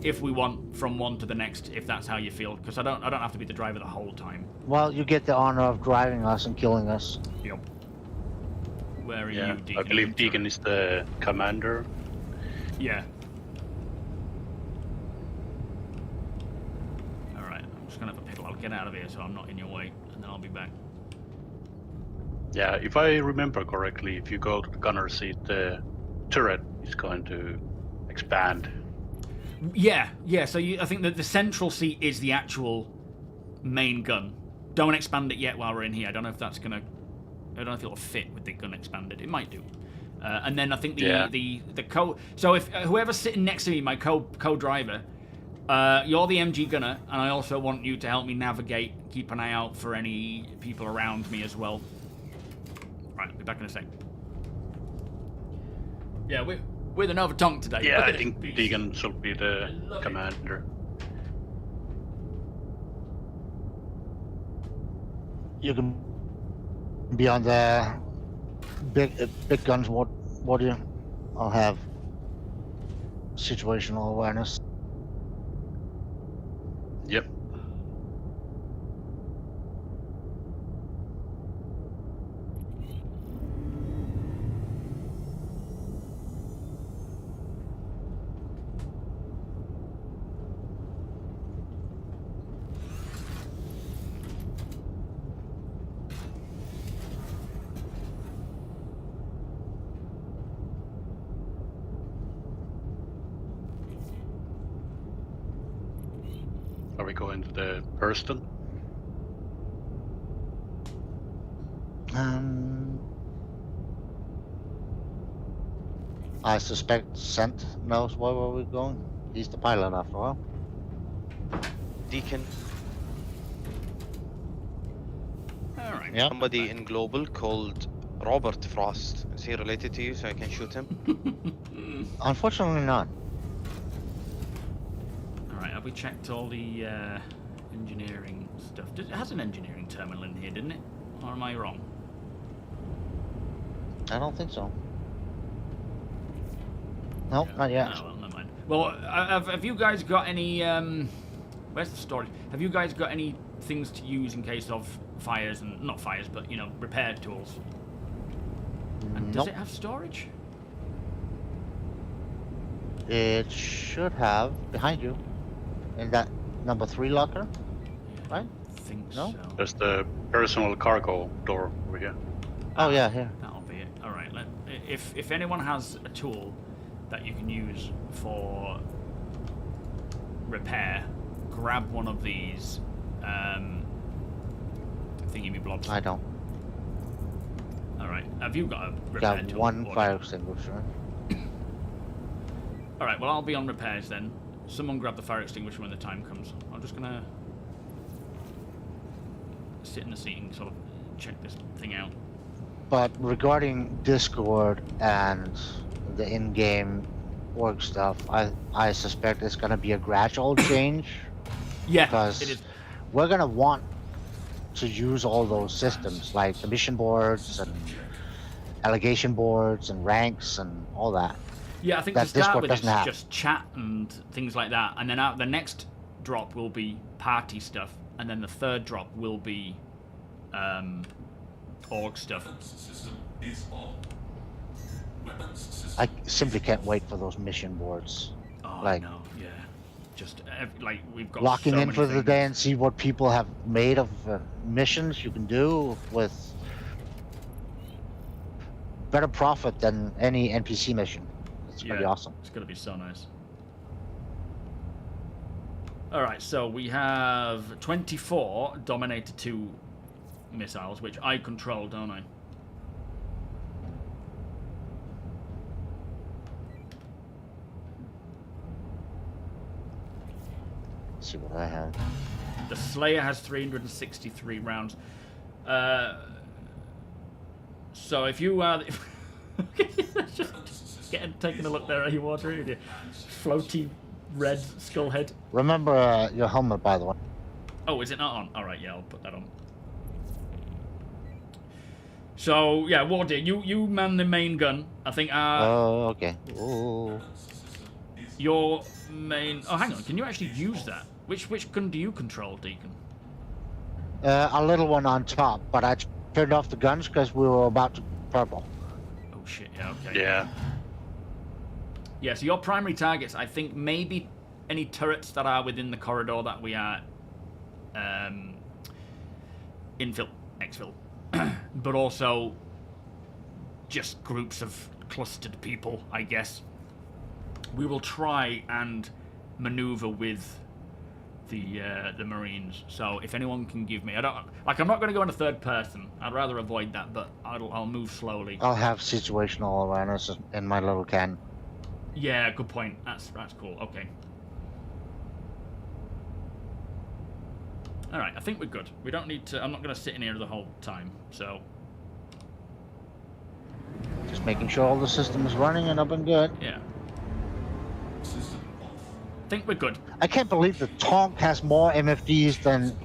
if we want from one to the next, if that's how you feel, because I don't have to be the driver the whole time. Well, you get the honor of driving us and killing us. Yep. Where are Yeah, you, Deacon? I believe Deacon is the commander. Yeah. Alright, I'm just gonna have a piddle. I'll get out of here so I'm not in your way, and then I'll be back. Yeah, if I remember correctly, if you go to the gunner seat, the turret is going to expand. Yeah. So I think that the central seat is the actual main gun. Don't expand it yet while we're in here. I don't know if that's gonna... I don't know if it'll fit with the gun expanded. It might do. And then I think the co... So if whoever's sitting next to me, my co-driver, you're the MG gunner, and I also want you to help me navigate, keep an eye out for any people around me as well. Right, I'll be back in a sec. Yeah, we're the Nova Tongue today. Yeah, I think Deacon should be the commander. You can be on the big guns. What do you? I'll have situational awareness. Yep. Are we going to the Hurston? I suspect Scent knows where we're going. He's the pilot after all. Deacon. Alright. Yep. Somebody in Global called Robert Frost. Is he related to you so I can shoot him? Unfortunately not. Alright, have we checked all the Engineering stuff. It has an engineering terminal in here, didn't it? Or am I wrong? I don't think so. Nope, not yet. Oh, well, never mind. Well, have you guys got any... where's the storage? Have you guys got any things to use in case of fires and... Not fires, but, you know, repair tools? And does it have storage? It should have behind you, in that number 3 locker, right? I think No? so. There's the personal cargo door over here. Oh yeah, here. That'll be it. All right. If anyone has a tool that you can use for repair, grab one of these thingy blobs. I don't. All right. Have you got a repair Got tool? one Or- fire extinguisher. All right. Well, I'll be on repairs then. Someone grab the fire extinguisher when the time comes. I'm just gonna sit in the seat and sort of check this thing out. But regarding Discord and the in-game work stuff, I suspect it's gonna be a gradual change. Yeah, because it is. we're gonna want to use all those systems like the mission boards and allegation boards and ranks and all that. Yeah, I think that to start Discord with it's doesn't have. just chat and things like that, and then the next drop will be party stuff, and then the third drop will be org stuff. I simply can't wait for those mission boards. Oh like no, yeah, just like we've got locking so in many for the things. day and see what people have made of missions you can do with better profit than any NPC mission. It's gonna be awesome. It's gonna be so nice. All right, so we have 24 Dominator 2 missiles, which I control, don't I? Let's see what I have. The Slayer has 363 rounds. So if you are... just taking a look there, are you watering it? Floaty red skull head. Remember your helmet, by the way. Oh, is it not on? Alright, yeah, I'll put that on. So, yeah, Wardeer, you man the main gun. I think Oh, okay. Ooh. your main... Oh, hang on, can you actually use that? Which gun do you control, Deacon? A little one on top, but I turned off the guns because we were about to purple. Oh, shit, yeah, okay. Yeah. Yeah, so your primary targets, I think, maybe any turrets that are within the corridor that we are exfil, but also just groups of clustered people, I guess. We will try and maneuver with the Marines. So if anyone can give me, I'm not going to go into third person. I'd rather avoid that, but I'll move slowly. I'll have situational awareness in my little can. Yeah, good point. That's cool. Okay. All right, I think we're good. We don't need to. I'm not going to sit in here the whole time. So. Just making sure all the system is running and up and good. Yeah. I think we're good. I can't believe the Tonk has more MFDs than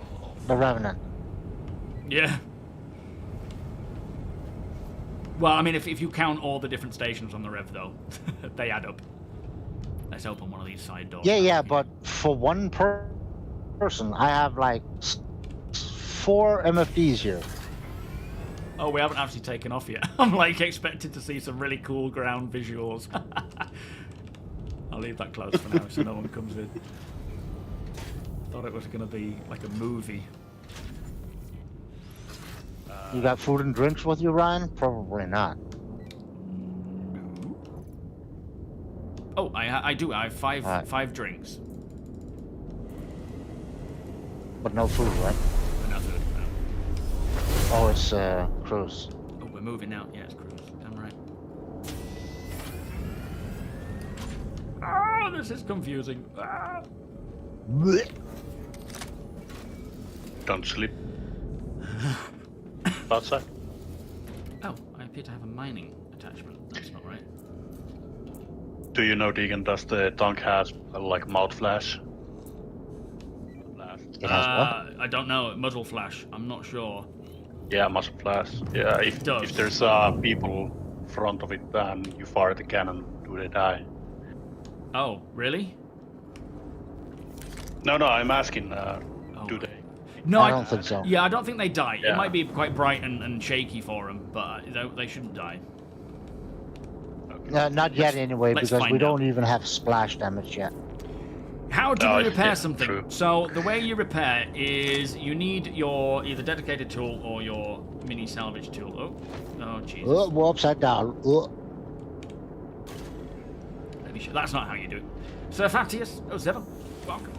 the Revenant. Yeah. Well, I mean, if you count all the different stations on the Rev, though, they add up. Let's open one of these side doors. Yeah, but for one person, I have like 4 MFDs here. Oh, we haven't actually taken off yet. I'm like expected to see some really cool ground visuals. I'll leave that closed for now so no one comes in. Thought it was going to be like a movie. You got food and drinks with you, Ryan? Probably not. Oh, I do. I have five drinks. But no food, right? But no food, no. Oh, it's cruise. Oh, we're moving now. Yeah, it's cruise. Damn right. Ah, this is confusing. Ah. Don't sleep. Outside. Oh, I appear to have a mining attachment. That's not right. Do you know, Deegan, does the Dunk have like mouth flash? It has what? I don't know. Muzzle flash. I'm not sure. Yeah, muzzle flash. Yeah, if there's people in front of it and you fire the cannon, do they die? Oh, really? No, I'm asking. Do they? No, I don't think so. Yeah, I don't think they die. Yeah. It might be quite bright and shaky for them, but they shouldn't die. Not yet, anyway, let's because find we out. don't even have splash damage yet. How do we repair yeah, something? true. So the way you repair is you need your either dedicated tool or your mini salvage tool. Oh Jesus! Oh, we're upside down. Oh. That's not how you do it. Sir Fatius 07, welcome.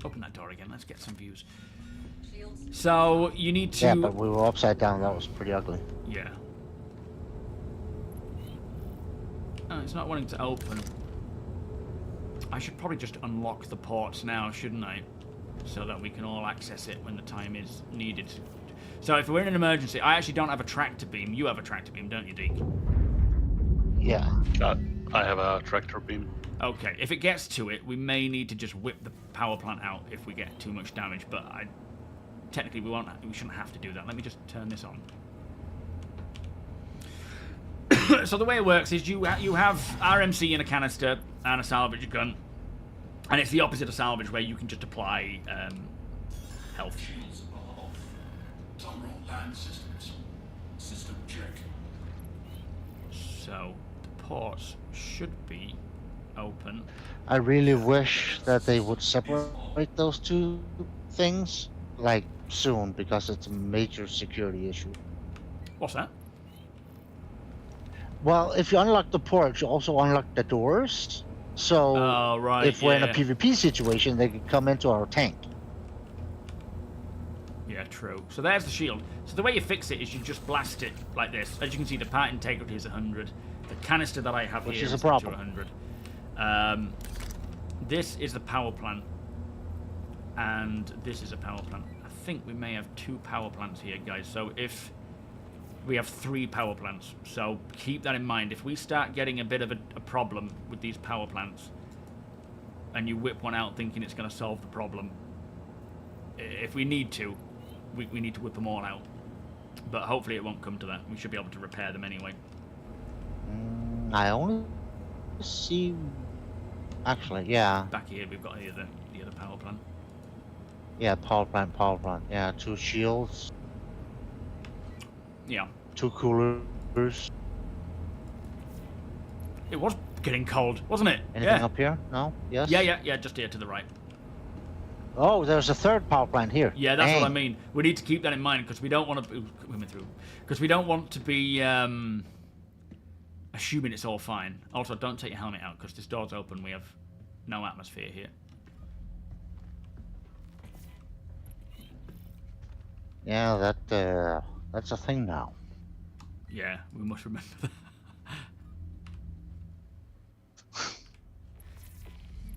Open that door again. Let's get some views. So you need to. Yeah, but we were upside down. That was pretty ugly. Yeah. Oh, it's not wanting to open. I should probably just unlock the ports now, shouldn't I? So that we can all access it when the time is needed. So if we're in an emergency, I actually don't have a tractor beam. You have a tractor beam, don't you, Deke? Yeah. I have a tractor beam. Okay, if it gets to it, we may need to just whip the power plant out if we get too much damage, but technically we shouldn't have to do that. Let me just turn this on. So the way it works is you have RMC in a canister and a salvage gun, and it's the opposite of salvage where you can just apply health. System check. So the ports should be open. I really wish that they would separate those two things, like, soon, because it's a major security issue. What's that? Well, if you unlock the ports, you also unlock the doors. So Oh, right, if we're in a yeah. PvP situation, they could come into our tank. Yeah, true. So there's the shield. So the way you fix it is you just blast it like this. As you can see, the part integrity is 100. The canister that I have Which here is a is problem. to 100. This is the power plant, and this is a power plant. I think we may have 2 power plants here, guys. So if we have 3 power plants, so keep that in mind. If we start getting a bit of a problem with these power plants, and you whip one out thinking it's going to solve the problem, if we need to, we need to whip them all out. But hopefully it won't come to that. We should be able to repair them anyway. I only see... Actually, yeah. Back here, we've got the other power plant. Yeah, power plant. Yeah, 2 shields. Yeah. 2 coolers. It was getting cold, wasn't it? Anything Yeah. up here? No? Yes? Yeah, just here to the right. Oh, there's a 3rd power plant here. Yeah, that's what I Dang. mean. We need to keep that in mind because we don't want to... Because we don't want to be assuming it's all fine. Also, don't take your helmet out because this door's open. We have no atmosphere here. Yeah, that's a thing now. Yeah, we must remember that.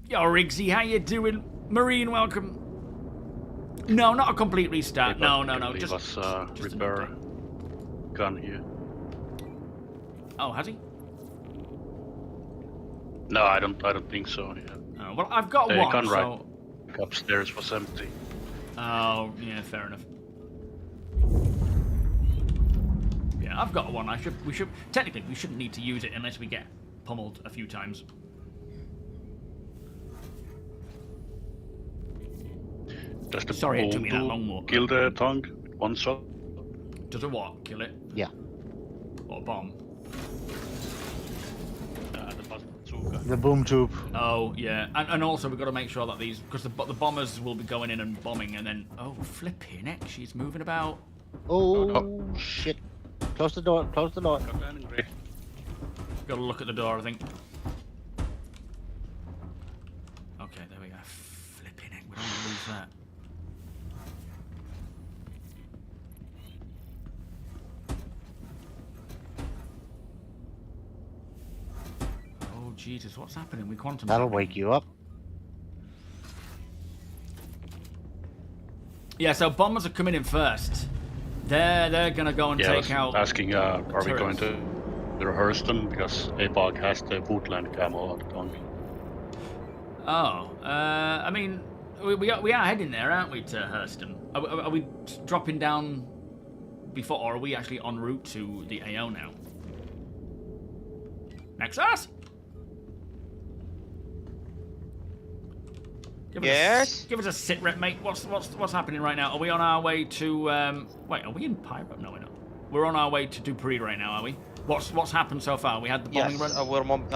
Yo, Riggsy, how you doing? Marine, welcome. No, not a complete restart. No. Leave Just us repair gun here. Oh, has he? No, I don't think so. Yeah. Oh, well, I've got one. Gun right So... upstairs was empty. Oh, yeah, fair enough. Yeah, I've got one. Technically, we shouldn't need to use it unless we get pummeled a few times. Does the Sorry it took me that Vanduul long walk. kill the tank with one shot? Does a what? Kill it? Yeah. Or a bomb? The boom tube. Oh, yeah. And also, we've got to make sure that these... Because the bombers will be going in and bombing, and then... Oh, flipping heck, she's moving about. Oh, shit. Close the door, close the door. Got to look at the door, I think. Okay, there we go. Flipping heck, we don't want to lose that. Oh, Jesus, what's happening? We quantum... That'll wake you up. Yeah, so bombers are coming in first. They're gonna go and Yeah, I take was out... asking, are we turrets. going to rehearse them? Because APOG has the woodland camo on the tank. Oh, I mean, we are heading there, aren't we, to Hurston? Are we dropping down before, or are we actually en route to the AO now? Nexus? Give us a sit rep, mate. What's happening right now? Are we on our way to? Wait, are we in Pyro? No, we're not. We're on our way to Dupree right now, are we? What's happened so far? We had the bombing run.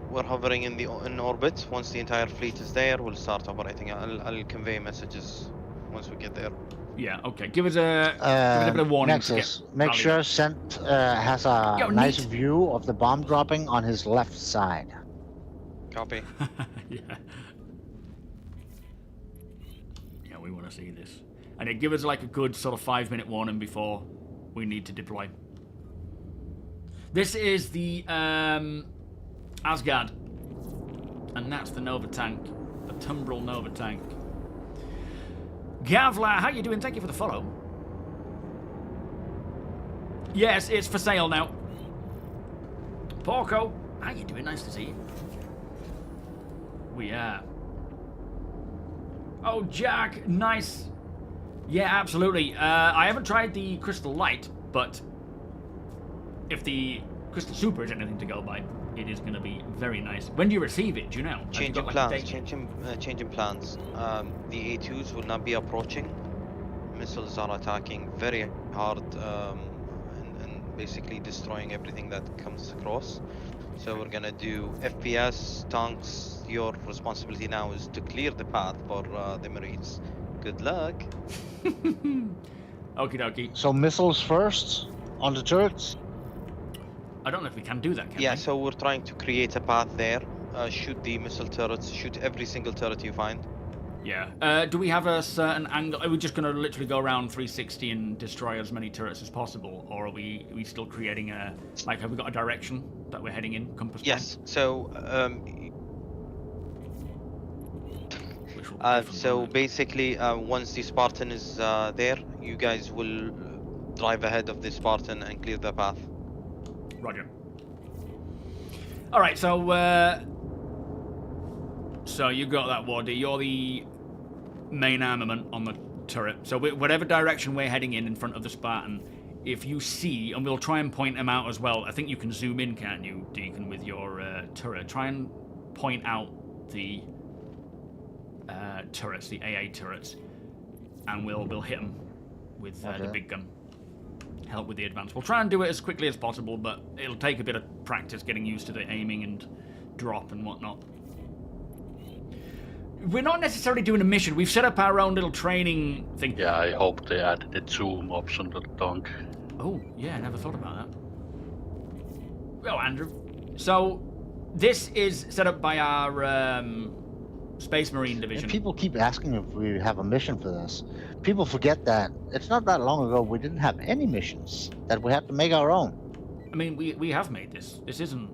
We're hovering in orbit. Once the entire fleet is there, we'll start operating. I'll convey messages once we get there. Yeah. Okay. Give us a bit of warning. Nexus, make sure Sent has a nice view of the bomb dropping on his left side. Copy. Yeah. Yeah, we want to see this, and it give us like a good sort of 5-minute warning before we need to deploy. This is the Asgard, and that's the Nova tank, the Tumbril Nova tank. Gavla, how you doing? Thank you for the follow. Yes, it's for sale now. Porco, how you doing? Nice to see you. We are. Oh, Jack, nice. Yeah, absolutely. I haven't tried the Crystal Light, but if the Crystal Super is anything to go by, it is going to be very nice. When do you receive it? Do you know? Changing plans. Changing plans. The A2s will not be approaching. Missiles are attacking very hard and basically destroying everything that comes across. So we're gonna do FPS, tanks. Your responsibility now is to clear the path for the Marines. Good luck. Okie dokie. So missiles first on the turrets? I don't know if we can do that, can we? Yeah, so we're trying to create a path there. Shoot the missile turrets. Shoot every single turret you find. Yeah. Do we have a certain angle? Are we just going to literally go around 360 and destroy as many turrets as possible? Or are we still creating a... Like, have we got a direction that we're heading in? Compass Yes. So, basically, once the Spartan is there, you guys will drive ahead of the Spartan and clear the path. Roger. All right, so you got that, Wardy. You're the main armament on the turret. So whatever direction we're heading in front of the Spartan, if you see, and we'll try and point them out as well. I think you can zoom in, can't you, Deacon, with your turret? Try and point out the turrets, the AA turrets, and we'll hit them with the big gun. Help with the advance. We'll try and do it as quickly as possible, but it'll take a bit of practice getting used to the aiming and drop and whatnot. We're not necessarily doing a mission. We've set up our own little training thing. Yeah, I hope they added the zoom option to the tank. Oh, yeah, I never thought about that. Well, Andrew. So, this is set up by our Space Marine division. And people keep asking if we have a mission for this. People forget that it's not that long ago we didn't have any missions, that we had to make our own. I mean, we have made this. This isn't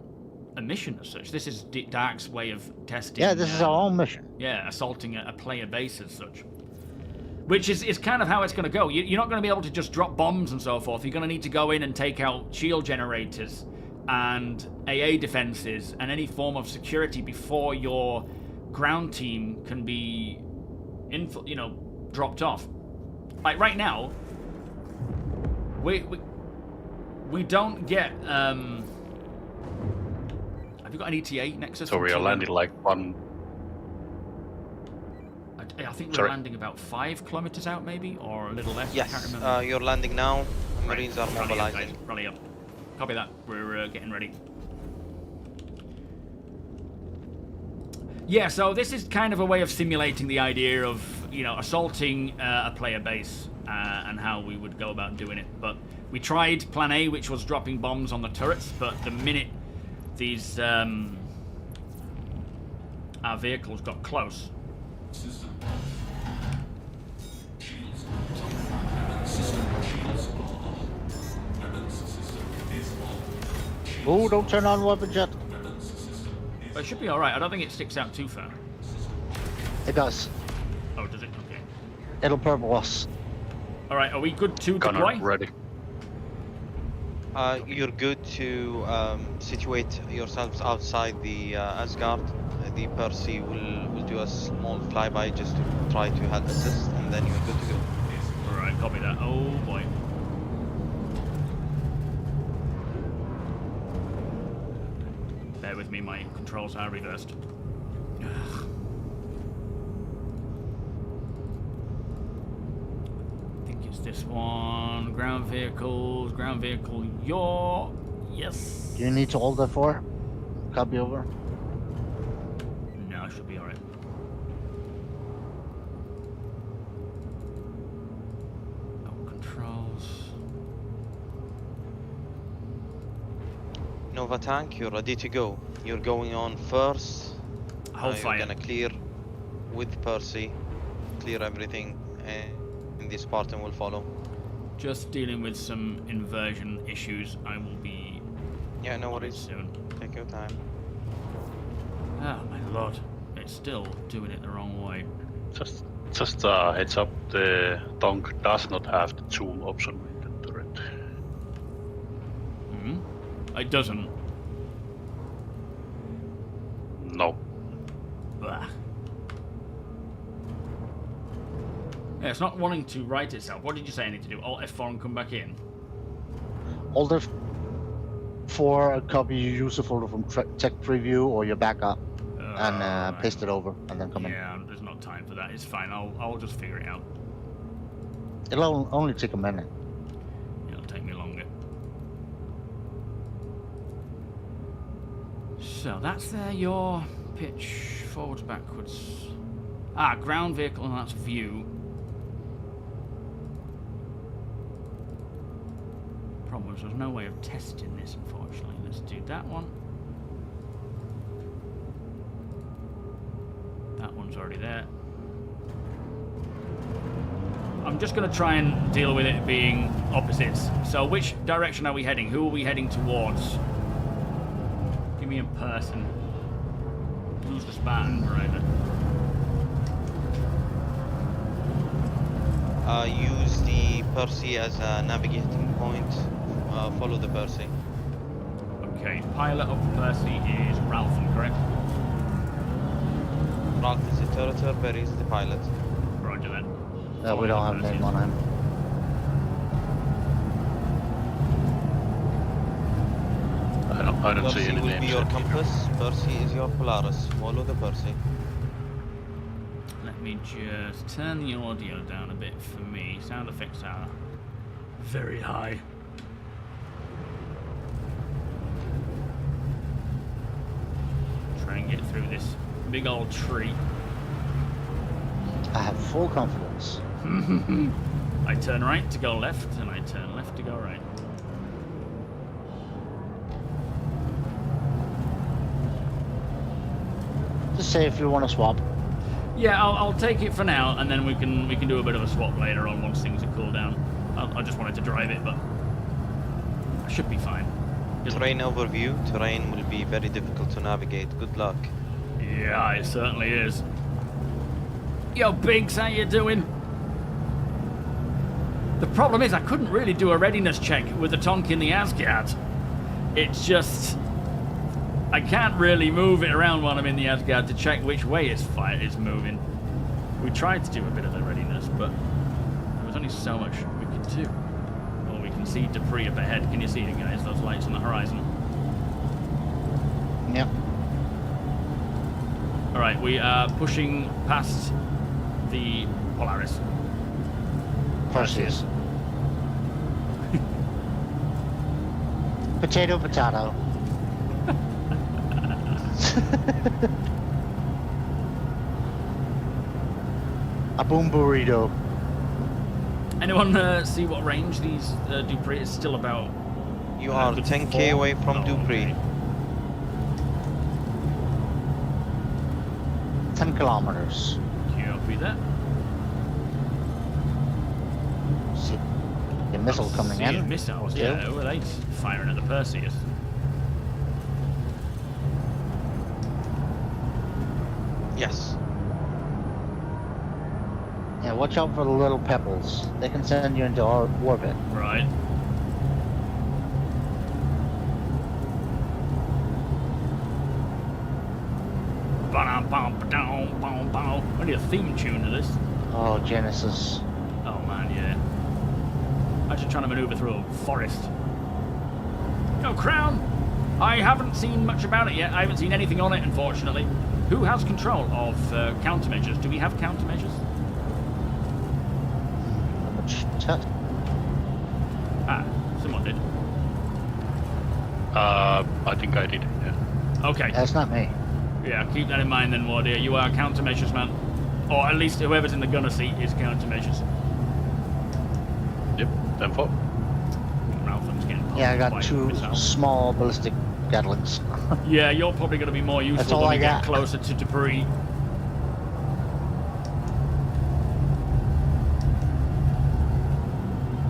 a mission as such. This is Dark's way of testing. Yeah, this is our own mission. Yeah, assaulting a player base as such. Which is kind of how it's going to go. You're not going to be able to just drop bombs and so forth. You're going to need to go in and take out shield generators and AA defenses and any form of security before your ground team can be, dropped off. Like right now, we don't get. Have you got an ETA, Nexus? So we are landing like one. I think we're landing about 5 kilometers out, maybe, or a little less. Yes. I can't remember. You're landing now. Marines are mobilizing. Rally up. Copy that. We're getting ready. Yeah, so this is kind of a way of simulating the idea of, assaulting a player base and how we would go about doing it. But we tried Plan A, which was dropping bombs on the turrets, but the minute these our vehicles got close. Oh, don't turn on weapon jet. It should be alright. I don't think it sticks out too far. It does. Oh, does it? Okay. It'll purple us. Alright, are we good to Gunner deploy? ready. You're good to situate yourselves outside the Asgard. the Percy will do a small flyby just to try to help assist, and then you're good to go. Alright, copy that. Oh boy. Bear with me, my controls are reversed. I think it's this one. Ground vehicles, ground vehicle, yes. Do you need to hold that for? Copy over. No, I should be alright. Controls. Nova tank, you're ready to go. You're going on first. Hold fire. You're gonna clear with Percy, clear everything, and the Spartan will follow. Just dealing with some inversion issues. I will be. Yeah, no worries. Soon. Take your time. Oh my lord! It's still doing it the wrong way. Just heads up, the donk does not have the zoom option in the turret. It doesn't. No. Blah. Yeah, it's not wanting to right itself. What did you say I need to do? Alt F4 and come back in? Hold it for a copy your user folder from tech preview or your backup, and paste it over, and then come in. Yeah, there's not time for that. It's fine. I'll just figure it out. It'll only take a minute. It'll take me longer. So that's there. Your pitch forwards, backwards. Ground vehicle, and that's view. Problem was there's no way of testing this, unfortunately. Let's do that one. That one's already there. I'm just going to try and deal with it being opposites. So which direction are we heading? Who are we heading towards? Give me a person. Who's the Spartan, driver? Use the Percy as a navigating point. Follow the Percy. Okay, pilot of the Percy is Ralph, correct? Ralph is the turreter, Perry is the pilot. Roger that. We don't have a name on him. I don't see Percy any will names. be your compass, Percy is your Polaris. Follow the Percy. Let me just turn the audio down a bit for me. Sound effects are very high. Try and get through this big old tree. I have full confidence. I turn right to go left, and I turn left to go right. Just say if you want to swap. Yeah, I'll take it for now, and then we can do a bit of a swap later on once things are cooled down. I just wanted to drive it, but I should be fine. Terrain overview. Terrain will be very difficult to navigate. Good luck. Yeah, it certainly is. Yo, Biggs, how you doing? The problem is I couldn't really do a readiness check with the Tonk in the Asgard. It's just... I can't really move it around while I'm in the Asgard to check which way its fire is moving. We tried to do a bit of the readiness, but there was only so much we could do. Well, we can see Dupree up ahead. Can you see it, guys? Those lights on the horizon. Yep. Alright, we are pushing past the Polaris. Perseus. Potato, potato. A boom burrito. Anyone see what range these Dupree is still about? You are 10k away from Dupree. Okay. 10 kilometers. Copy that. See the missile coming in. Missiles, yeah. Who are they firing at the Perseus? Yes. Yeah, watch out for the little pebbles. They can send you into orbit. Right. need a theme tune to this. Oh, Genesis. Oh man, yeah. Imagine trying to maneuver through a forest. Yo, Crown! I haven't seen much about it yet. I haven't seen anything on it, unfortunately. Who has control of countermeasures? Do we have countermeasures? Ah, someone did. I think I did, yeah. Okay. That's not me. Yeah, keep that in mind then, Wardeer. You are countermeasures, man. Or at least whoever's in the gunner seat is countermeasures. Yep, 10-4. Ralpham's getting Yeah, I got two small ballistic Gatlings. Yeah, you're probably going to be more useful when we get closer to Dupree.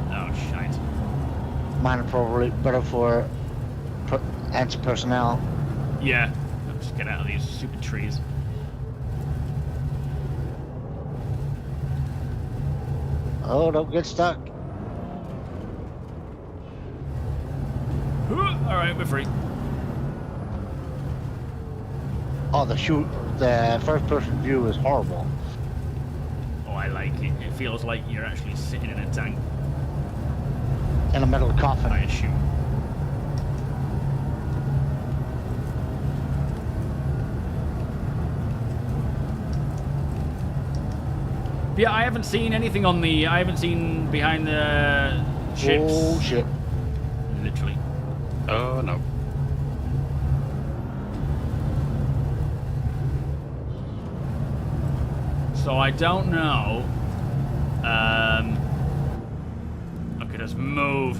Oh, shite. Mine are probably better for anti-personnel. Yeah, let's get out of these stupid trees. Oh, don't get stuck. Alright, we're free. Oh, the first-person view is horrible. Oh, I like it. It feels like you're actually sitting in a tank. In a metal coffin. I assume. Yeah, I haven't seen anything on the... I haven't seen behind the ships. Oh, shit. Literally. Oh, no. So I don't know. Okay, let's move.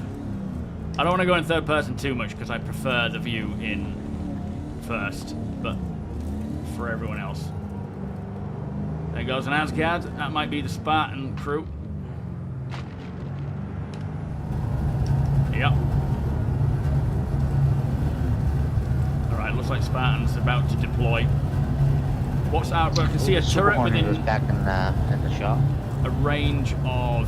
I don't want to go in third person too much because I prefer the view in first, but for everyone else. There goes an Asgard. That might be the Spartan crew. Yep. Alright, looks like Spartan's about to deploy. What's out? I can see a turret within back in the shop. A range of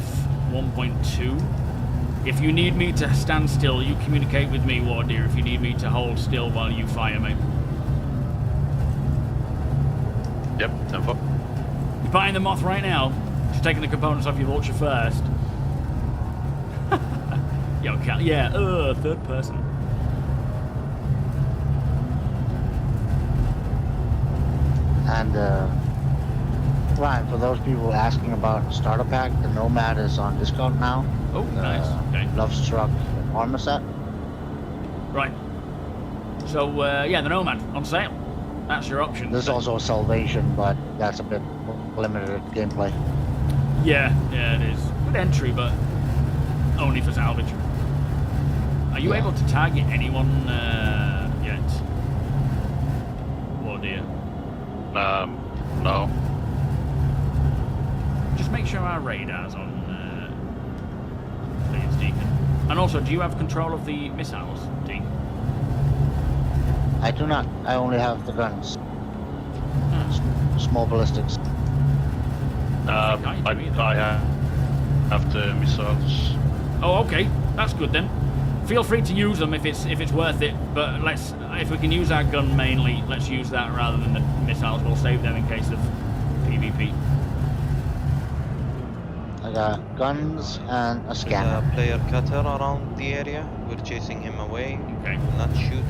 1.2. If you need me to stand still, you communicate with me, Wardeer. If you need me to hold still while you fire, mate. Yep, 10-4. You're buying the Moth right now. Just taking the components off your Vulture first. Yo, Cal. Yeah, third person. And Ryan, for those people asking about starter pack, the Nomad is on discount now. Oh, nice. Okay. Love Struck armor set. Right. So yeah, the Nomad on sale. That's your option. There's also a Salvation, but that's a bit limited gameplay. Yeah, it is. Good entry, but only for salvage. Are you able to target anyone yet? Wardeer? No. Just make sure our radar's on Leeds Deacon. And also, do you have control of the missiles, Deacon? I do not. I only have the guns. Small ballistics. I have the missiles. Oh, okay. That's good then. Feel free to use them if it's worth it. But if we can use our gun mainly, let's use that rather than the missiles. We'll save them in case of PvP. I got guns and a scanner. There's a player cutter around the area. We're chasing him away. Okay. Will not shoot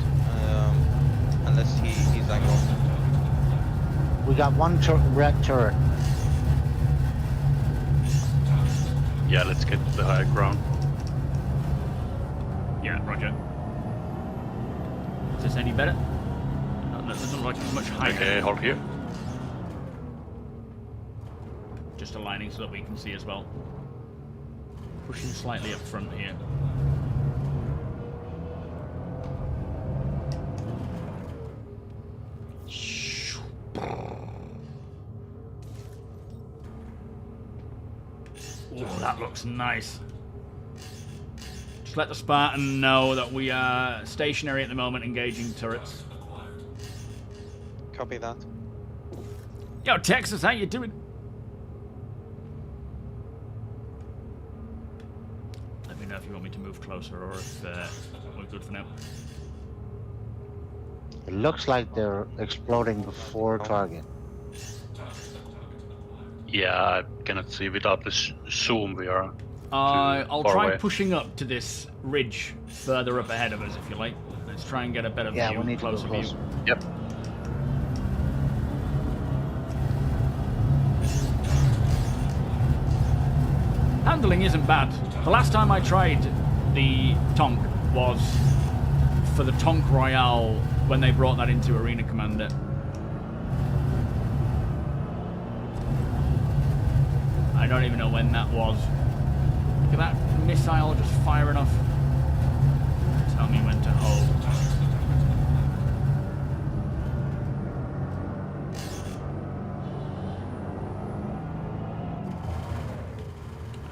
unless he's aggro. We got one red turret. Yeah, let's get to the high ground. Yeah, roger. Is this any better? No, that doesn't look like it's much higher. Okay, hold here. Just aligning so that we can see as well. Pushing slightly up front here. Oh, that looks nice. Just let the Spartan know that we are stationary at the moment, engaging turrets. Copy that. Yo, Texas, how you doing? Let me know if you want me to move closer or if we're good for now. It looks like they're exploding before target. Yeah, I cannot see without this zoom. We are. I'll far try away. pushing up to this ridge further up ahead of us, if you like. Let's try and get a better Yeah, view, we need to go closer view. closer. Yep. Handling isn't bad. The last time I tried the Tonk was for the Tonk Royale when they brought that into Arena Commander. I don't even know when that was. Look at that missile just firing off. Tell me when to hold.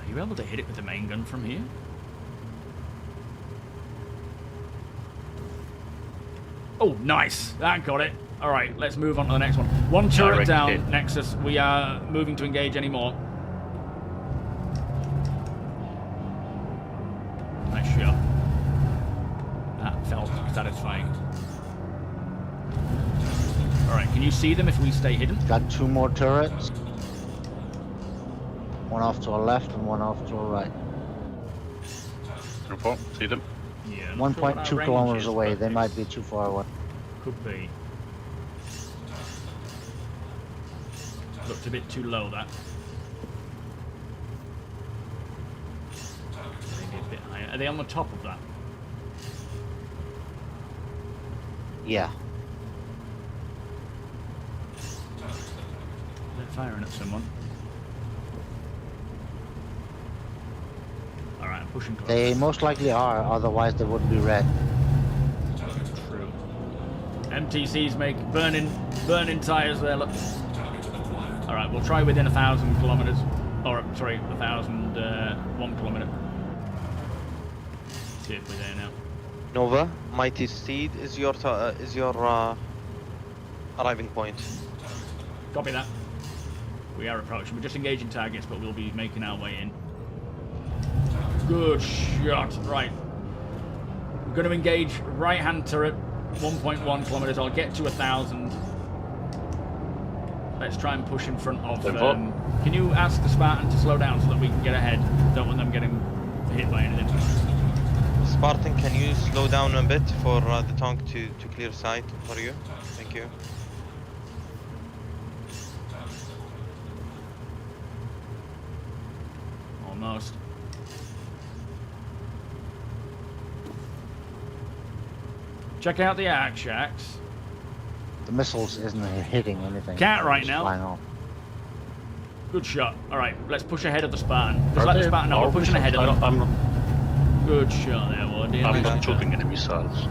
Are you able to hit it with the main gun from here? Oh, nice. That got it. All right, let's move on to the next one. One turret Direct down, hit. Nexus. We are moving to engage anymore. Nice shot. That felt satisfying. All right, can you see them if we stay hidden? Got 2 more turrets. One off to our left and one off to our right. Report. See them. Yeah. not sure what our 1.2 range kilometers is, away. but They it's- might be too far away. Could be. Looked a bit too low, that. Maybe a bit higher. Are they on the top of that? Yeah. They're firing at someone. Alright, I'm pushing close. They most likely are, otherwise they wouldn't be red. True. MTCs make burning tires there, look. Alright, we'll try within 1,000 kilometers. Or, sorry, 1,001 kilometer. See if we're there now. Nova, Mighty Steed is your arriving point. Copy that. We are approaching. We're just engaging targets, but we'll be making our way in. Good shot. Right. We're going to engage right-hand turret, 1.1 kilometers. I'll get to 1,000. Let's try and push in front of them. Can you ask the Spartan to slow down so that we can get ahead? Don't want them getting hit by anything. Spartan, can you slow down a bit for the tank to clear sight for you? Thank you. Almost. Check out the arc shacks. The missiles isn't hitting anything. Can't right Just now. flying off. Good shot. All right, let's push ahead of the Spartan. Just let the Spartan know we're pushing ahead of them. I'm Good shot there, Wardy. I'm not shooting any missiles.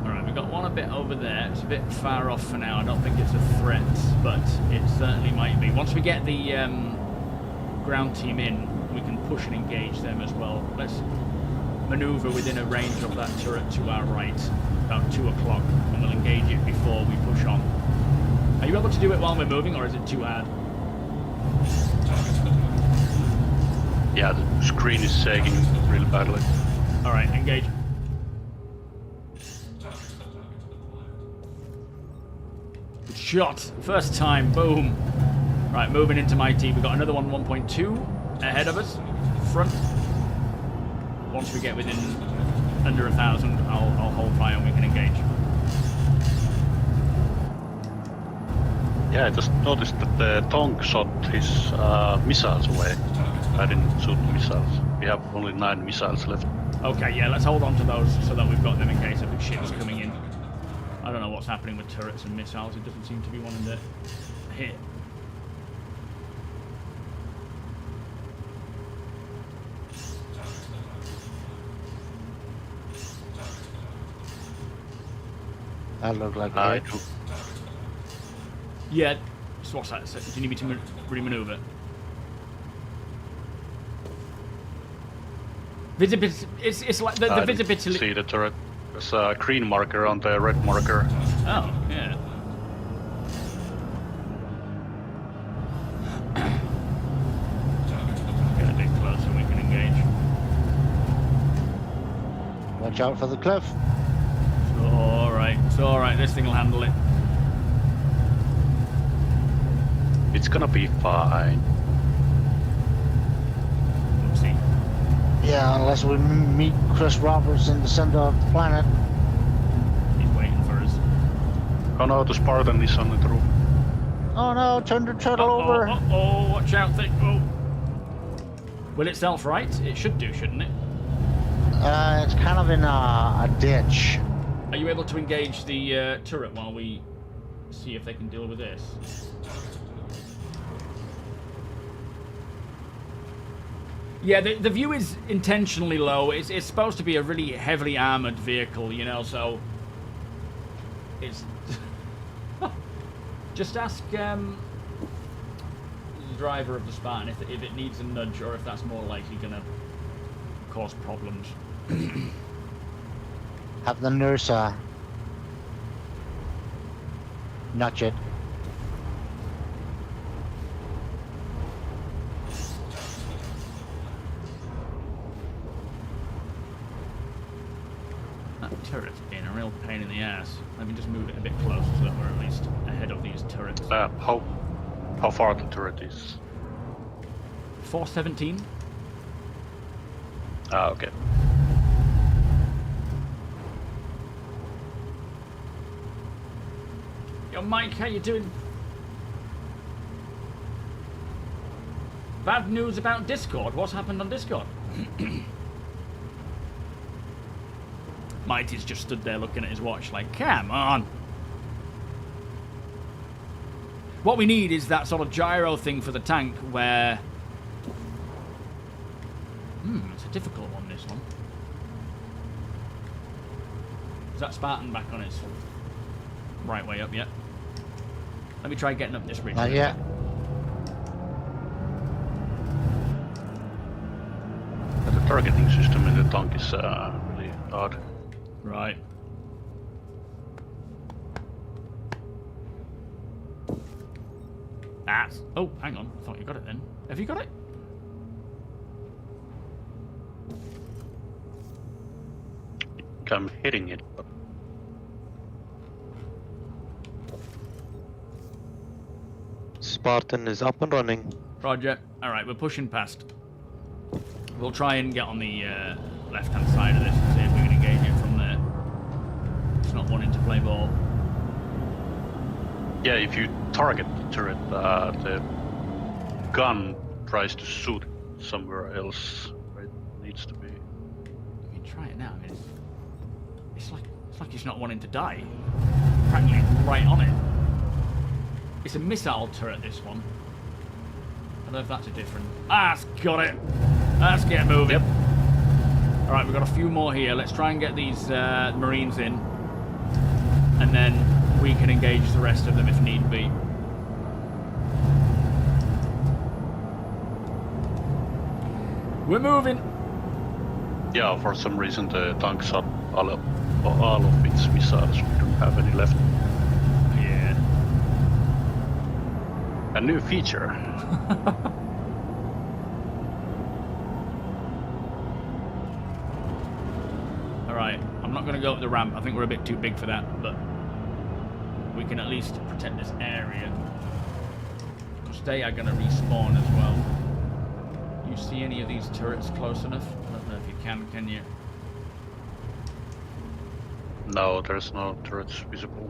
Alright, we've got one a bit over there. It's a bit far off for now. I don't think it's a threat, but it certainly might be. Once we get the ground team in, we can push and engage them as well. Let's maneuver within a range of that turret to our right, about 2 o'clock, and we'll engage it before we push on. Are you able to do it while we're moving, or is it too hard? Yeah, the screen is sagging really badly. Alright, engage. Good shot. First time. Boom. Right, moving into my team. We've got another one, 1.2 ahead of us. Front. Once we get within under 1,000, I'll hold fire and we can engage. Yeah, I just noticed that the Tonk shot his missiles away. I didn't shoot the missiles. We have only 9 missiles left. Okay, yeah, let's hold on to those so that we've got them in case of the ships coming in. I don't know what's happening with turrets and missiles. It doesn't seem to be wanting to hit. That looked like I a hit. do. Yeah. So what's that? So do you need me to remaneuver? Visibility. It's like the I didn't visibility. see the turret. There's a green marker on the red marker. Oh, yeah. Get a bit closer, we can engage. Watch out for the cliff. Alright, it's alright, this thing will handle it. It's gonna be fine. Let's see. Yeah, unless we meet Chris Roberts in the center of the planet. He's waiting for us. Oh no, the Spartan is on the roof. Oh no, turn the turtle over. Uh-oh, watch out, thing. Oh. Will it self-right? It should do, shouldn't it? It's kind of in a ditch. Are you able to engage the turret while we see if they can deal with this? Yeah, the view is intentionally low. It's supposed to be a really heavily armored vehicle, you know, so it's just ask the driver of the Spartan if it needs a nudge or if that's more likely gonna cause problems. Have the nurse nudge it. That turret's being a real pain in the ass. Let me just move it a bit closer so that we're at least ahead of these turrets. How far the turret is? 417. Ah, okay. Yo, Mike, how you doing? Bad news about Discord. What's happened on Discord? Mighty's just stood there looking at his watch like, come on. What we need is that sort of gyro thing for the tank where... it's a difficult one, this one. Is that Spartan back on its right way up yet? Let me try getting up this ridge. Not yet. The targeting system in the tank is really odd. Right. Oh, hang on. I thought you got it then. Have you got it? I'm hitting it, but... Spartan is up and running. Roger. Alright, we're pushing past. We'll try and get on the left-hand side of this and see if we can engage it from there. It's not wanting to play ball. Yeah, if you target the turret, the gun tries to shoot somewhere else where it needs to be. We can try it now. I mean, it's like it's not wanting to die. Practically right on it. It's a missile turret, this one. I don't know if that's a different... Ah, it's got it! Let's get moving. Yep. Alright, we've got a few more here. Let's try and get these Marines in. And then we can engage the rest of them if need be. We're moving! Yeah, for some reason the tank shot all of its missiles. We don't have any left. Yeah. A new feature. Alright, I'm not going to go up the ramp. I think we're a bit too big for that, but we can at least protect this area. Because they are going to respawn as well. You see any of these turrets close enough? I don't know if you can you? No, there's no turrets visible.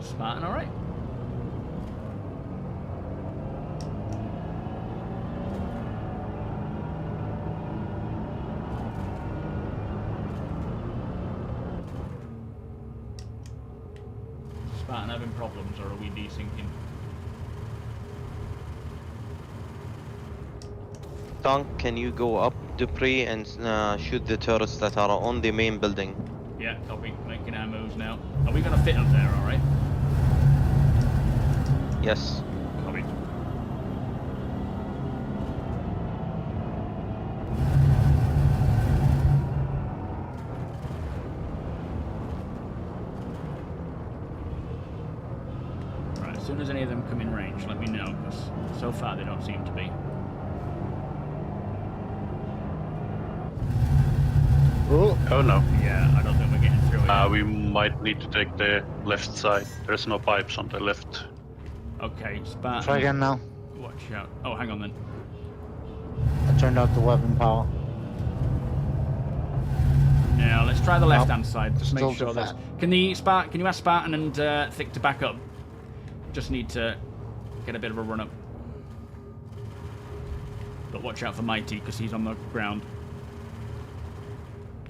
Spartan, alright? Spartan having problems, or are we desyncing? Tank, can you go up Dupree and shoot the turrets that are on the main building? Yeah, copy. Making our moves now. Are we going to fit up there, alright? Yes. Copy. Right, as soon as any of them come in range, let me know, because so far they don't seem to be. Oh no. Yeah, I don't think we're getting through it. We might need to take the left side. There's no pipes on the left Okay, Spartan. Try again now. Watch out. Oh, hang on then. I turned off the weapon power. Now let's try the left-hand side. Just Still make sure too there's. fat. Can you ask Spartan and Thick to back up? Just need to get a bit of a run up. But watch out for Mighty because he's on the ground.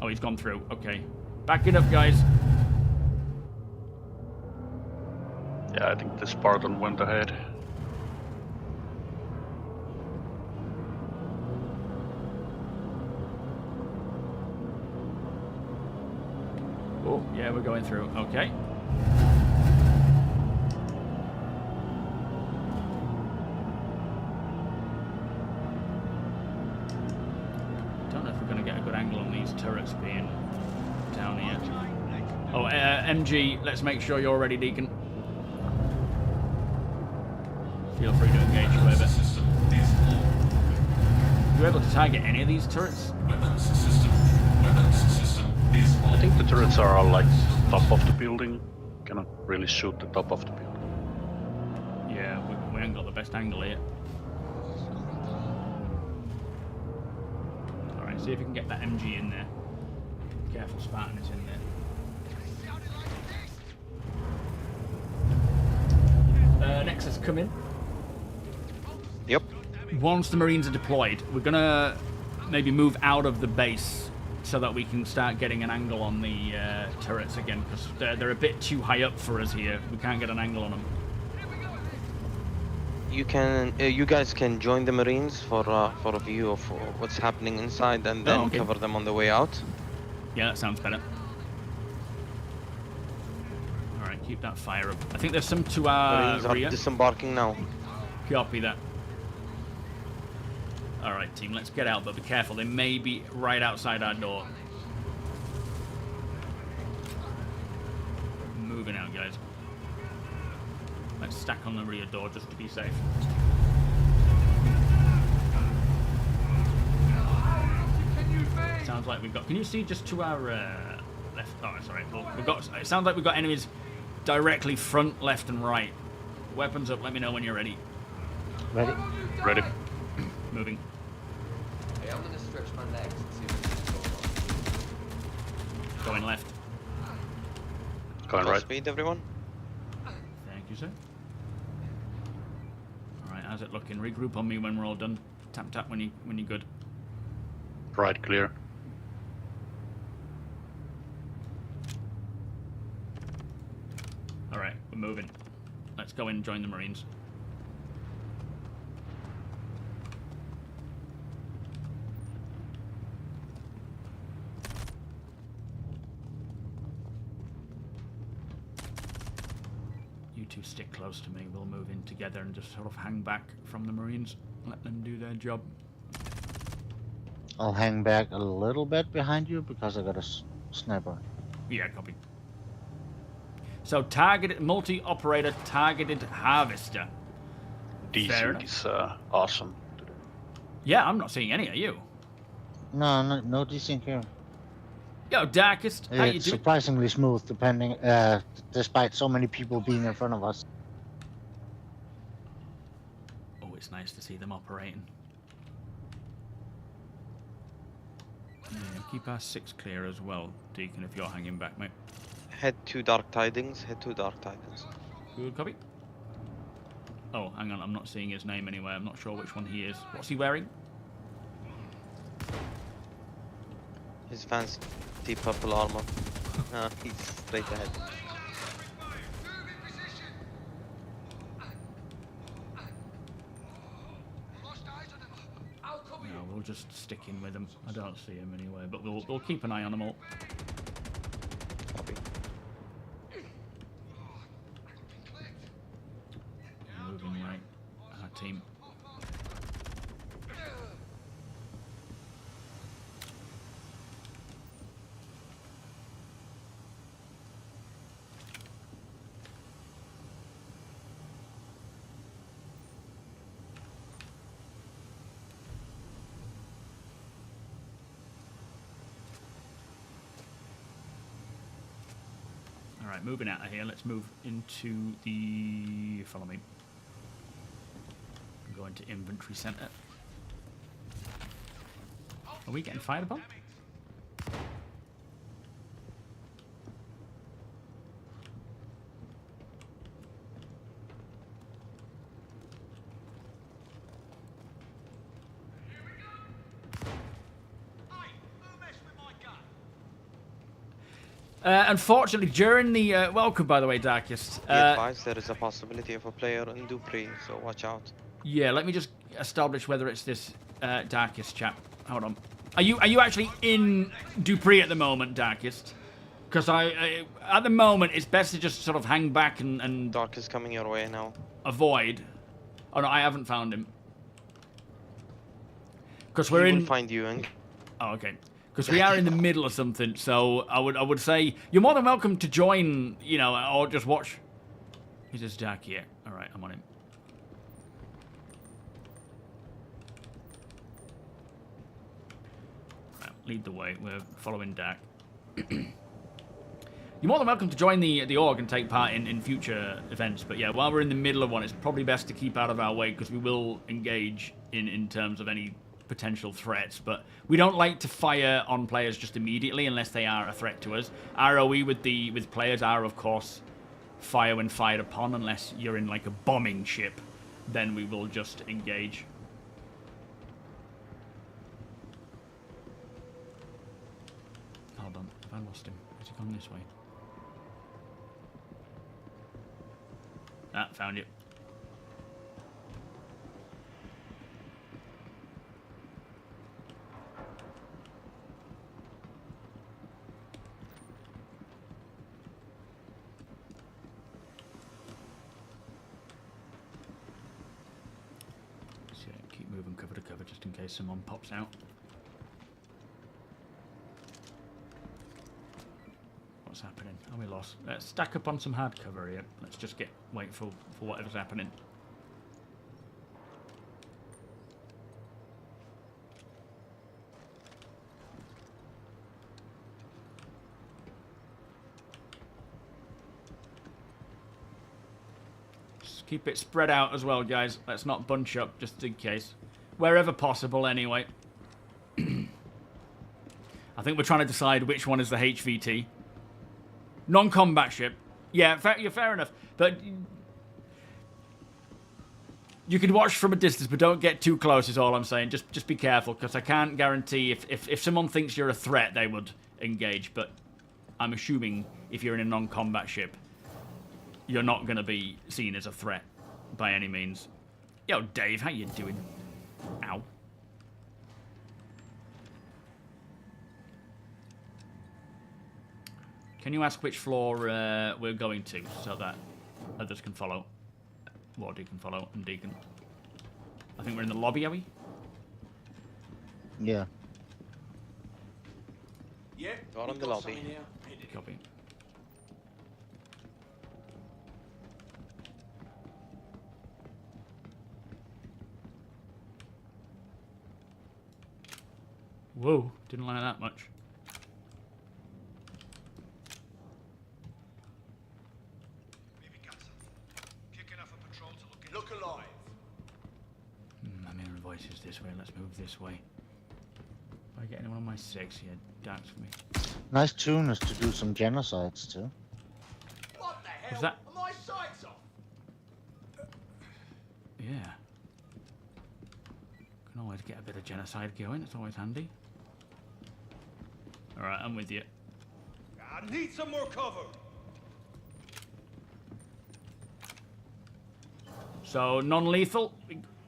Oh, he's gone through. Okay, back it up, guys. Yeah, I think the Spartan went ahead. Oh, yeah, we're going through. Okay. Don't know if we're going to get a good angle on these turrets being down here. Oh, MG, let's make sure you're ready, Deacon. Feel free to engage whoever. You able to target any of these turrets? I think the turrets are all like top of the building. Cannot really shoot the top of the building. Yeah, we ain't got the best angle here. Alright, see if you can get that MG in there. Careful, Spartan is in there. Nexus, come in. Yep. Once the Marines are deployed, we're gonna maybe move out of the base so that we can start getting an angle on the turrets again, because they're a bit too high up for us here. We can't get an angle on them. You can, you guys can join the Marines for a view of what's happening inside, and then cover them on the way out. Yeah, that sounds better. All right, keep that fire up. I think there's some to our Marines are rear. disembarking now. Copy that. All right, team, let's get out, but be careful. They may be right outside our door. Moving out, guys. Let's stack on the rear door just to be safe. Sounds like we've got. Can you see just to our left? Oh, sorry. Well, we've got. It sounds like we've got enemies directly front, left, and right. Weapons up. Let me know when you're ready. Ready. Ready. Moving. Hey, I'm gonna stretch my legs and see what's going on. Going left. Going right. Speed, everyone. Thank you, sir. All right, how's it looking? Regroup on me when we're all done. Tap tap when you're good. Right, clear. All right, we're moving. Let's go in and join the Marines. You two stick close to me. We'll move in together and just sort of hang back from the Marines. Let them do their job. I'll hang back a little bit behind you because I got a sniper. Yeah, copy. So targeted, multi-operator targeted harvester. Decent is awesome. Yeah, I'm not seeing any. Are you? No desync here. Yo, Darkest, how you It's doing? surprisingly smooth, despite so many people being in front of us. Oh, it's nice to see them operating. Yeah, keep our 6 clear as well, Deacon, if you're hanging back, mate. Head to Dark Tidings. Head to Dark Tidings. Good copy. Oh, hang on, I'm not seeing his name anywhere. I'm not sure which one he is. What's he wearing? His fancy purple armor. He's straight ahead. No, we'll just stick in with him. I don't see him anywhere, but we'll keep an eye on them all. Copy. Moving right. Our team. Alright, moving out of here. Let's move into the... Follow me. go into inventory center. Are we getting fired upon? Unfortunately, during the welcome, by the way, Darkest. Be advised, there is a possibility of a player in Dupree, so watch out. Yeah, let me just establish whether it's this Darkest chap. Hold on. Are you actually in Dupree at the moment, Darkest? Because at the moment it's best to just sort of hang back and Dark is coming your way now. Avoid. Oh no, I haven't found him. Because we're in. Will find you, Eng. Oh, okay. Because we are in the middle of something, so I would say you're more than welcome to join, you know, or just watch. Is this Dark here? All right, I'm on him. Right, lead the way. We're following Dark. You're more than welcome to join the org and take part in future events. But yeah, while we're in the middle of one, it's probably best to keep out of our way because we will engage in terms of any potential threats, but we don't like to fire on players just immediately unless they are a threat to us. ROE with players are, of course, fire when fired upon, unless you're in like a bombing ship, then we will just engage. Hold on, have I lost him? Has he gone this way? Ah, found you. Moving cover to cover just in case someone pops out. What's happening? Are we lost? Let's stack up on some hard cover here. Let's just wait for whatever's happening. Keep it spread out as well, guys. Let's not bunch up, just in case. Wherever possible, anyway. I think we're trying to decide which one is the HVT. Non-combat ship. Yeah, fair enough. But you can watch from a distance, but don't get too close, is all I'm saying. Just be careful, because I can't guarantee if someone thinks you're a threat, they would engage. But I'm assuming if you're in a non-combat ship, you're not going to be seen as a threat by any means. Yo, Dave, how you doing? Ow. Can you ask which floor we're going to so that others can follow? Wardy can follow and Deacon. I think we're in the lobby, are we? Yeah. Yeah. We're in the lobby. Copy. Whoa, didn't like that much. Look alive. My mirror voice is this way. Let's move this way. If I get anyone on my 6, yeah, Dark's for me. Nice tune is to do some genocides too. What the hell? What's that? Are my sights off? Yeah. Can always get a bit of genocide going. It's always handy. Alright, I'm with you. I need some more cover. So, non-lethal,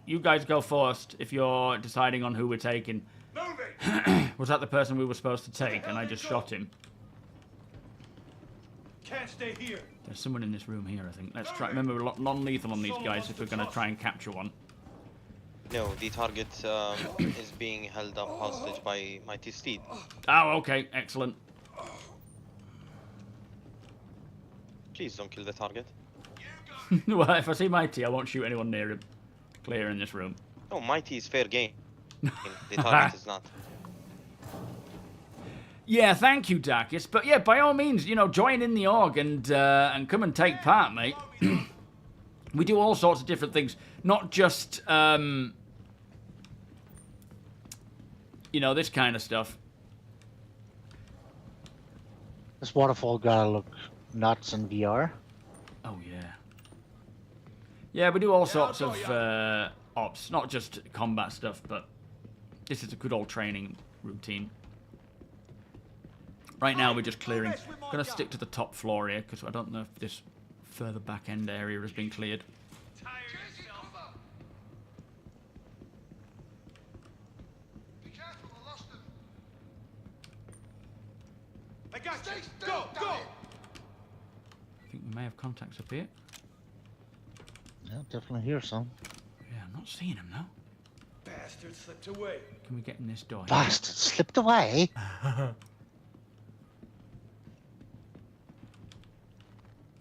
you guys go first if you're deciding on who we're taking. Was that the person we were supposed to take and I just shot him? Can't stay here. There's someone in this room here, I think. Let's try. Remember, we're non-lethal on these guys if we're going to try and capture one. No, the target is being held up hostage by Mighty Steed. Oh, okay. Excellent. Please don't kill the target. Well, if I see Mighty, I won't shoot anyone near him. Clear in this room. No, Mighty is fair game. The target is not. Yeah, thank you, Darkest. But yeah, by all means, you know, join in the org and come and take part, mate. We do all sorts of different things, not just, you know, this kind of stuff. This waterfall gotta look nuts in VR. Oh, yeah. Yeah, we do all sorts of ops, not just combat stuff, but this is a good old training routine. Right now, we're just clearing. I'm going to stick to the top floor here, because I don't know if this further back end area has been cleared. I got you. Go, go. I think we may have contacts up here. Yeah, definitely hear some. Yeah, I'm not seeing him now. Bastard slipped away. Can we get in this door here? Bastard slipped away.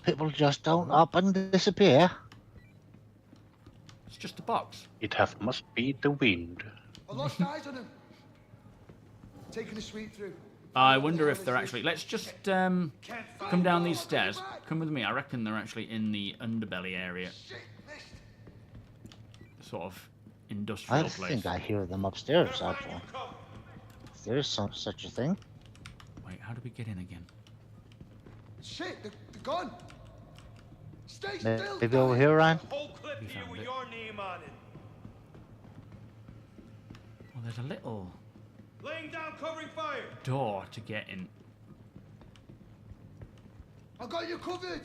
People just don't up and disappear. It's just a box. It must be the wind. I lost eyes on him. Taking a sweep through. I wonder if they're actually... Let's just come down these stairs. Come with me. I reckon they're actually in the underbelly area. Sort of industrial place. I think I hear them upstairs, actually. If there's such a thing. Wait, how do we get in again? Shit, they're gone. Stay still. Maybe over here, Ryan? Whole clip here with your name on it. Well, there's a little Laying down covering fire. door to get in. I got you covered.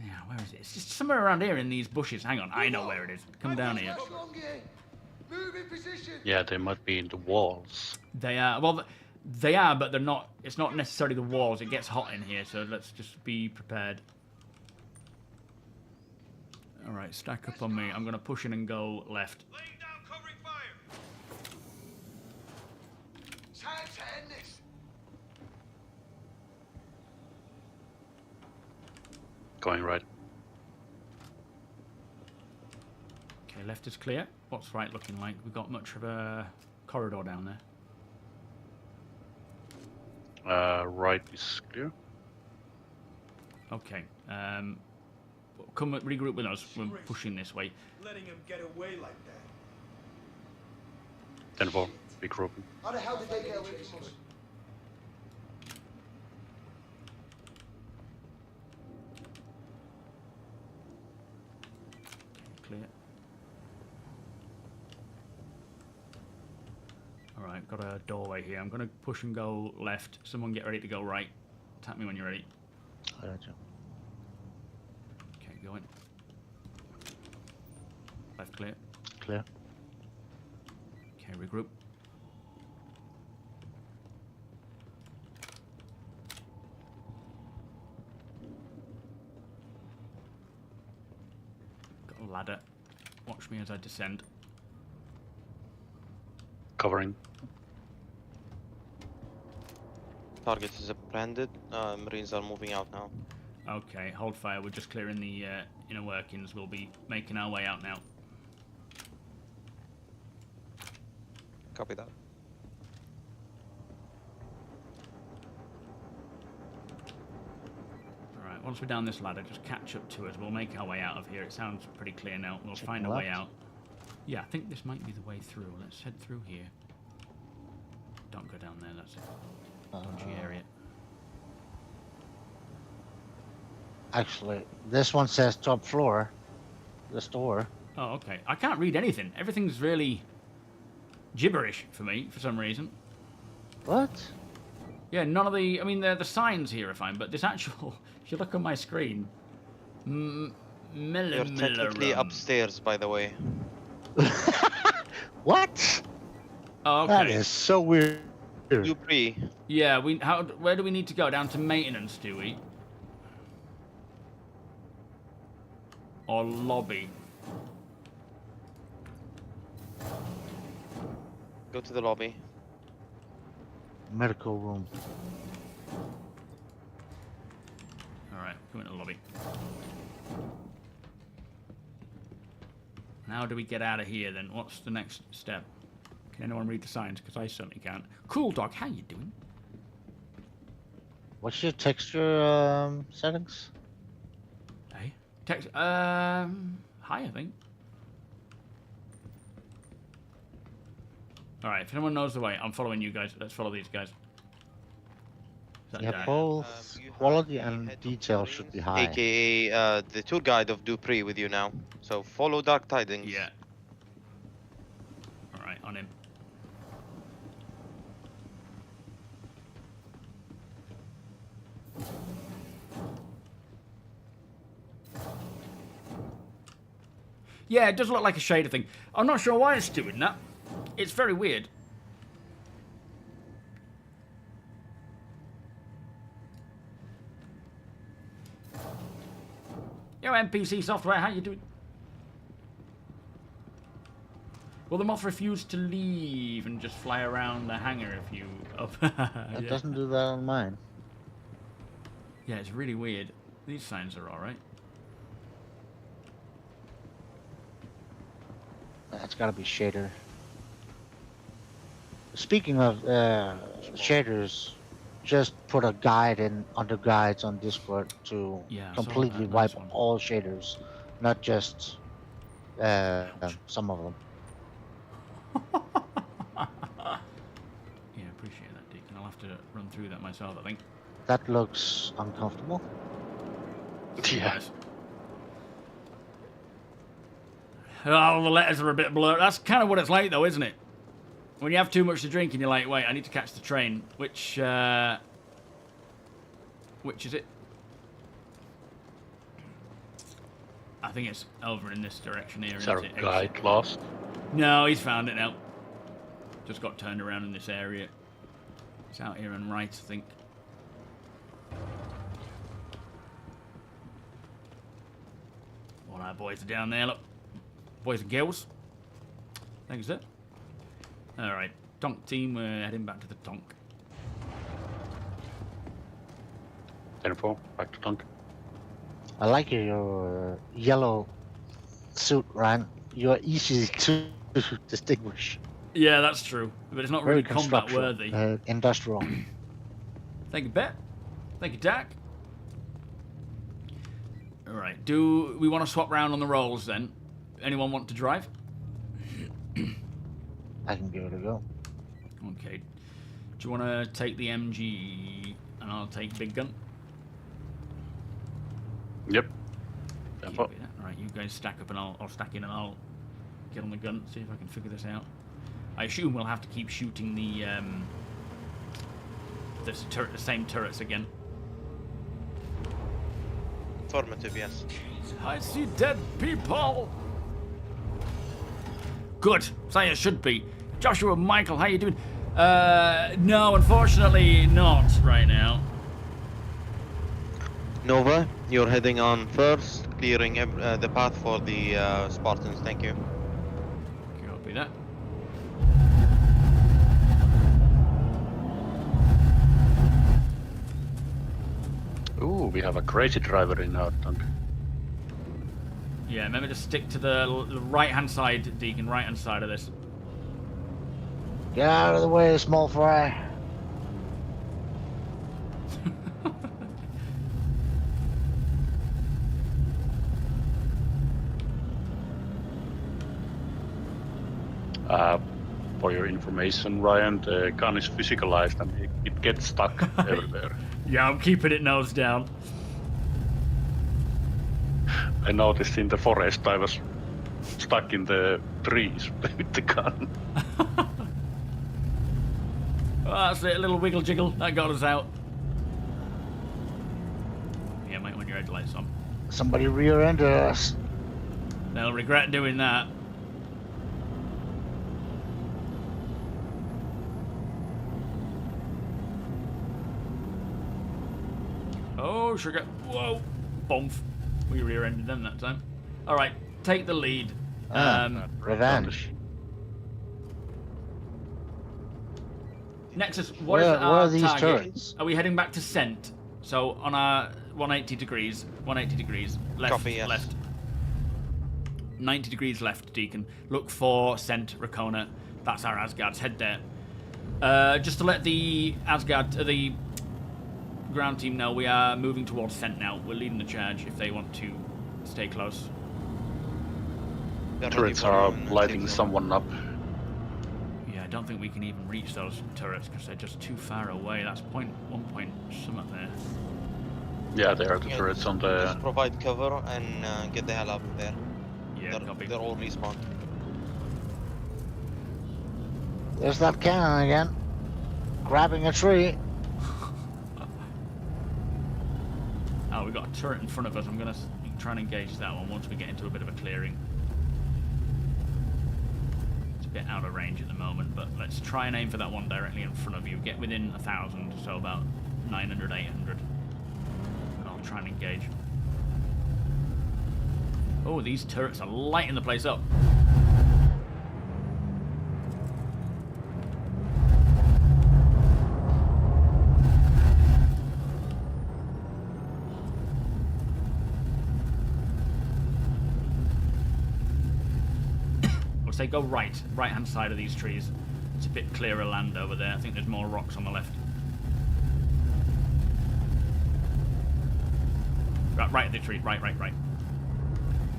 Yeah, where is it? It's just somewhere around here in these bushes. Hang on, I know where it is. Come down here. Move in position. Yeah, they might be in the walls. They are. Well, they are, but they're not. It's not necessarily the walls. It gets hot in here, so let's just be prepared. All right, stack up on me. I'm gonna push in and go left. Laying down covering fire. Time to end this. Going right. Okay, left is clear. What's right looking like? We've got much of a corridor down there. Right is clear. Okay. Come regroup with us. We're pushing this way. Letting him get away like that. 10-4, regrouping. How the hell did they get away from us? Clear. Alright, got a doorway here. I'm going to push and go left. Someone get ready to go right. Tap me when you're ready. I got you. Okay, go in. Left clear. Clear. Okay, regroup. Got a ladder. Watch me as I descend. Covering. Target is branded. Marines are moving out now. Okay, hold fire. We're just clearing the inner workings. We'll be making our way out now. Copy that. Alright, once we're down this ladder, just catch up to us. We'll make our way out of here. It sounds pretty clear now. We'll find a way out. Yeah, I think this might be the way through. Let's head through here. Don't go down there. That's a dodgy area. Actually, this one says top floor. This door. Oh, okay. I can't read anything. Everything's really gibberish for me, for some reason. What? Yeah, none of the... I mean, the signs here are fine, but this actual... If you look on my screen... You're technically upstairs, by the way. What? Oh, okay. That is so weird. Dupree. Yeah, where do we need to go? Down to maintenance, do we? Or lobby? Go to the lobby. Medical room. Alright, come into the lobby. Now do we get out of here then? What's the next step? Can anyone read the signs? Because I certainly can't. Cool dog, how you doing? What's your texture settings? Hey? high, I think. Alright, if anyone knows the way, I'm following you guys. Let's follow these guys. Yeah, both quality and detail should be high. AKA the tour guide of Dupree with you now. So follow Dark Tidings. Yeah. Alright, on him. Yeah, it does look like a shader thing. I'm not sure why it's doing that. It's very weird. Yo, NPC software, how you doing? Will the moth refuse to leave and just fly around the hangar if you... Oh, It doesn't do that on mine. Yeah, it's really weird. These signs are alright. It's gotta be shader. Speaking of shaders, just put a guide in under guides on Discord to completely wipe all shaders, not just some of them. Yeah, appreciate that, Deacon. I'll have to run through that myself, I think. That looks uncomfortable. Yeah. Oh, the letters are a bit blurred. That's kind of what it's like, though, isn't it? When you have too much to drink and you're like, wait, I need to catch the train. Which is it? I think it's over in this direction here. Is our guide lost? No, he's found it now. Just got turned around in this area. It's out here on right, I think. All our boys are down there, look. Boys and girls. Thanks, sir. Alright, Tonk team, we're heading back to the Tonk. 10-4, back to Tonk. I like your yellow suit, Ryan. You're easy to distinguish. Yeah, that's true. But it's not Very really combat worthy. Industrial. Thank you, Bet. Thank you, Dak. Alright, do we want to swap round on the rolls then? Anyone want to drive? I can give it a go. Okay. Do you want to take the MG and I'll take big gun? Yep. Alright, you guys stack up and I'll stack in and I'll get on the gun, see if I can figure this out. I assume we'll have to keep shooting the same turrets again. Affirmative, yes. I see dead people. Good. So it should be. Joshua, Michael, how you doing? No, unfortunately not right now. Nova, you're heading on first, clearing the path for the Spartans. Thank you. Copy that. Ooh, we have a crazy driver in our tank. Yeah, remember to stick to the right-hand side, Deacon, right-hand side of this. Get out of the way, small fry. For your information, Ryan, the gun is physicalized and it gets stuck everywhere. Yeah, I'm keeping it nose down. I noticed in the forest I was stuck in the trees with the gun. Oh, that's it, a little wiggle jiggle. That got us out. Yeah, might want your headlights on. Somebody rear-ended us. They'll regret doing that. Oh, sugar. Whoa. Boomf. We rear-ended them that time. Alright, take the lead. Revenge. Nexus, Where are these target? turrets? Are we heading back to Scent? So on our 180 degrees, left, Copy, yes. left. 90 degrees left, Deacon. Look for Scent, Rakona. That's our Asgards. Head there. Just to let the the ground team know, we are moving towards Scent now. We're leading the charge if they want to stay close. Turrets are lighting someone up. Yeah, I don't think we can even reach those turrets because they're just too far away. That's one point something there. Yeah, there are the turrets on the... Just provide cover and get the hell out of there. Yeah, they're all respawned. There's that cannon again. Grabbing a tree. Oh, we've got a turret in front of us. I'm going to try and engage that one once we get into a bit of a clearing. It's a bit out of range at the moment, but let's try and aim for that one directly in front of you. Get within 1,000, so about 900, 800. And I'll try and engage. Oh, these turrets are lighting the place up. Say go right hand side of these trees. It's a bit clearer land over there. I think there's more rocks on the left. Right at the tree, right.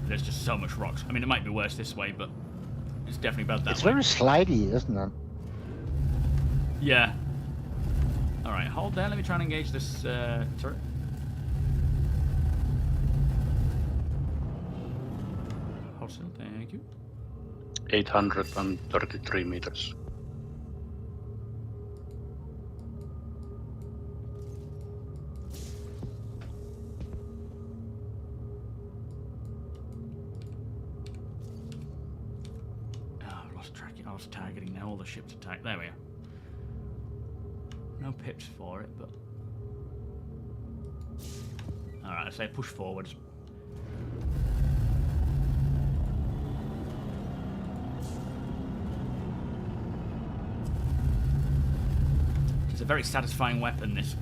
There's just so much rocks. I mean, it might be worse this way, but it's definitely bad that way. It's very slidey, isn't it? Yeah. Alright, hold there. Let me try and engage this turret. Hold still, thank you. 833 meters. Oh, I've lost track. I was targeting now. All the ships attack. There we are. No pips for it, but... Alright, I say push forwards. It's a very satisfying weapon, this.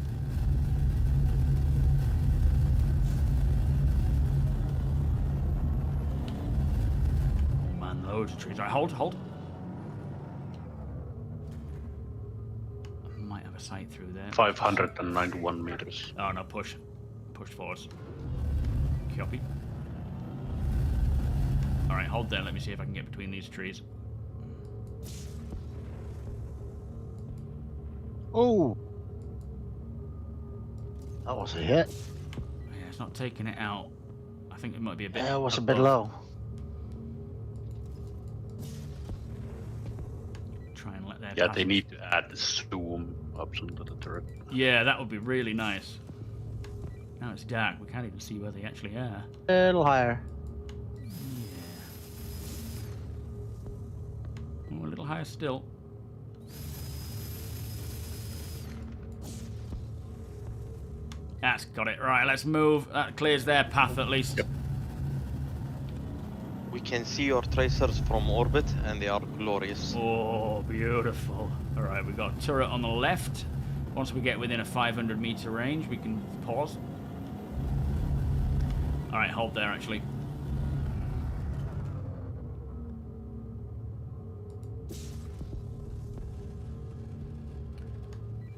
Oh man, loads of trees. All right, hold. I might have a sight through there. 591 meters. Oh no, push forwards. Copy. All right, hold there. Let me see if I can get between these trees. Oh, that was a hit. Yeah, it's not taking it out. I think it might be a bit. Yeah, it was above. a bit low. Try and let their Yeah, pass. they need to add the zoom option to the turret. Yeah, that would be really nice. Now it's dark. We can't even see where they actually are. A little higher. Yeah. Oh, a little higher still. That's got it. Right, let's move. That clears their path at least. Yep. We can see your tracers from orbit and they are glorious. Oh, beautiful. Alright, we've got a turret on the left. Once we get within a 500 meter range, we can pause. Alright, hold there actually.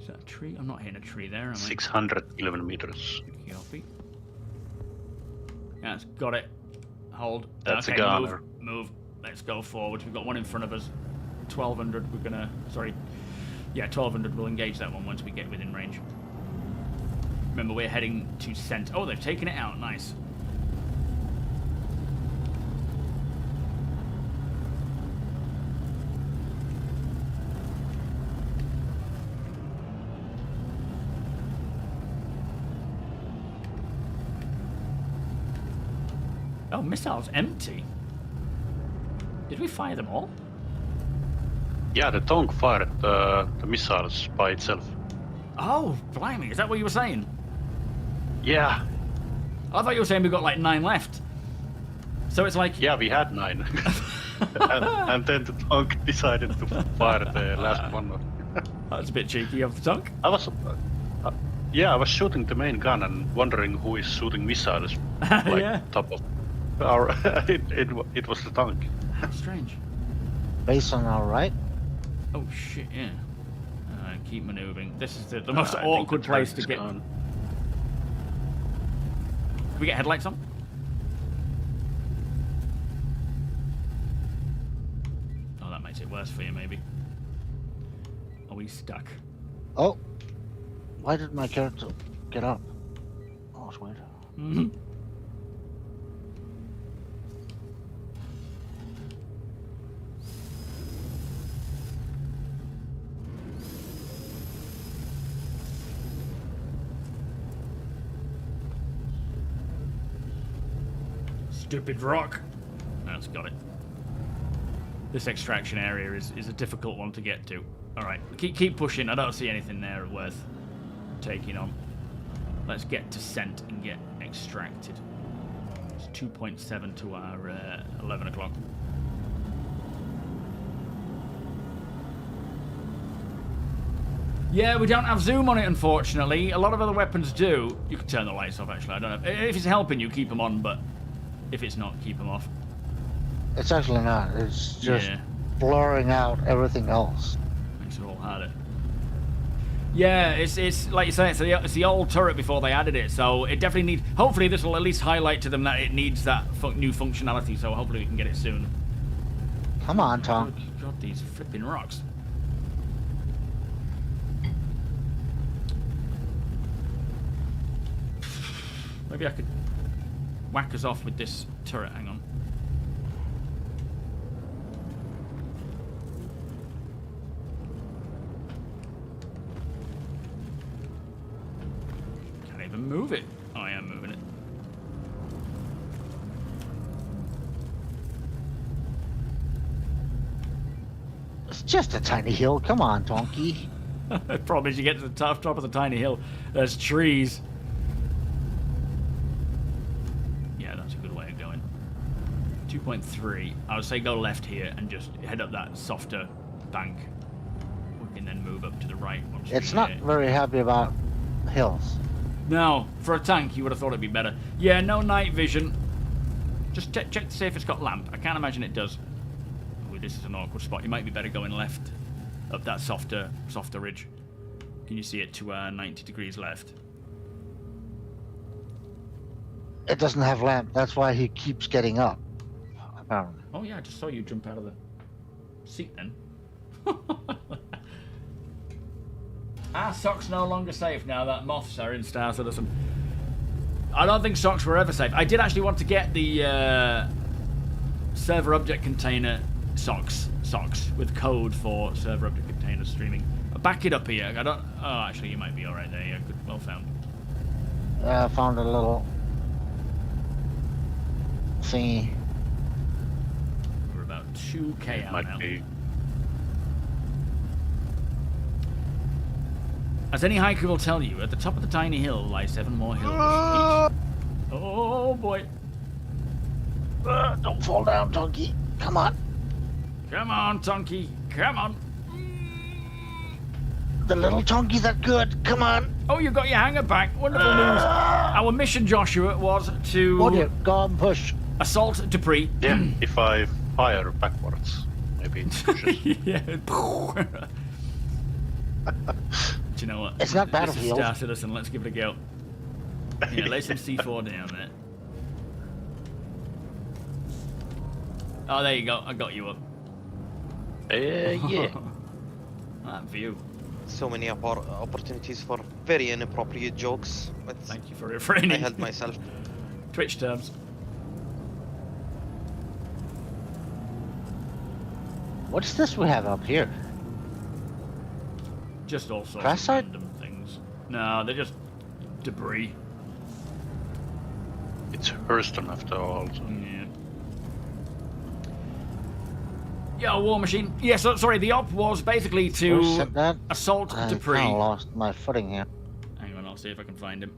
Is that a tree? I'm not hitting a tree there, am I? 611 meters. Copy. That's got it. Hold. That's okay, a gunner. Move. Let's go forward. We've got one in front of us. 1200. We're gonna. Sorry. Yeah, 1200. We'll engage that one once we get within range. Remember, we're heading to center. Oh, they've taken it out. Nice. Oh, missiles empty. Did we fire them all? Yeah, the tank fired the missiles by itself. Oh, blimey. Is that what you were saying? Yeah. I thought you were saying we got like 9 left. So it's like... Yeah, we had 9. and then the tank decided to fire the last one. That's a bit cheeky of the tank. I was shooting the main gun and wondering who is shooting missiles. Like Yeah. top of our... it was the tank. How strange. Base on our right. Oh shit, yeah. Keep maneuvering. This is the most I awkward think the place tank to is get... gone. Can we get headlights on? makes it worse for you, maybe. Are we stuck? Oh, why did my character get up? Oh, it's weird. Mm-hmm. Stupid rock. That's got it. This extraction area is a difficult one to get to. Alright, keep pushing. I don't see anything there worth taking on. Let's get to scent and get extracted. It's 2.7 to our 11 o'clock. Yeah, we don't have zoom on it, unfortunately. A lot of other weapons do. You can turn the lights off, actually. I don't know. If it's helping you, keep them on, but if it's not, keep them off. It's actually not. It's just blurring out everything else. Makes it all harder. Yeah, it's like you say, it's the old turret before they added it, so it definitely needs... Hopefully this will at least highlight to them that it needs that new functionality, so hopefully we can get it soon. Come on, Tom. God, these flipping rocks. Maybe I could whack us off with this turret. Hang on. Can't even move it. Oh, I am moving it. It's just a tiny hill. Come on, donkey. The problem is you get to the top of the tiny hill. There's trees. 2.3. I would say go left here and just head up that softer bank. We can then move up to the right. It's not very happy about hills. No, for a tank you would have thought it'd be better. Yeah, no night vision. Just check to see if it's got lamp. I can't imagine it does. Oh, this is an awkward spot. You might be better going left up that softer ridge. Can you see it to 90 degrees left? It doesn't have lamp. That's why he keeps getting up. Apparently. Oh yeah, I just saw you jump out of the seat then. Are socks no longer safe now that moths are in Star Citizen? I don't think socks were ever safe. I did actually want to get the server object container socks with code for server object container streaming. Back it up here. I don't. Oh, actually, you might be all right there. Yeah, good, well found. I found a little thingy. 2k out now. As any hiker will tell you, at the top of the tiny hill lie 7 more hills. Oh boy. Don't fall down, Tonky. Come on. Come on, Tonky. Come on. The little Tonky's that good. Come on. Oh, you got your hanger back. Wonderful news. Our mission, Joshua, was to go and push. Assault Dupree. Yeah, if I fire backwards, maybe it pushes. Yeah. Do you know what? It's not Battlefield. Star Citizen, let's give it a go. Yeah, lay some C4 down there. Oh, there you go. I got you up. Yeah. That view. So many opportunities for very inappropriate jokes. But thank you for refraining. I held myself. Twitch terms. What's this we have up here? Just all sorts Crash of site? random things. No, they're just debris. It's Hurston after all. So. Yeah. Yeah, War Machine. Yeah, so, sorry, the op was basically to assault Dupree. I kind of lost my footing here. Hang on, I'll see if I can find him.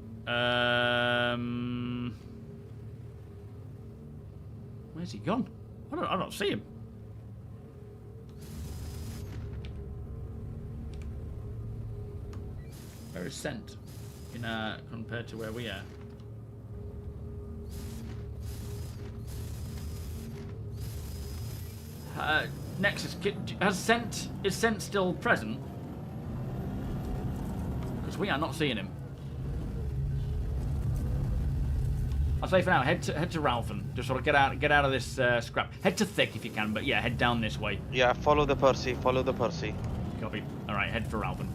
Where's he gone? I don't see him. Where is Scent in compared to where we are? Nexus, is Scent still present? Because we are not seeing him. I'll say for now, head to Ralphin. Just sort of get out of this scrap. Head to Thick if you can, but yeah, head down this way. Yeah, follow the Percy. Follow the Percy. Copy. All right, head for Ralphin.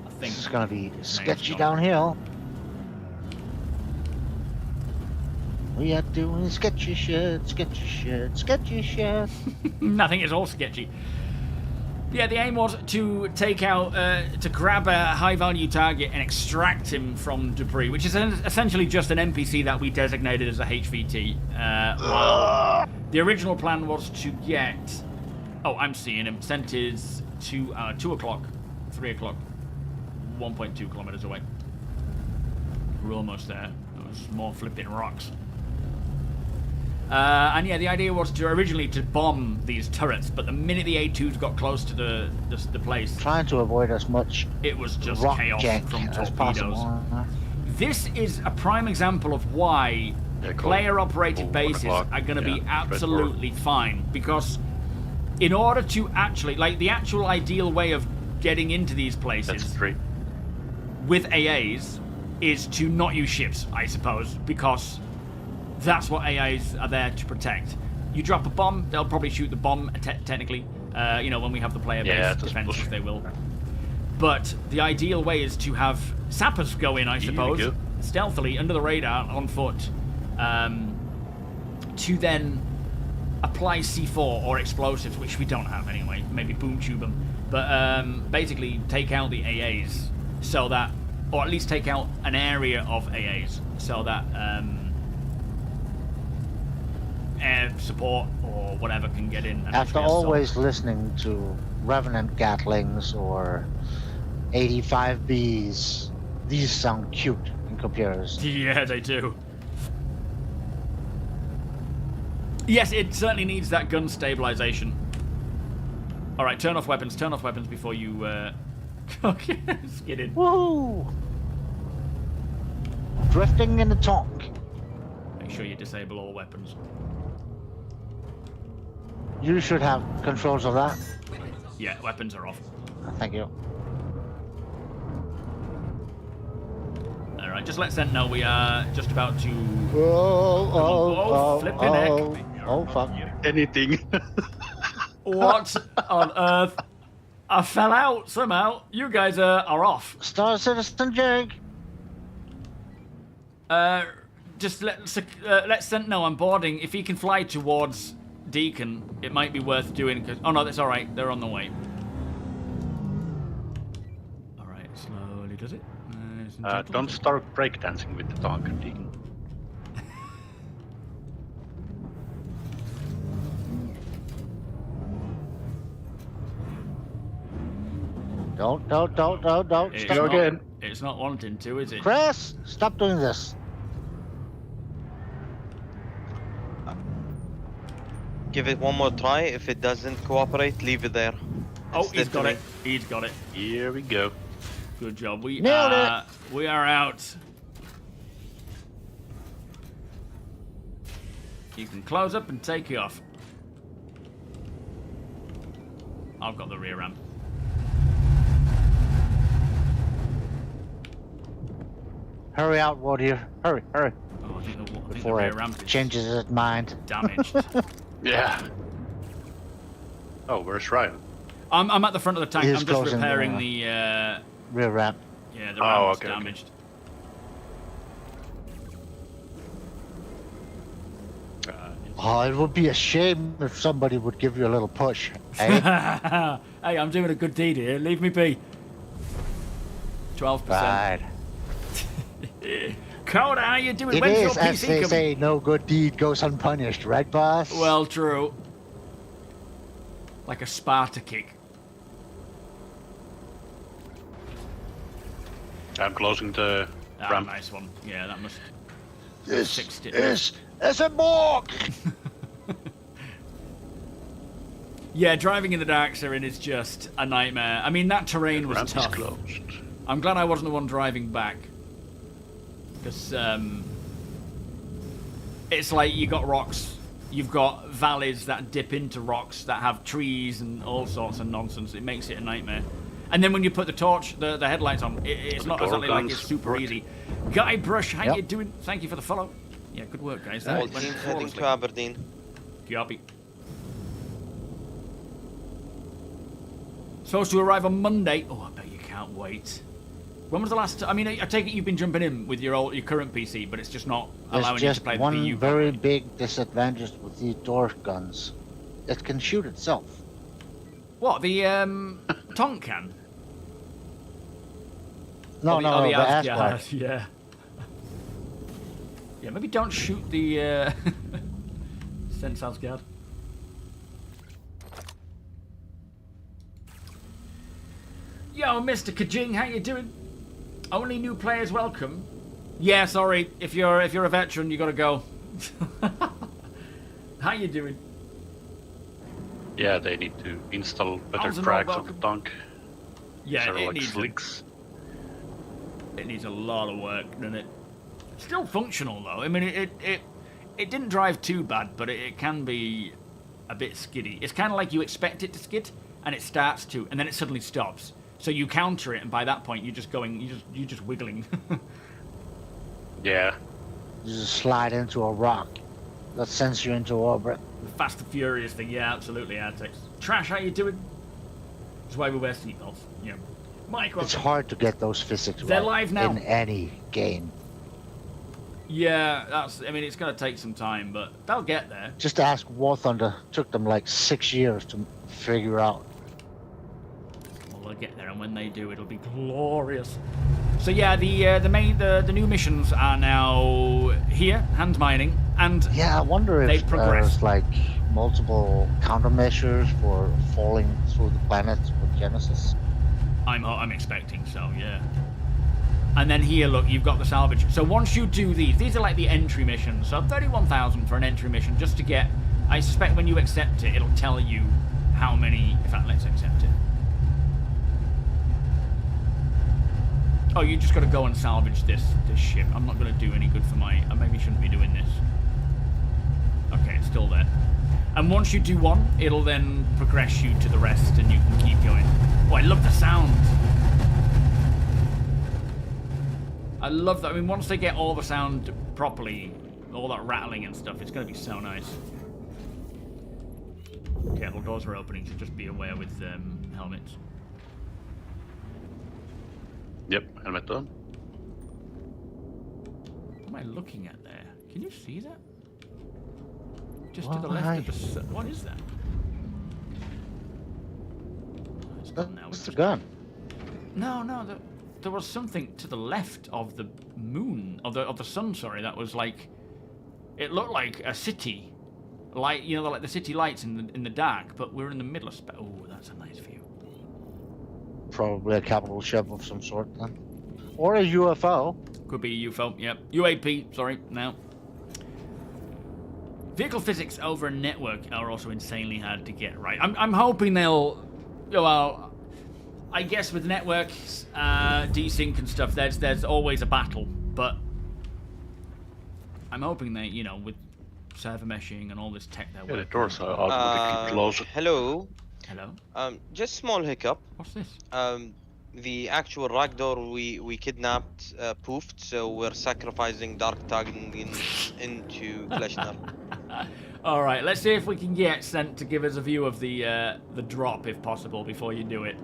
I think it's gonna be sketchy downhill. We are doing sketchy shit, sketchy shit, sketchy shit. Nothing is all sketchy. Yeah, the aim was to take out, to grab a high-value target and extract him from Dupree, which is essentially just an NPC that we designated as a HVT. While the original plan was to get... Oh, I'm seeing him. Sent is 2 o'clock, 3 o'clock, 1.2 kilometers away. We're almost there. Those more flipping rocks. And yeah, the idea was to originally to bomb these turrets, but the minute the A2s got close to the place, trying to avoid as much it was just rock chaos from as torpedoes. Possible. This is a prime example of why player-operated bases are going to be absolutely fine, because in order to actually, like, the actual ideal way of getting into these places with AAs is to not use ships, I suppose, because that's what AAs are there to protect. You drop a bomb, they'll probably shoot the bomb, technically. You know, when we have the player-based defenses, they will. But the ideal way is to have sappers go in, I suppose, stealthily, under the radar, on foot, to then apply C4 or explosives, which we don't have anyway. Maybe boom tube them. But basically take out the AAs so that, or at least take out an area of AAs so that air support or whatever can get in. After always listening to Revenant Gatlings or 85Bs, these sound cute in comparison. Yeah, they do. Yes, it certainly needs that gun stabilization. Alright, turn off weapons before you skid in. Woohoo! Drifting in the tonk. Make sure you disable all weapons. You should have controls of that. Yeah, weapons are off. Thank you. Alright, just let Sent know we are just about to... Flipping heck. Oh, fuck. Anything. What on earth? I fell out somehow. You guys are off. Star Citizen Jake. Just let Sent know I'm boarding. If he can fly towards Deacon, it might be worth doing. Cause, oh no, that's all right. They're on the way. All right, slowly does it. Don't start breakdancing with the tank, Deacon. Don't. It's Stop. not, again. It's not wanting to, is it? Chris, stop doing this. Give it one more try. If it doesn't cooperate, leave it there. Oh, he's got it. He's got it. Here we go. Good job. We Nailed it. We are out. You can close up and take you off. I've got the rear ramp. Hurry out, Warrior. Hurry. Oh, I think the Before rear it ramp is changes its mind. damaged. Yeah. Oh, where's Ryan? I'm at the front of the tank. His I'm just goes in repairing the, the rear ramp. yeah, the ramp's okay, damaged. Oh, it would be a shame if somebody would give you a little push. Eh? Hey, I'm doing a good deed here. Leave me be. 12%. Right. Coda, how you doing? It When's is, your as PC they coming? say, no good deed goes unpunished, right, boss? Well, true. Like a Sparta kick. I'm closing the ramp. Nice one. Yeah, that must... This fixed it. is a morgue! Yeah, driving in the dark, Sirin, is just a nightmare. I mean, that terrain was Ramp tough. is closed. I'm glad I wasn't the one driving back. Because, it's like you got rocks, you've got valleys that dip into rocks that have trees and all sorts of nonsense. It makes it a nightmare. And then when you put the torch, the headlights on, it's not exactly like it's super easy. Guy Brush, how you doing? Thank you for the follow. Yeah, good work, guys. All teams heading to Aberdeen. Copy. Supposed to arrive on Monday. Oh, I bet you can't wait. When was the last? I mean, I take it you've been jumping in with your current PC, but it's just not allowing you to play the VU. There's just one very big disadvantage with these Dork guns. It can shoot itself. What, the Tonk can? No, the Asgard. Yeah. Yeah, maybe don't shoot the Sense Asgard. Yo, Mr. Kajing, how you doing? Only new players welcome. Yeah, sorry. If you're a veteran, you gotta go. How you doing? Yeah, they need to install better tracks on the tank. Yeah, it needs slicks. It needs a lot of work, doesn't it? It's still functional though. I mean, it didn't drive too bad, but it can be a bit skiddy. It's kind of like you expect it to skid, and it starts to, and then it suddenly stops. So you counter it, and by that point, you're just going, you're just wiggling. Yeah. You just slide into a rock that sends you into orbit. The Fast and Furious thing, yeah, absolutely, Artex. Trash, how you doing? That's why we wear seatbelts. Yeah. Mike, it's hard to get those physics They're right live now. in any game. Yeah, I mean, it's going to take some time, but they'll get there. Just ask War Thunder. Took them like 6 years to figure out. Well, they'll get there, and when they do, it'll be glorious. So yeah, the new missions are now here, hand mining, and yeah, I wonder if there's like multiple countermeasures for falling through the planets with Genesis. I'm expecting so, yeah. And then here, look, you've got the salvage. So once you do these are like the entry missions. So 31,000 for an entry mission, just to get. I suspect when you accept it, it'll tell you how many. In fact, let's accept it. Oh, you just got to go and salvage this ship. I'm not going to do any good for my. I maybe shouldn't be doing this. Okay, it's still there. And once you do one, it'll then progress you to the rest, and you can keep going. Oh, I love the sound. I love that. I mean, once they get all the sound properly, all that rattling and stuff, it's going to be so nice. Okay, well, doors are opening, so just be aware with helmets. Yep, helmet on. What am I looking at there? Can you see that? Just to the left of the... What is that? Oh, it's gone now. It's the gun. No, there was something to the left of the moon, of the sun. Sorry, that was like, it looked like a city, like like the city lights in the dark. But we're in the middle of space. Oh, that's a nice view. Probably a capital ship of some sort, then, or a UFO. Could be a UFO. Yep, UAP. Sorry, now. Vehicle physics over network are also insanely hard to get right. I'm hoping they'll, well, I guess with networks, desync and stuff, there's always a battle, but I'm hoping they, with server meshing and all this tech they're working. The doors are automatically closed. Hello. Hello. Just small hiccup. What's this? The actual rack door we kidnapped poofed, so we're sacrificing Dark Tagging into Kleshner. All right, let's see if we can get Sent to give us a view of the drop, if possible, before you do it.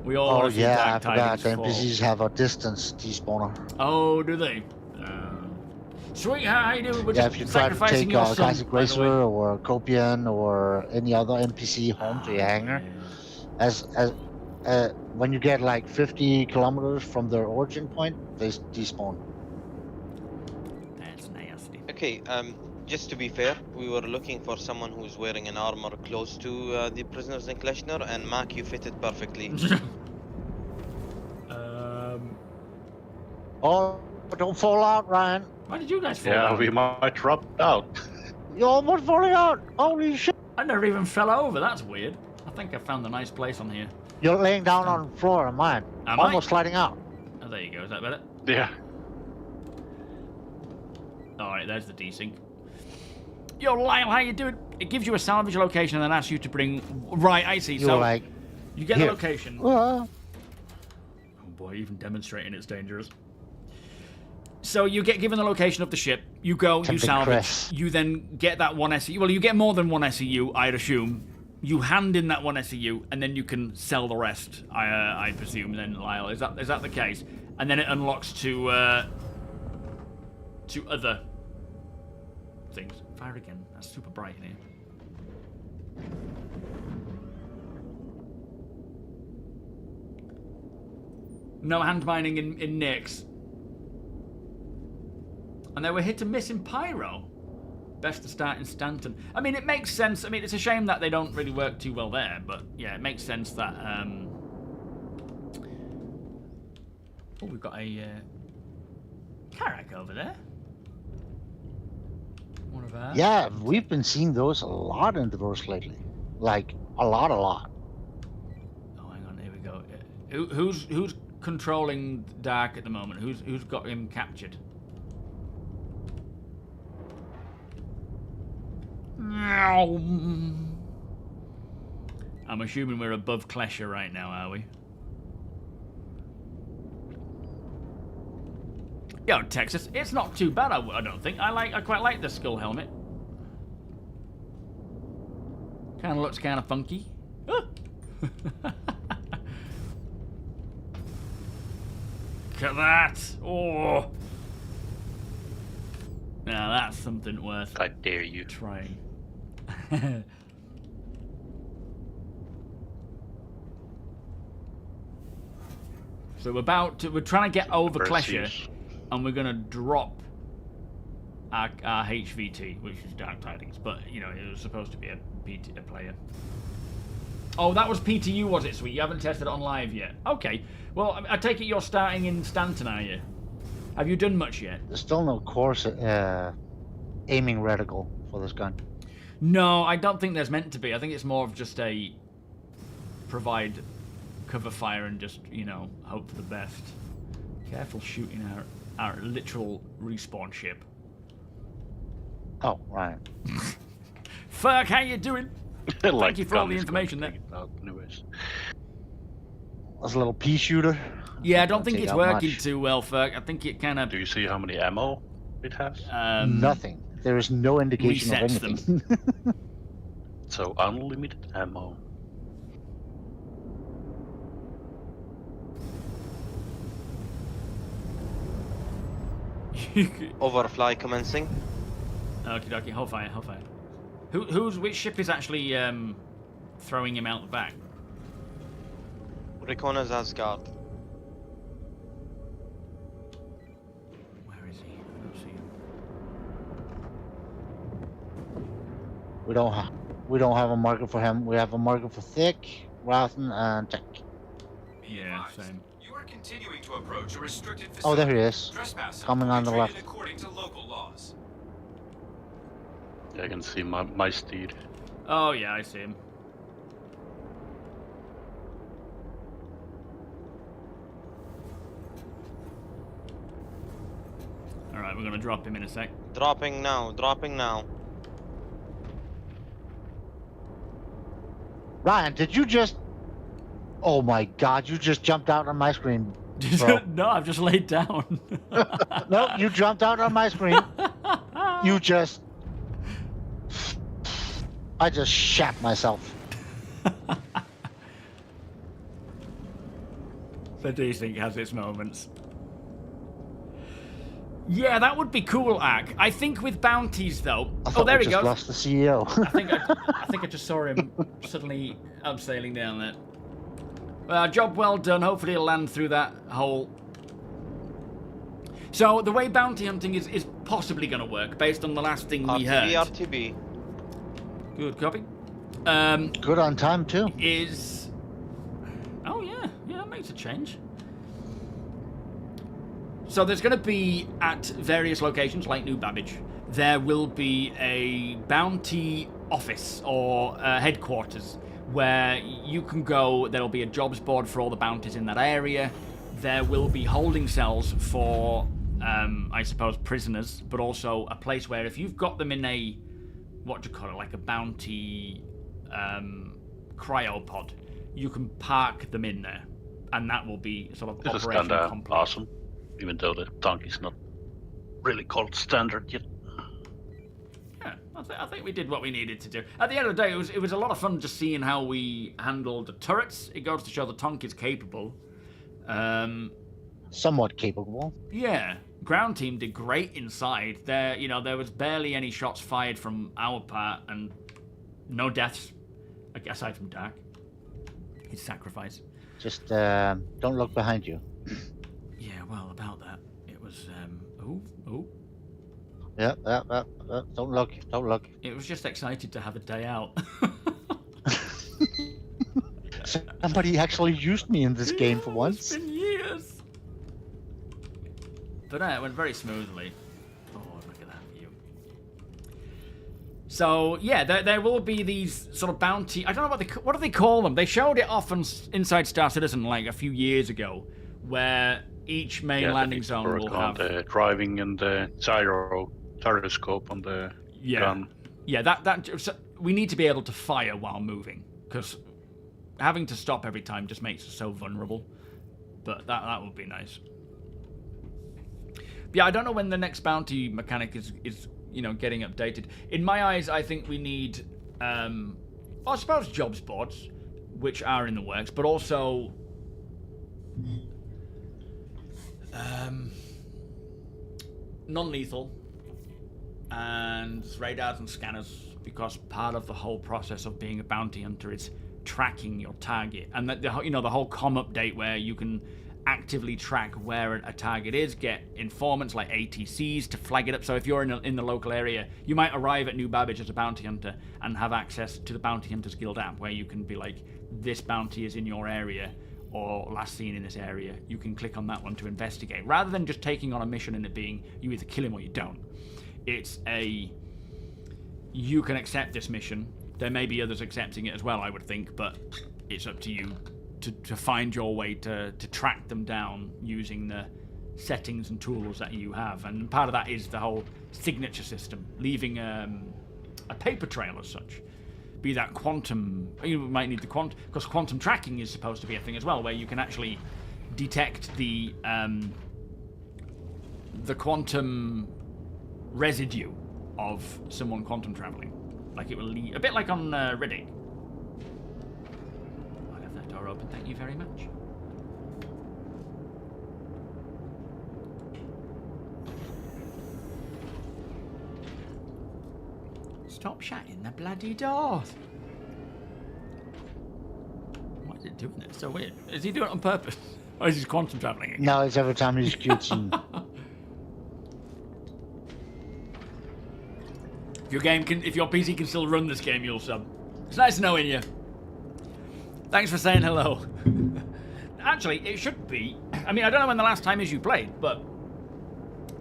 We all I forgot. The NPCs have a distance despawner. Oh, do they? Sweet, how you doing? We're if you try to take a Classic Racer or a Copian or any other NPC home to your hangar, when you get like 50 kilometers from their origin point, they despawn. That's nasty. Okay, just to be fair, we were looking for someone who's wearing an armor close to the prisoners in Kleshner, and Mac, you fit it perfectly. Oh, don't fall out, Ryan. Why did you guys fall out? Yeah, we might drop out. You're almost falling out. Holy shit. I never even fell over. That's weird. I think I found a nice place on here. You're laying down on the floor on mine. Almost sliding out. Oh, there you go. Is that better? Yeah. Alright, there's the desync. Yo, Lyle, how you doing? It gives you a salvage location and then asks you to bring... Right, I see. You're like... You get Here. the location. Uh, Oh boy, even demonstrating it's dangerous. So you get given the location of the ship. You go, you Tempting salvage. Crest. You then get that one SEU. Well, you get more than one SEU, I'd assume. You hand in that one SEU, and then you can sell the rest. I presume. Then, Lyle, is that the case? And then it unlocks to other things. Fire again. That's super bright in here. No hand mining in Nyx. And they were hit and miss in Pyro. Best to start in Stanton. I mean, it makes sense. I mean, it's a shame that they don't really work too well there, but yeah, it makes sense that. Oh, we've got a Karak over there. One of ours. Yeah, we've been seeing those a lot in the verse lately. Like a lot. Oh, hang on. Here we go. Who's controlling Dark at the moment? Who's got him captured? I'm assuming we're above Klesher right now, are we? Yo, Texas, it's not too bad. I don't think. I quite like the skull helmet. Kind of looks kind of funky. Ah. Look at that! Oh. Now that's something worth. I dare you. Trying. So we're trying to get over Klesher, and we're gonna drop our HVT, which is Dark Tidings, but you know it was supposed to be a player. Oh, that was PTU, was it, Sweet? You haven't tested it on live yet. Okay. Well, I take it you're starting in Stanton, are you? Have you done much yet? There's still no course aiming reticle for this gun. No, I don't think there's meant to be. I think it's more of just a provide cover fire and just, you know, hope for the best. Careful shooting our literal respawn ship. Oh, right. Ferg, how you doing? Thank you for all the information there. That's a little pea shooter. Yeah, I don't think it's working too well, Ferg. I think it kind of... Do you see how many ammo it has? Nothing. There is no indication of anything. So unlimited ammo. Overfly commencing. Okie dokie, hold fire. Which ship is actually throwing him out the back? Reconna's Asgard. Where is he? I don't see him. We don't have a marker for him. We have a marker for Thick, Rathen, and Tech. Yeah, same. You are continuing to approach a restricted facility. Oh, there he is. Coming on the left. According to local laws. Yeah, I can see my steed. Oh yeah, I see him. Alright, we're gonna drop him in a sec. Dropping now. Ryan, did you just... Oh my god, you just jumped out on my screen. No, I've just laid down. No, you jumped out on my screen. You just... I just shat myself. The desync has its moments. Yeah, that would be cool, Ak. I think with bounties, though... Oh, there he goes. Lost the CEO. I think I just saw him suddenly abseiling down there. Job well done. Hopefully he'll land through that hole. So, the way bounty hunting is possibly going to work, based on the last thing we heard. RTB. Good copy. Good on time, too. Oh, yeah. Yeah, that makes a change. So there's going to be, at various locations, like New Babbage, there will be a bounty office or headquarters where you can go. There'll be a jobs board for all the bounties in that area. There will be holding cells for, I suppose, prisoners, but also a place where if you've got them in a, what do you call it, like a bounty cryopod, you can park them in there, and that will be sort of This is operation kinda complete. awesome, even though the tank is not really called standard yet. Yeah, I think we did what we needed to do. At the end of the day, it was a lot of fun just seeing how we handled the turrets. It goes to show the tank is capable. Somewhat capable. Yeah, ground team did great inside. There was barely any shots fired from our part, and no deaths, aside from Dark. His sacrifice. Just don't look behind you. Yeah, well, about that, it was. Oh. Yep. Don't look. It was just excited to have a day out. Somebody actually used me in this game for once. It's been years. But it went very smoothly. Oh, look at that view. So yeah, there will be these sort of bounty. I don't know what do they call them. They showed it off inside Star Citizen like a few years ago, where each main landing zone will have the driving and the gyroscope on the gun. Yeah, so we need to be able to fire while moving, because having to stop every time just makes us so vulnerable. But that would be nice. But yeah, I don't know when the next bounty mechanic is getting updated. In my eyes, I think we need I suppose jobs boards, which are in the works, but also non-lethal and radars and scanners, because part of the whole process of being a bounty hunter is tracking your target, and that the whole comm update where you can actively track where a target is, get informants like ATCs to flag it up. So if you're in the local area, you might arrive at New Babbage as a bounty hunter and have access to the Bounty Hunters Guild app, where you can be like, this bounty is in your area, or last seen in this area. You can click on that one to investigate, rather than just taking on a mission and it being you either kill him or you don't. It's you can accept this mission. There may be others accepting it as well, I would think, but it's up to you to find your way to track them down using the settings and tools that you have. And part of that is the whole signature system, leaving a paper trail as such. Be that quantum, you might need the quantum, because quantum tracking is supposed to be a thing as well, where you can actually detect the quantum residue of someone quantum traveling. Like it will leave, a bit like on Riddick. I left that door open, thank you very much. Stop shutting the bloody door. Why is it doing that? It's so weird. Is he doing it on purpose? Or is he quantum traveling again? No, it's every time he shoots him. If your PC can still run this game, you'll sub. It's nice knowing you. Thanks for saying hello. Actually, it should be. I mean, I don't know when the last time is you played, but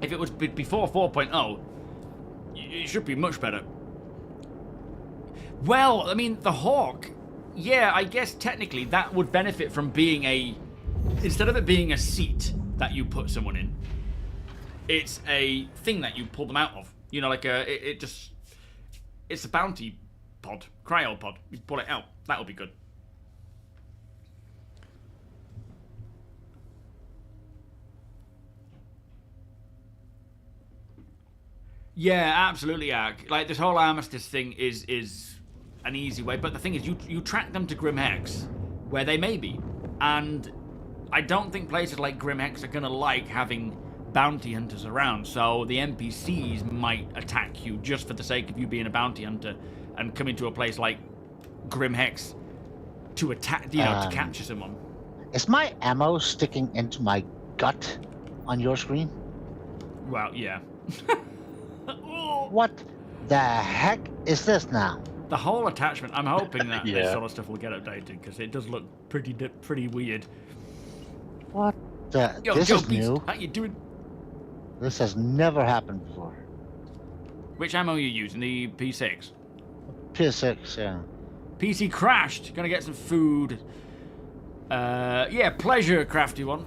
if it was before 4.0, it should be much better. Well, I mean, the Hawk, yeah, I guess technically that would benefit from being instead of it being a seat that you put someone in, it's a thing that you pull them out of. You know, like it's a bounty pod, cryo pod. You pull it out. That would be good. Yeah, absolutely, Ark. Like, this whole armistice thing is an easy way, but the thing is, you track them to Grim Hex, where they may be, and I don't think places like Grim Hex are gonna like having bounty hunters around, so the NPCs might attack you just for the sake of you being a bounty hunter and coming to a place like Grim Hex to attack, to capture someone. Is my ammo sticking into my gut on your screen? Well, yeah. What the heck is this now? The whole attachment, I'm hoping that this sort of stuff will get updated, because it does look pretty weird. What the? Yo, this Joe is Beast, new. how you doing? This has never happened before. Which ammo are you using? The P6? P6, yeah. PC crashed. Gonna get some food. Yeah, pleasure, crafty one.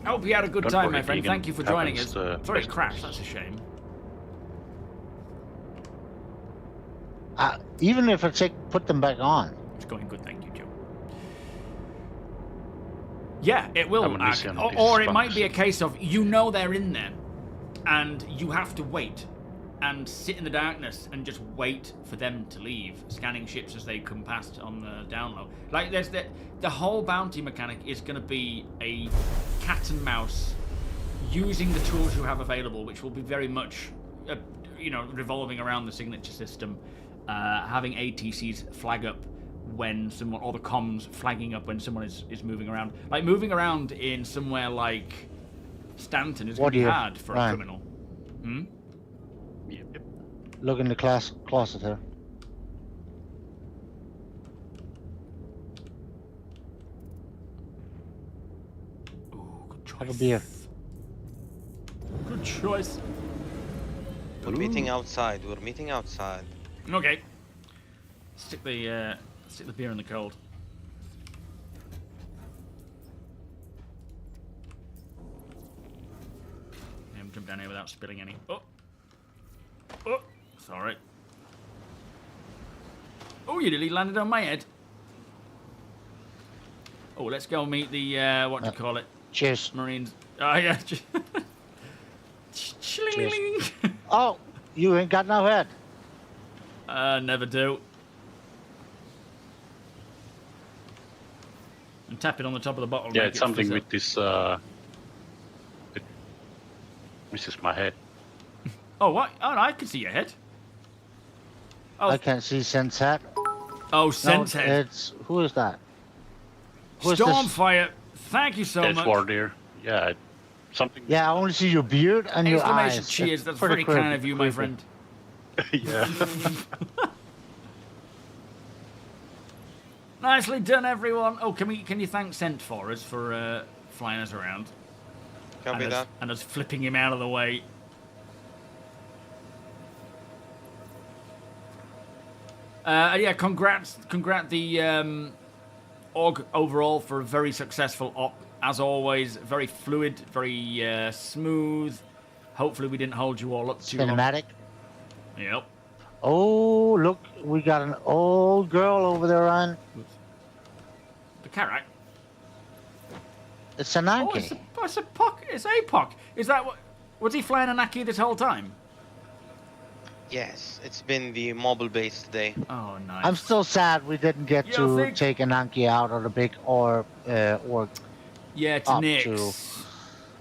Hope you had a good time, my friend. Thank you for joining us. Sorry it crashed, that's a shame. Even if I put them back on. It's going good, thank you, Joe. Yeah, it will. ammunition, Or it might be a dysfunction. case of you know they're in there, and you have to wait and sit in the darkness and just wait for them to leave, scanning ships as they come past on the down low. Like there's the whole bounty mechanic is going to be a cat and mouse, using the tools you have available, which will be very much, you know, revolving around the signature system, having ATCs flag up when someone, or the comms flagging up when someone is moving around. Like moving around in somewhere like Stanton is going to be hard for a criminal. Hmm? Yep. Look in the closet here. Ooh, good choice. Have a beer. Good choice. We're meeting outside. We're meeting outside. Okay. Stick the beer in the cold. I'm jump down here without spilling any. Oh, sorry. Oh, you nearly landed on my head. Oh, let's go meet the what do you call it? Cheers. Marines. Oh yeah. Cheers. Oh, you ain't got no head. Never do. And tap it on the top of the bottle. Yeah, it's something with this. It misses my head. Oh, what? Oh, I can see your head. Oh. I can't see Sense head. Oh, Sense head. It's who is that? Who is Stormfire. Thank you so That's much. Wardeer. Yeah, something. Yeah, I only see your beard and your Exclamation eyes. cheers. That's pretty very kind creepy, of you, my creepy. friend. Yeah. Nicely done, everyone. Oh, can you thank Scent for us for flying us around? Copy that. And us flipping him out of the way. Yeah, congrats the org overall for a very successful op. As always, very fluid, very smooth. Hopefully we didn't hold you all up too long. Cinematic. Yep. Oh, look, we got an old girl over there on. The Karak. It's an Oh, Anki. it's APOC. Is that what? Was he flying a Naki this whole time? Yes, it's been the mobile base today. Oh, nice. I'm still sad we didn't get to take an Anki out of the big org. Yeah, to Nyx. To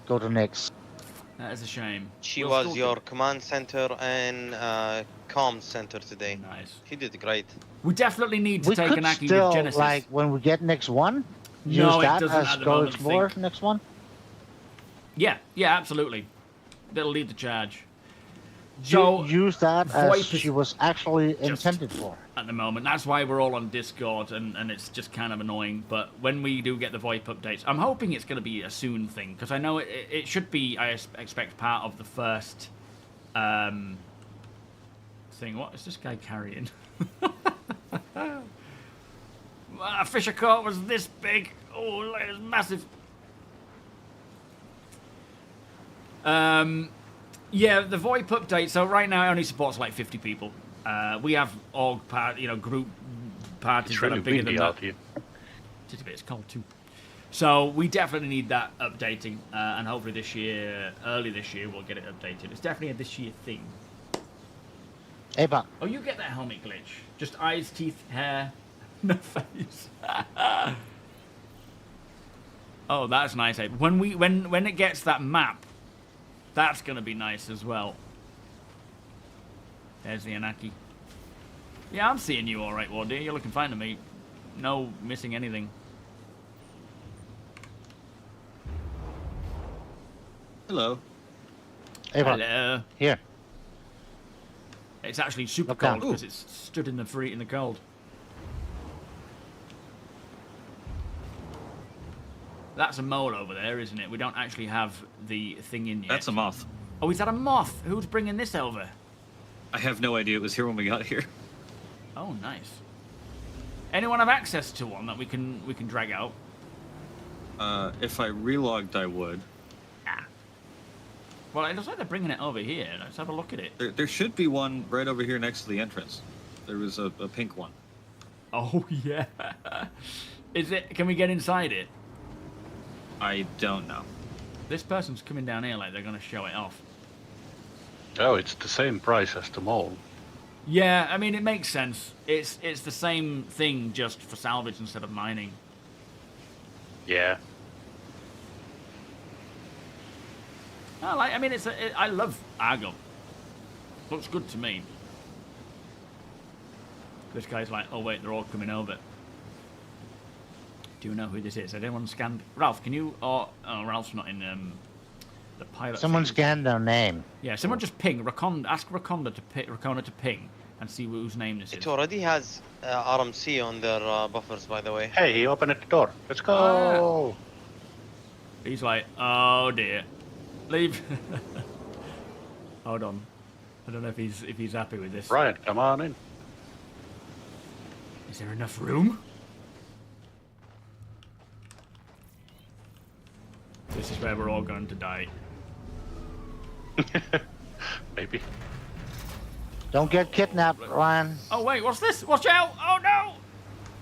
go to Nyx. That is a shame. She We'll was still your command center and comm center today. Nice. She did great. We definitely need to We take could an Aki still, with Genesis. like, when we get next one, use No, it that doesn't as at the go moment, explore think. next one. Yeah, absolutely. That'll lead the charge. So use that VoIP as is she was actually intended for. at the moment. That's why we're all on Discord, and it's just kind of annoying. But when we do get the VoIP updates, I'm hoping it's going to be a soon thing, because I know it should be, I expect, part of the first thing. What is this guy carrying? Fisher Court was this big. Oh, it's massive. Yeah, the VoIP update. So right now it only supports like 50 people. We have org group parties It's that really are bigger than windy that. out here. Just a bit. It's cold too. So we definitely need that updating, and hopefully this year, early this year, we'll get it updated. It's definitely a this year thing. Hey, Bob. Oh, you get that helmet glitch? Just eyes, teeth, hair, no face. Oh, that's nice. Abe. When it gets that map, that's gonna be nice as well. There's the Anaki. Yeah, I'm seeing you all right, Wardeer. You're looking fine to me. No missing anything. Hello. Hey, Bob. Hello. Here. It's actually super Look down. cold because it's stood in the cold. That's a mole over there, isn't it? We don't actually have the thing in yet. That's a moth. Oh, is that a moth? Who's bringing this over? I have no idea. It was here when we got here. Oh, nice. Anyone have access to one that we can drag out? If I relogged, I would. Well, it looks like they're bringing it over here. Let's have a look at it. There should be one right over here next to the entrance. There was a pink one. Oh, yeah. Is it? Can we get inside it? I don't know. This person's coming down here like they're going to show it off. Oh, it's the same price as the mole. Yeah, I mean, it makes sense. It's the same thing, just for salvage instead of mining. Yeah. I mean, I love Argo. Looks good to me. This guy's like, oh wait, they're all coming over. Do you know who this is? Has anyone scanned? Ralph, can you? Oh, Ralph's not in the pilot. Someone scanned their name. Yeah, someone just ping. Ask Rakona to ping and see whose name this is. It already has RMC on their buffers, by the way. Hey, he opened the door. Let's go. He's like, oh dear, leave. Hold on. I don't know if he's happy with this. Ryan, come on in. Is there enough room? This is where we're all going to die. Maybe. Don't get kidnapped, Ryan. Oh wait, what's this? Watch out! Oh no!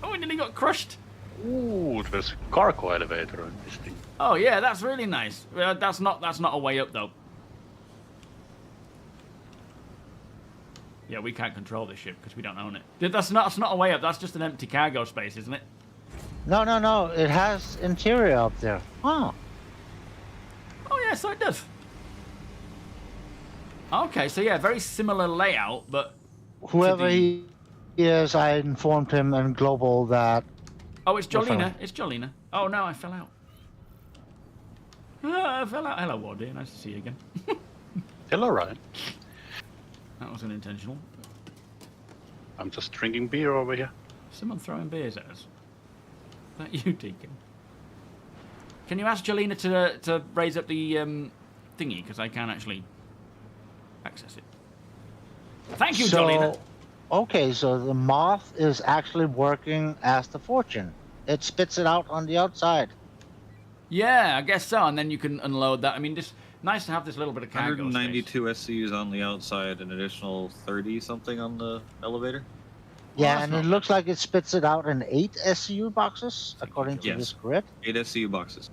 Oh, we nearly got crushed. Ooh, there's a cargo elevator on this thing. Oh yeah, that's really nice. That's not a way up though. Yeah, we can't control this ship because we don't own it. That's not a way up. That's just an empty cargo space, isn't it? No. It has interior up there. Huh. Oh yeah, so it does. Okay, so yeah, very similar layout, but whoever he is, I informed him in Global that. Oh, it's Jolina. It's Jolina. Oh no, I fell out. I fell out. Hello, Wardy. Nice to see you again. Hello, Ryan. That was unintentional. I'm just drinking beer over here. Someone throwing beers at us. Is that you, Deacon? Can you ask Jolina to raise up the thingy? Because I can't actually access it. Thank you, Jolina. Okay, so the moth is actually working as the fortune. It spits it out on the outside. Yeah, I guess so. And then you can unload that. I mean, just nice to have this little bit of cargo 192 SCUs on the outside, an additional 30 something on the elevator. Yeah, and it looks like it spits it out in 8 SCU boxes, according to this grid. 8 SCU boxes.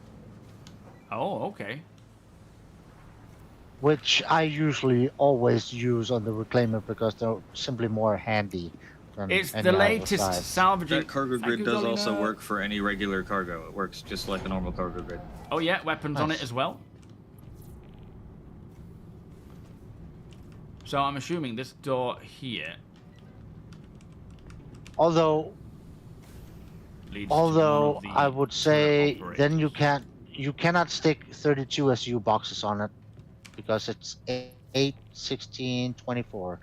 Oh, okay. Which I usually always use on the Reclaimer because they're simply more handy. It's the latest salvaging. That cargo grid does also work for any regular cargo. It works just like a normal cargo grid. Oh yeah, weapons on it as well. So I'm assuming this door here. Although I would say then you cannot stick 32 SU boxes on it because it's 8, 16, 24.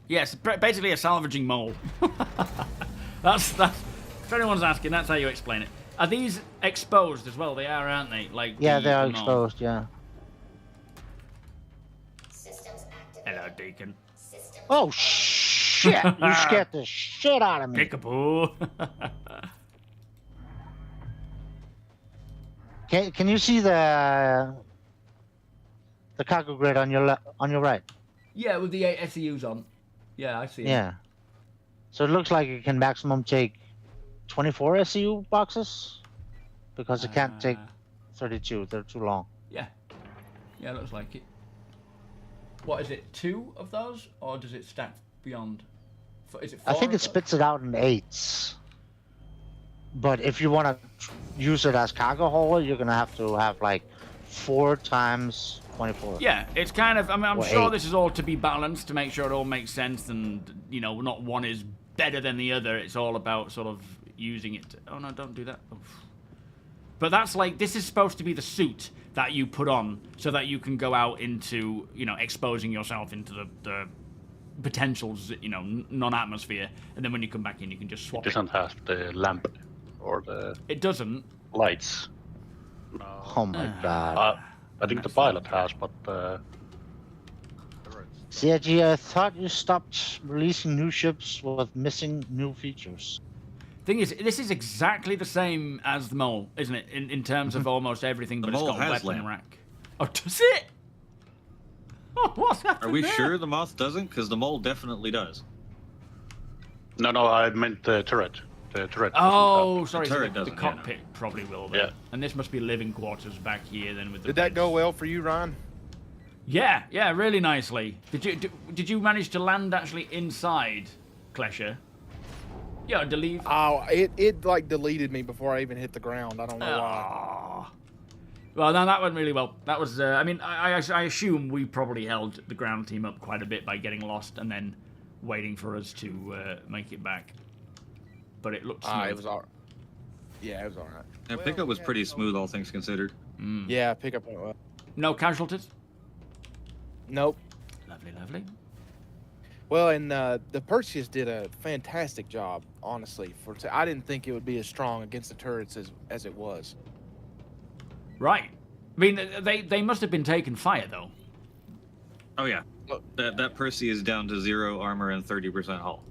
Yes, basically a salvaging mole. that's if anyone's asking, that's how you explain it. Are these exposed as well? They are, aren't they? Like yeah, they are exposed. Yeah. Hello, Deacon. Oh shit! You scared the shit out of me. Peekaboo. Can you see the cargo grid on your right? Yeah, with the 8 SEUs on. Yeah, I see it. Yeah. So it looks like it can maximum take 24 SEU boxes because it can't take 32. They're too long. Yeah. Yeah, looks like it. What is it? 2 of those, or does it stack beyond? Is it 4? I think it spits it out in 8s. But if you want to use it as cargo hauler, you're gonna have to have like 4 times 24. Yeah, it's kind of. I mean, I'm sure 8. this is all to be balanced to make sure it all makes sense, and you know, not one is better than the other. It's all about sort of using it. Oh no, don't do that. Oof. But that's like, this is supposed to be the suit that you put on so that you can go out into, you know, exposing yourself into the potentials, you know, non-atmosphere, and then when you come back in, you can just swap it. It doesn't have the lamp or the. It doesn't. Lights. No. Oh my god. I think the pilot has, but. CIG, I thought you stopped releasing new ships with missing new features. Thing is, this is exactly the same as the Mole, isn't it? In terms of almost everything, but it's got a weapon rack. Oh, does it? Oh, what's happened? Are we there? sure the Moth doesn't? Because the Mole definitely does. No, I meant the turret. The turret. Oh, sorry. turret The doesn't, cockpit probably will. Then. Yeah. And this must be living quarters back here then with the. Did that go well for you, Ryan? Yeah, really nicely. Did you manage to land actually inside Klesher? Yeah, delete. Oh, it like deleted me before I even hit the ground. I don't know why. Well, no, that went really well. That was, I mean, I assume we probably held the ground team up quite a bit by getting lost and then waiting for us to make it back. But it looked smooth. It was all right. Yeah, it was all right. Yeah, pickup was pretty smooth, all things considered. Yeah, pickup went well. No casualties? Nope. Lovely. Well, and the Perseus did a fantastic job, honestly. I didn't think it would be as strong against the turrets as it was. Right. I mean, they must have been taking fire, though. Oh, yeah. That Percy is down to 0 armor and 30% hull.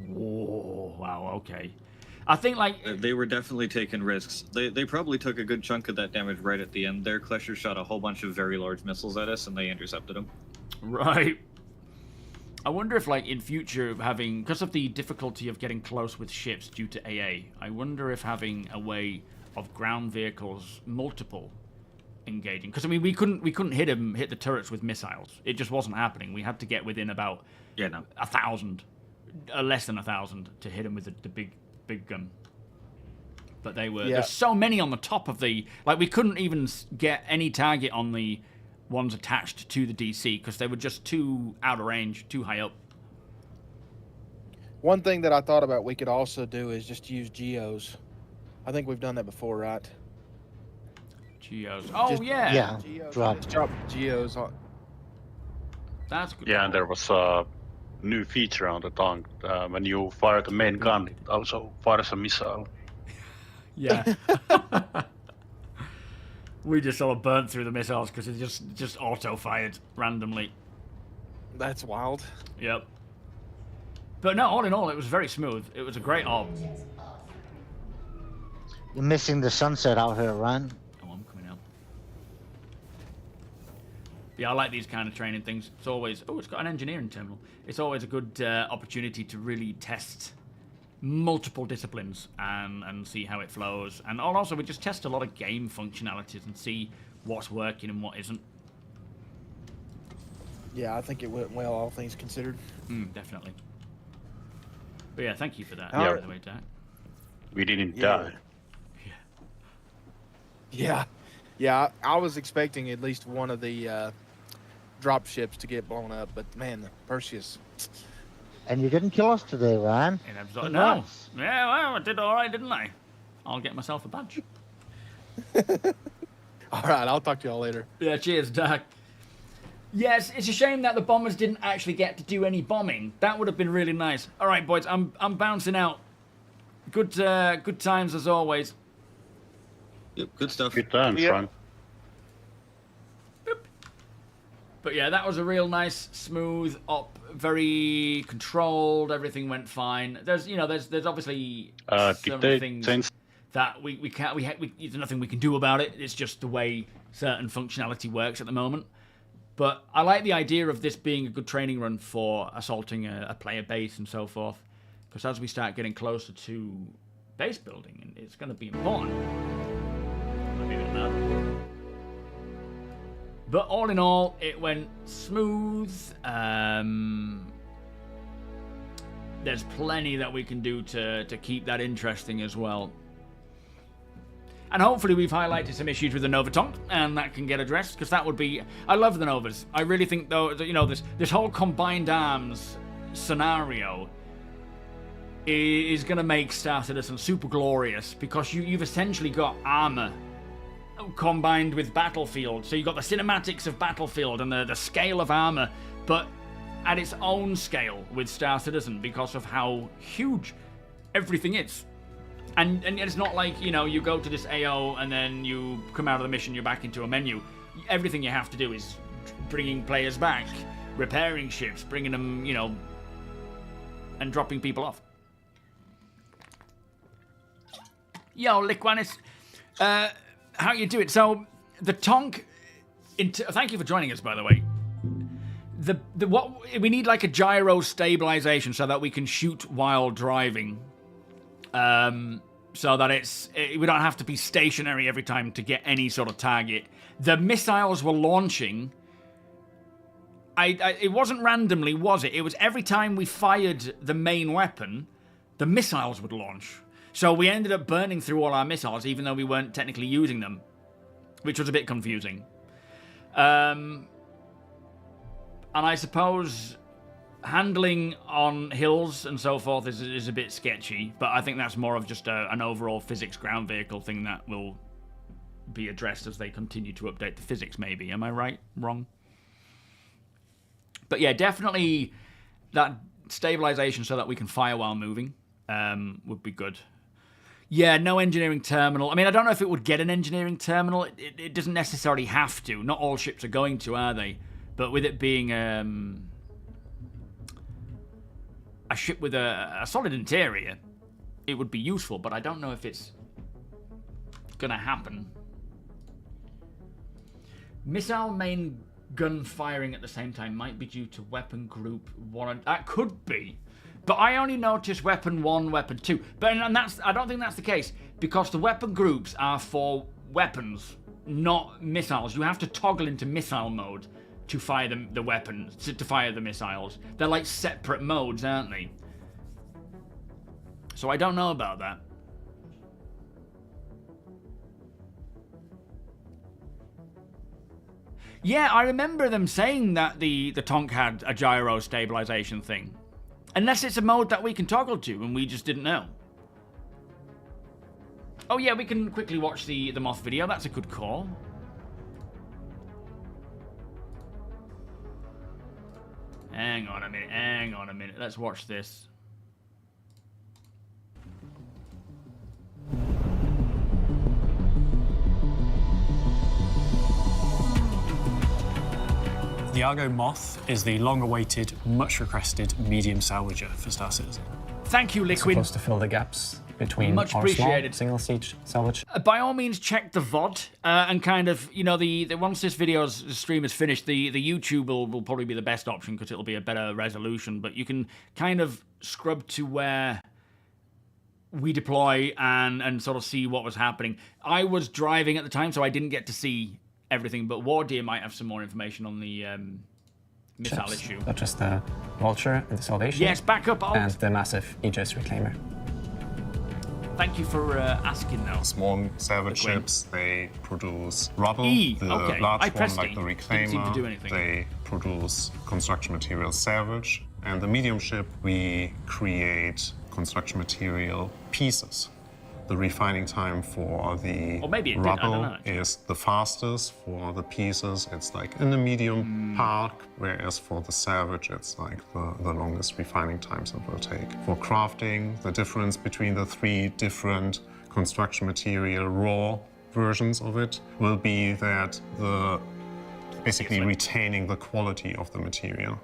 Whoa, wow, okay. I think, like... They were definitely taking risks. They probably took a good chunk of that damage right at the end there. Klesher shot a whole bunch of very large missiles at us, and they intercepted them. Right. I wonder if, like, in future, because of the difficulty of getting close with ships due to AA, I wonder if having a way of ground vehicles, multiple, engaging. Because, I mean, we couldn't hit the turrets with missiles. It just wasn't happening. We had to get within about 1,000, less than 1,000, to hit them with the big gun. But there's so many on the top of the... Like, we couldn't even get any target on the ones attached to the DC because they were just too out of range, too high up. One thing that I thought about we could also do is just use geos. I think we've done that before, right? Geos. Oh, yeah. Yeah, drop geos on. That's good. Yeah, and there was a new feature on the tank. When you fire the main gun, it also fires a missile. Yeah. We just sort of burnt through the missiles because it just auto-fired randomly. That's wild. Yep. But no, all in all, it was very smooth. It was a great orb. You're missing the sunset out here, Ryan. Oh, I'm coming out. Yeah, I like these kind of training things. It's always... Oh, it's got an engineering terminal. It's always a good opportunity to really test multiple disciplines and see how it flows. And also, we just test a lot of game functionalities and see what's working and what isn't. Yeah, I think it went well, all things considered. Definitely. But yeah, thank you for that. Yeah. By the way, Dak. We didn't die. Yeah, I was expecting at least one of the drop ships to get blown up, but man, the Perseus. And you didn't kill us today, Ryan. No. Yeah, well, I did all right, didn't I? I'll get myself a badge. All right, I'll talk to y'all later. Yeah, cheers, Dak. Yes, it's a shame that the bombers didn't actually get to do any bombing. That would have been really nice. All right, boys, I'm bouncing out. Good times as always. Yep, good stuff. Good times, Ryan. But yeah, that was a real nice, smooth up, very controlled. Everything went fine. There's obviously some things that we can't. There's nothing we can do about it. It's just the way certain functionality works at the moment. But I like the idea of this being a good training run for assaulting a player base and so forth. Because as we start getting closer to base building, it's going to be important. But all in all, it went smooth. There's plenty that we can do to keep that interesting as well. And hopefully we've highlighted some issues with the Nova Tonk, and that can get addressed, because that would be... I love the Novas. I really think, though, that, this whole combined arms scenario is going to make Star Citizen super glorious, because you've essentially got armor combined with Battlefield. So you've got the cinematics of Battlefield and the scale of armor, but at its own scale with Star Citizen because of how huge everything is. And it's not like, you go to this AO and then you come out of the mission, you're back into a menu. Everything you have to do is bringing players back, repairing ships, bringing them, and dropping people off. Yo, Liquanis. How you doing? So, the Tonk... thank you for joining us, by the way. We need like a gyro stabilization so that we can shoot while driving. so that we don't have to be stationary every time to get any sort of target. The missiles were launching. It wasn't randomly, was it? It was every time we fired the main weapon, the missiles would launch. So we ended up burning through all our missiles, even though we weren't technically using them, which was a bit confusing. And I suppose handling on hills and so forth is a bit sketchy, but I think that's more of just an overall physics ground vehicle thing that will be addressed as they continue to update the physics, maybe. Am I right? Wrong? But yeah, definitely that stabilization so that we can fire while moving would be good. Yeah, no engineering terminal. I mean, I don't know if it would get an engineering terminal. It doesn't necessarily have to. Not all ships are going to, are they? But with it being a ship with a solid interior, it would be useful, but I don't know if it's going to happen. Missile main gun firing at the same time might be due to weapon group 1. That could be. But I only noticed weapon 1, weapon 2. And I don't think that's the case, because the weapon groups are for weapons, not missiles. You have to toggle into missile mode to fire the weapons, to fire the missiles. They're like separate modes, aren't they? So I don't know about that. Yeah, I remember them saying that the Tonk had a gyro stabilization thing. Unless it's a mode that we can toggle to and we just didn't know. Oh yeah, we can quickly watch the Moth video. That's a good call. Hang on a minute. Let's watch this. The Argo Moth is the long-awaited, much-requested medium salvager for Star Citizen. Thank you, Liquid. It's supposed to fill the gaps between much our appreciated. small single-seat salvage. By all means, check the VOD and kind of, you know, the once this stream is finished, the YouTube will probably be the best option because it'll be a better resolution. But you can kind of scrub to where we deploy and sort of see what was happening. I was driving at the time, so I didn't get to see everything, but Wardeer might have some more information on the missile issue. Such as the Vulture and the Salvation. Yes, back up, and the massive Aegis Reclaimer. Thank you for asking now. Small salvage ships, they produce rubble. The large one, like the Reclaimer, they produce construction material salvage. And the medium ship, we create construction material pieces. The refining time for the rubble is the fastest. For the pieces, it's like in the medium part, whereas for the salvage, it's like the longest refining times it will take. For crafting, the difference between the 3 different construction material raw versions of it will be that basically retaining the quality of the material.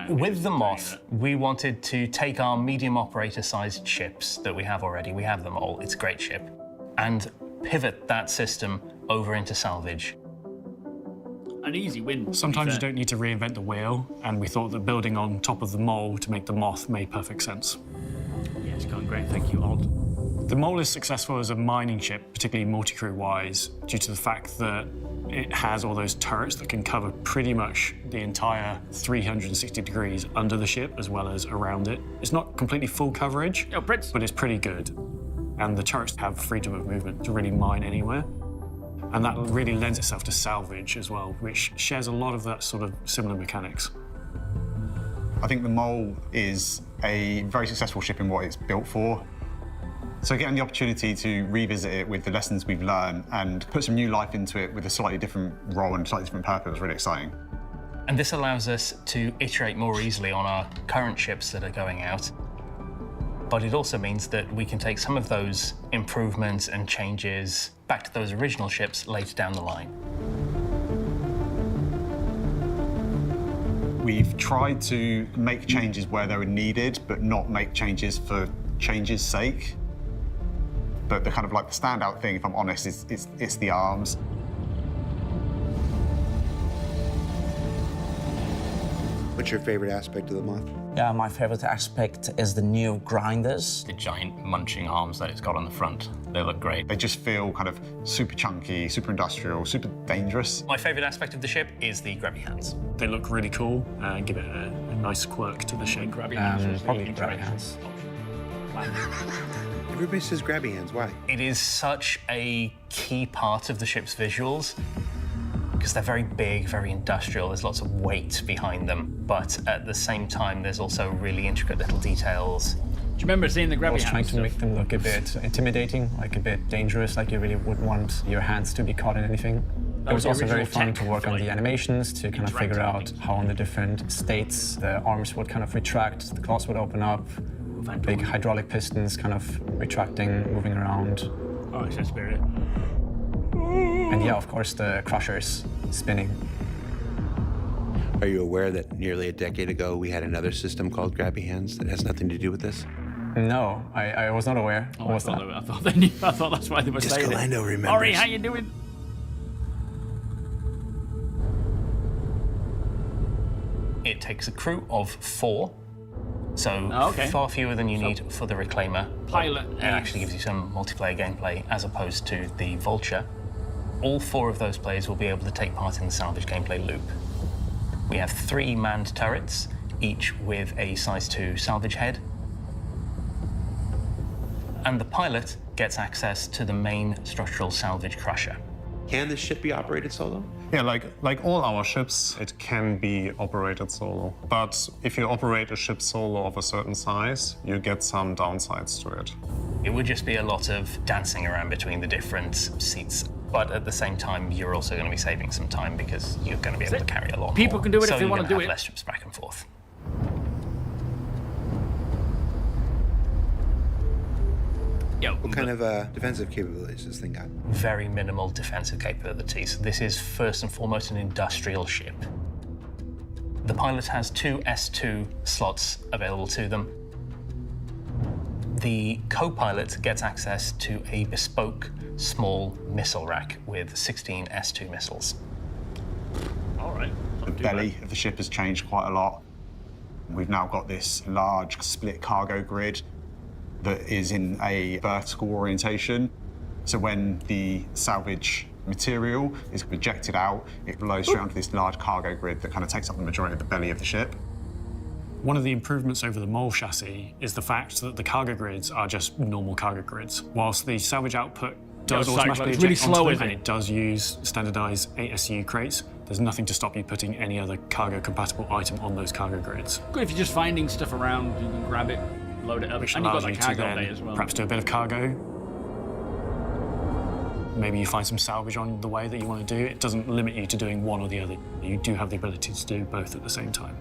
With the Moth, we wanted to take our medium operator-sized ships that we have already, we have them all, it's a great ship, and pivot that system over into salvage. An easy win. Sometimes you don't need to reinvent the wheel, and we thought that building on top of the Mole to make the Moth made perfect sense. Yeah, it's going great, thank you, Old. The Mole is successful as a mining ship, particularly multi-crew-wise, due to the fact that it has all those turrets that can cover pretty much the entire 360 degrees under the ship as well as around it. It's not completely full coverage, but it's pretty good. And the turrets have freedom of movement to really mine anywhere. And that really lends itself to salvage as well, which shares a lot of that sort of similar mechanics. I think the Mole is a very successful ship in what it's built for. So getting the opportunity to revisit it with the lessons we've learned and put some new life into it with a slightly different role and slightly different purpose was really exciting. And this allows us to iterate more easily on our current ships that are going out. But it also means that we can take some of those improvements and changes back to those original ships later down the line. We've tried to make changes where they were needed, but not make changes for change's sake. But the kind of like the standout thing, if I'm honest, it's the arms. What's your favorite aspect of the Moth? Yeah, my favorite aspect is the new grinders. The giant munching arms that it's got on the front. They look great. They just feel kind of super chunky, super industrial, super dangerous. My favorite aspect of the ship is the grabby hands. They look really cool and give it a nice quirk to the shape. Grabby hands. Probably grabby hands. Everybody says grabby hands. Why? It is such a key part of the ship's visuals because they're very big, very industrial. There's lots of weight behind them, but at the same time, there's also really intricate little details. Do you remember seeing the grabby hands? I was trying to make them look a bit intimidating, like a bit dangerous, like you really would want your hands to be caught in anything. It was also very fun to work on the animations, to kind of figure out how on the different states the arms would kind of retract, the claws would open up, big hydraulic pistons kind of retracting, moving around. Oh, it's that spirit. And yeah, of course, the crushers spinning. Are you aware that nearly a decade ago we had another system called grabby hands that has nothing to do with this? No, I was not aware. Oh, I thought they knew. I thought that's why they were saying it. Escalando remembers. Ori, how you doing? It takes a crew of 4, so far fewer than you need for the Reclaimer. Pilot. It actually gives you some multiplayer gameplay as opposed to the Vulture. All 4 of those players will be able to take part in the Salvage gameplay loop. We have 3 manned turrets, each with a size 2 salvage head. And the pilot gets access to the main structural salvage crusher. Can this ship be operated solo? Yeah, like all our ships, it can be operated solo. But if you operate a ship solo of a certain size, you get some downsides to it. It would just be a lot of dancing around between the different seats. But at the same time, you're also going to be saving some time because you're going to be able to carry a lot more. People can do it so if they want to do it. So you're going to have less trips back and forth. What kind of defensive capabilities does this thing got? Very minimal defensive capabilities. This is first and foremost an industrial ship. The pilot has 2 S2 slots available to them. The co-pilot gets access to a bespoke small missile rack with 16 S2 missiles. All right. The belly of the ship has changed quite a lot. We've now got this large split cargo grid that is in a vertical orientation. So when the salvage material is rejected out, it flows straight onto this large cargo grid that kind of takes up the majority of the belly of the ship. One of the improvements over the MOL chassis is the fact that the cargo grids are just normal cargo grids. Whilst the salvage output does automatically eject onto them, and it does use standardized ASU crates, there's nothing to stop you putting any other cargo-compatible item on those cargo grids. Good if you're just finding stuff around, you can grab it, load it up, Which and you've allows got you that to cargo then bay as well. perhaps do a bit of cargo. Maybe you find some salvage on the way that you want to do. It doesn't limit you to doing one or the other. You do have the ability to do both at the same time.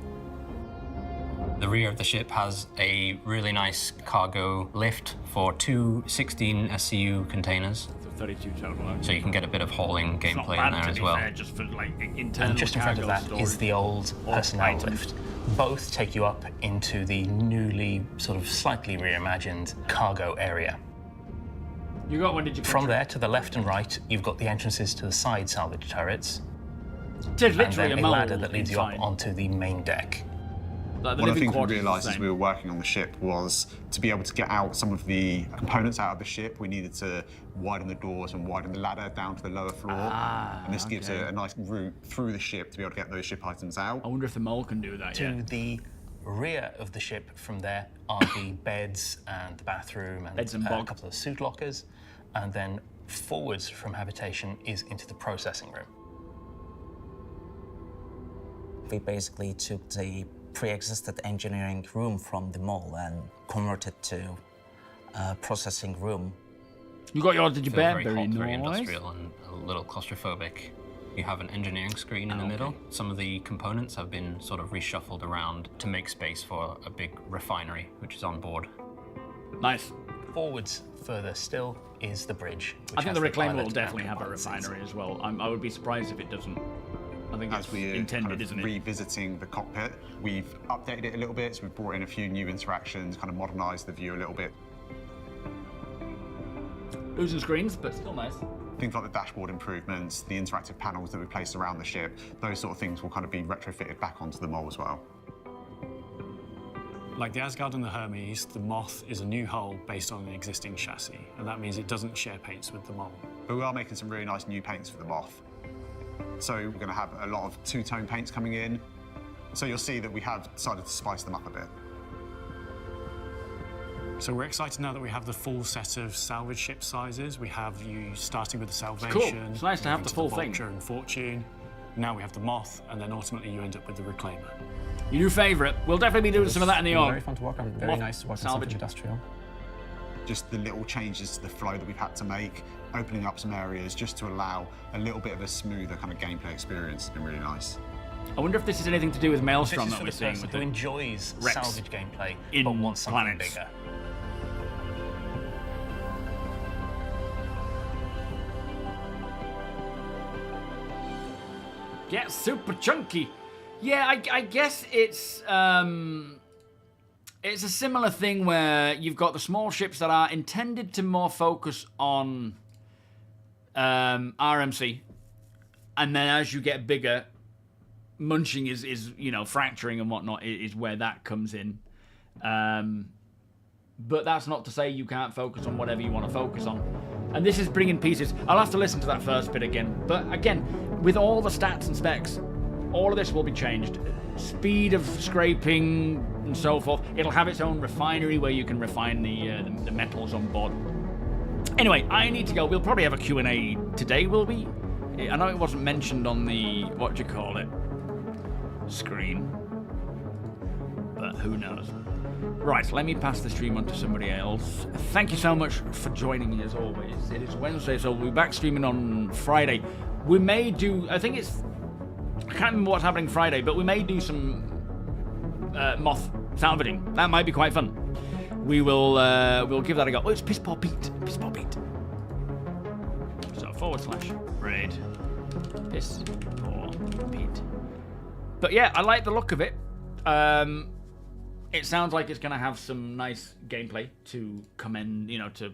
The rear of the ship has a really nice cargo lift for 2 16 SCU containers. 32 total. So you can get a bit of hauling gameplay in there as well. Just for like internal And just in front of that storage. is the old personnel lift. Both take you up into the newly, sort of slightly reimagined cargo area. You got one, did you? From there to the left and right, you've got the entrances to the side salvage turrets. There's And literally then a a ladder mole that leads you up onto the main deck. Like One of the things we realised as we were working on the ship was to be able to get out some of the components out of the ship, we needed to widen the doors and widen the ladder down to the lower floor. And this gives a nice route through the ship to be able to get those ship items out. I wonder if the mole can do that, To the rear of the ship from there are the beds and the bathroom and, a couple of suit lockers. And then forwards from habitation is into the processing room. We basically took the pre-existed engineering room from the mall and converted to a processing room. You got yours, did you bet? Very hot, very industrial and a little claustrophobic. You have an engineering screen in the middle. Some of the components have been sort of reshuffled around to make space for a big refinery, which is on board. Nice. Forwards further still is the bridge. I think the Reclaimer will definitely have a refinery as well. I would be surprised if it doesn't. I think As we're intended, kind of isn't it? revisiting the cockpit, we've updated it a little bit, so we've brought in a few new interactions, kind of modernised the view a little bit. Losing screens, but still nice. Things like the dashboard improvements, the interactive panels that we placed around the ship, those sort of things will kind of be retrofitted back onto the mole as well. Like the Asgard and the Hermes, the Moth is a new hull based on an existing chassis, and that means it doesn't share paints with the Mole. But we are making some really nice new paints for the Moth. So we're going to have a lot of two-tone paints coming in. So you'll see that we have decided to spice them up a bit. So we're excited now that we have the full set of salvage ship sizes. We have you starting with the Salvation. It's cool. It's nice to have the full thing. Vulture and Fortune. Now we have the Moth, and then ultimately you end up with the Reclaimer. Your new favourite. We'll definitely be doing some of that in the org. Very fun to work on. Very nice to work on Salvage Industrial. Just the little changes to the flow that we've had to make, opening up some areas just to allow a little bit of a smoother kind of gameplay experience has been really nice. I wonder if this is anything to do with Maelstrom that we're seeing. Who enjoys Rex salvage gameplay in but wants something planets. bigger. Get super chunky. Yeah, I guess it's a similar thing where you've got the small ships that are intended to more focus on RMC, and then as you get bigger, munching is you know, fracturing and whatnot is where that comes in. But that's not to say you can't focus on whatever you want to focus on. And this is bringing pieces. I'll have to listen to that first bit again. But again, with all the stats and specs, all of this will be changed. Speed of scraping and so forth. It'll have its own refinery where you can refine the metals on board. Anyway, I need to go. We'll probably have a Q&A today, will we? I know it wasn't mentioned on the, what do you call it, screen. But who knows? Right, let me pass the stream on to somebody else. Thank you so much for joining me as always. It is Wednesday, so we'll be back streaming on Friday. We may do, I think it's, I can't remember what's happening Friday, but we may do some Moth salvaging. That might be quite fun. We'll give that a go. Oh, it's Piss Poor Pete. Piss Poor Pete. So / raid Piss Poor Pete. But yeah, I like the look of it. It sounds like it's going to have some nice gameplay to come in, you know, to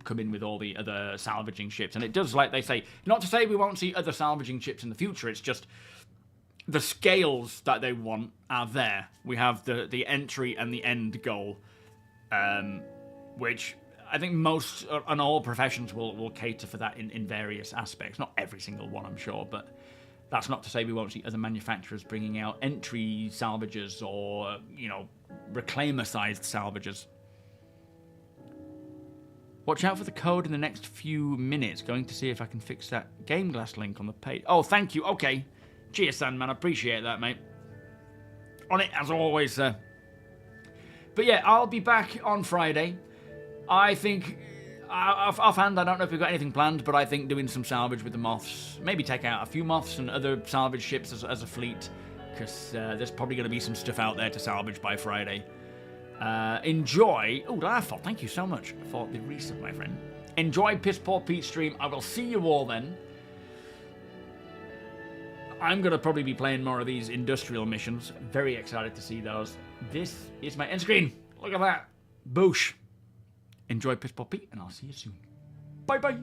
come in with all the other salvaging ships. And it does, like they say, not to say we won't see other salvaging ships in the future, it's just the scales that they want are there. We have the entry and the end goal, which I think most and all professions will cater for that in various aspects. Not every single one, I'm sure, but that's not to say we won't see other manufacturers bringing out entry salvagers or, you know, reclaimer-sized salvagers. Watch out for the code in the next few minutes. Going to see if I can fix that GameGlass link on the page. Oh, thank you. Okay. Cheers, Sandman. I appreciate that, mate. On it, as always, sir. But yeah, I'll be back on Friday. I think, offhand, I don't know if we've got anything planned, but I think doing some salvage with the Moths, maybe take out a few Moths and other salvage ships as a fleet, because there's probably going to be some stuff out there to salvage by Friday. Enjoy. Oh, Darfall, thank you so much for the resub, my friend. Enjoy Piss Poor Pete's stream. I will see you all then. I'm going to probably be playing more of these industrial missions. Very excited to see those. This is my end screen. Look at that. Boosh. Enjoy Piss Poor Pete, and I'll see you soon. Bye-bye.